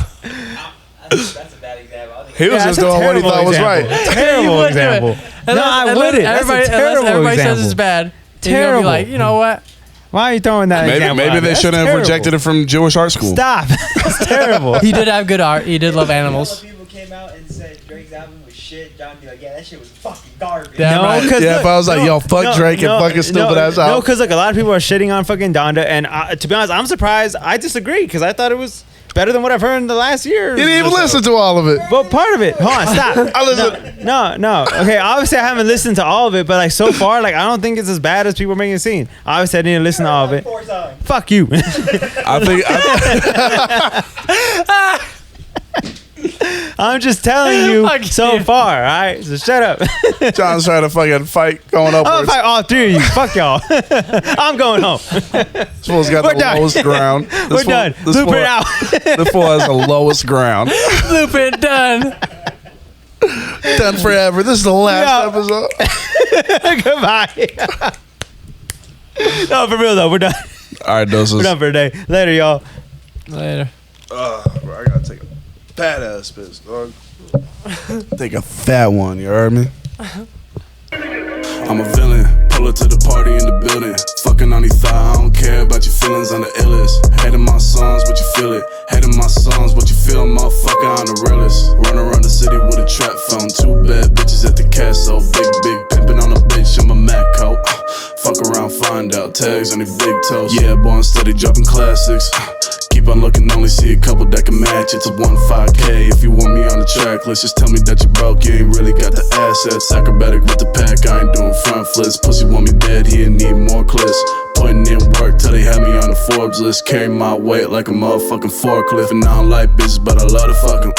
That's a bad example. He was just doing what he thought was right. Terrible example. No, I wouldn't. Everybody says it's bad. Terrible. Be like, you know what? Why are you throwing that example? Maybe they shouldn't have rejected it from Jewish art school. Stop. That's terrible. He did have good art. He did love animals. People came out and said Drake's album was shit. John would be like, yeah, that shit was fucking garbage. No, because if I was like, yo, fuck Drake and fucking stupid ass album. No, because like a lot of people are shitting on fucking Donda, and to be honest, I'm surprised. I disagree because I thought it was better than what I've heard in the last year. You didn't even listen to all of it. Well, part of it. Hold on, stop. I listened. No. Okay, obviously I haven't listened to all of it, but like so far, like I don't think it's as bad as people are making it seem. Obviously I didn't listen to all of it. Fuck you. I think. I'm just telling you so far, all right? So shut up. John's trying to fucking fight going I'm upwards. gonna fight all three of you. Fuck y'all. I'm going home. This fool's got the lowest ground. We're done. Blueprint out. This fool has the lowest ground. Blueprint done. Done forever. This is the last episode. Goodbye. No, for real though, we're done. All right, doses. We're done for the day. Later, y'all. Later. Bro, I gotta take a fat ass piss, dog. Take a fat one, you heard me? I'm a villain. Pull up to the party in the building. Fucking on these thighs, I don't care about your feelings on the illest. Hating my songs, but you feel it. Hating my songs, but you feel, motherfucker, I'm the realest. Run around the city with a trap phone. 2 bad bitches at the castle. Big pimpin' on a bitch, I'm a Mac coat. Fuck around, find out. Tags on these big toes. Yeah, boy, I'm steady dropping classics. Keep on looking, only see a couple that can match. It's a 1.5K. If you want me on the track list, just tell me that you broke. You ain't really got the assets. Acrobatic with the pack, I ain't doing front flips. Pussy want me dead, he need more clips. Putting in work till they have me on the Forbes list. Carry my weight like a motherfucking forklift. And I don't like bitches, but I love to fuck 'em.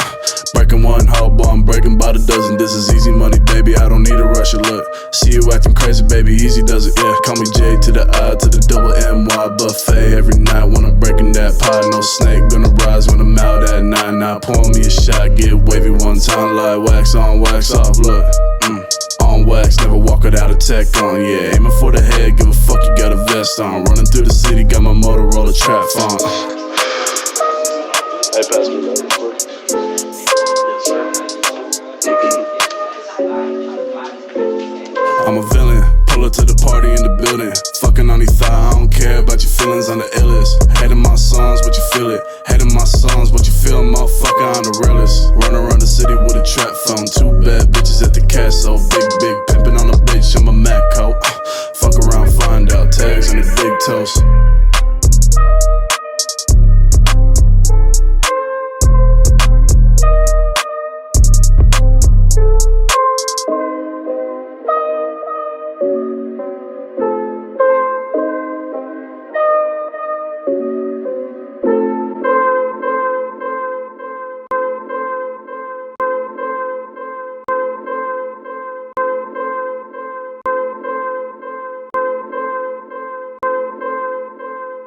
Breaking one hoe, boy, I'm breaking by the dozen. This is easy money, baby, I don't need a rush of luck. See you acting crazy, baby, easy does it, yeah. Call me J to the I to the double NY buffet. Every night when I'm breaking that pie, no snake gonna rise when I'm out at night. Now pour me a shot, get wavy one time like wax on, wax off, look, on wax. wax, never walk without a tech on. Yeah, aiming for the head, give a fuck, you got a vest on. Running through the city, got my Motorola trap phone. Hey, pass me that real quick. I'm a villain, pull up to the party in the building. Fucking on these thighs, I don't care about your feelings, I'm the illest. Head in my songs, but you feel it. Head in my songs, but you feel, motherfucker, I'm the realest. Run around the city with a trap phone. 2 bad bitches at the castle. Big pimpin' on a bitch, I'm a Mac coat. Fuck around, find out, tags on the big toast.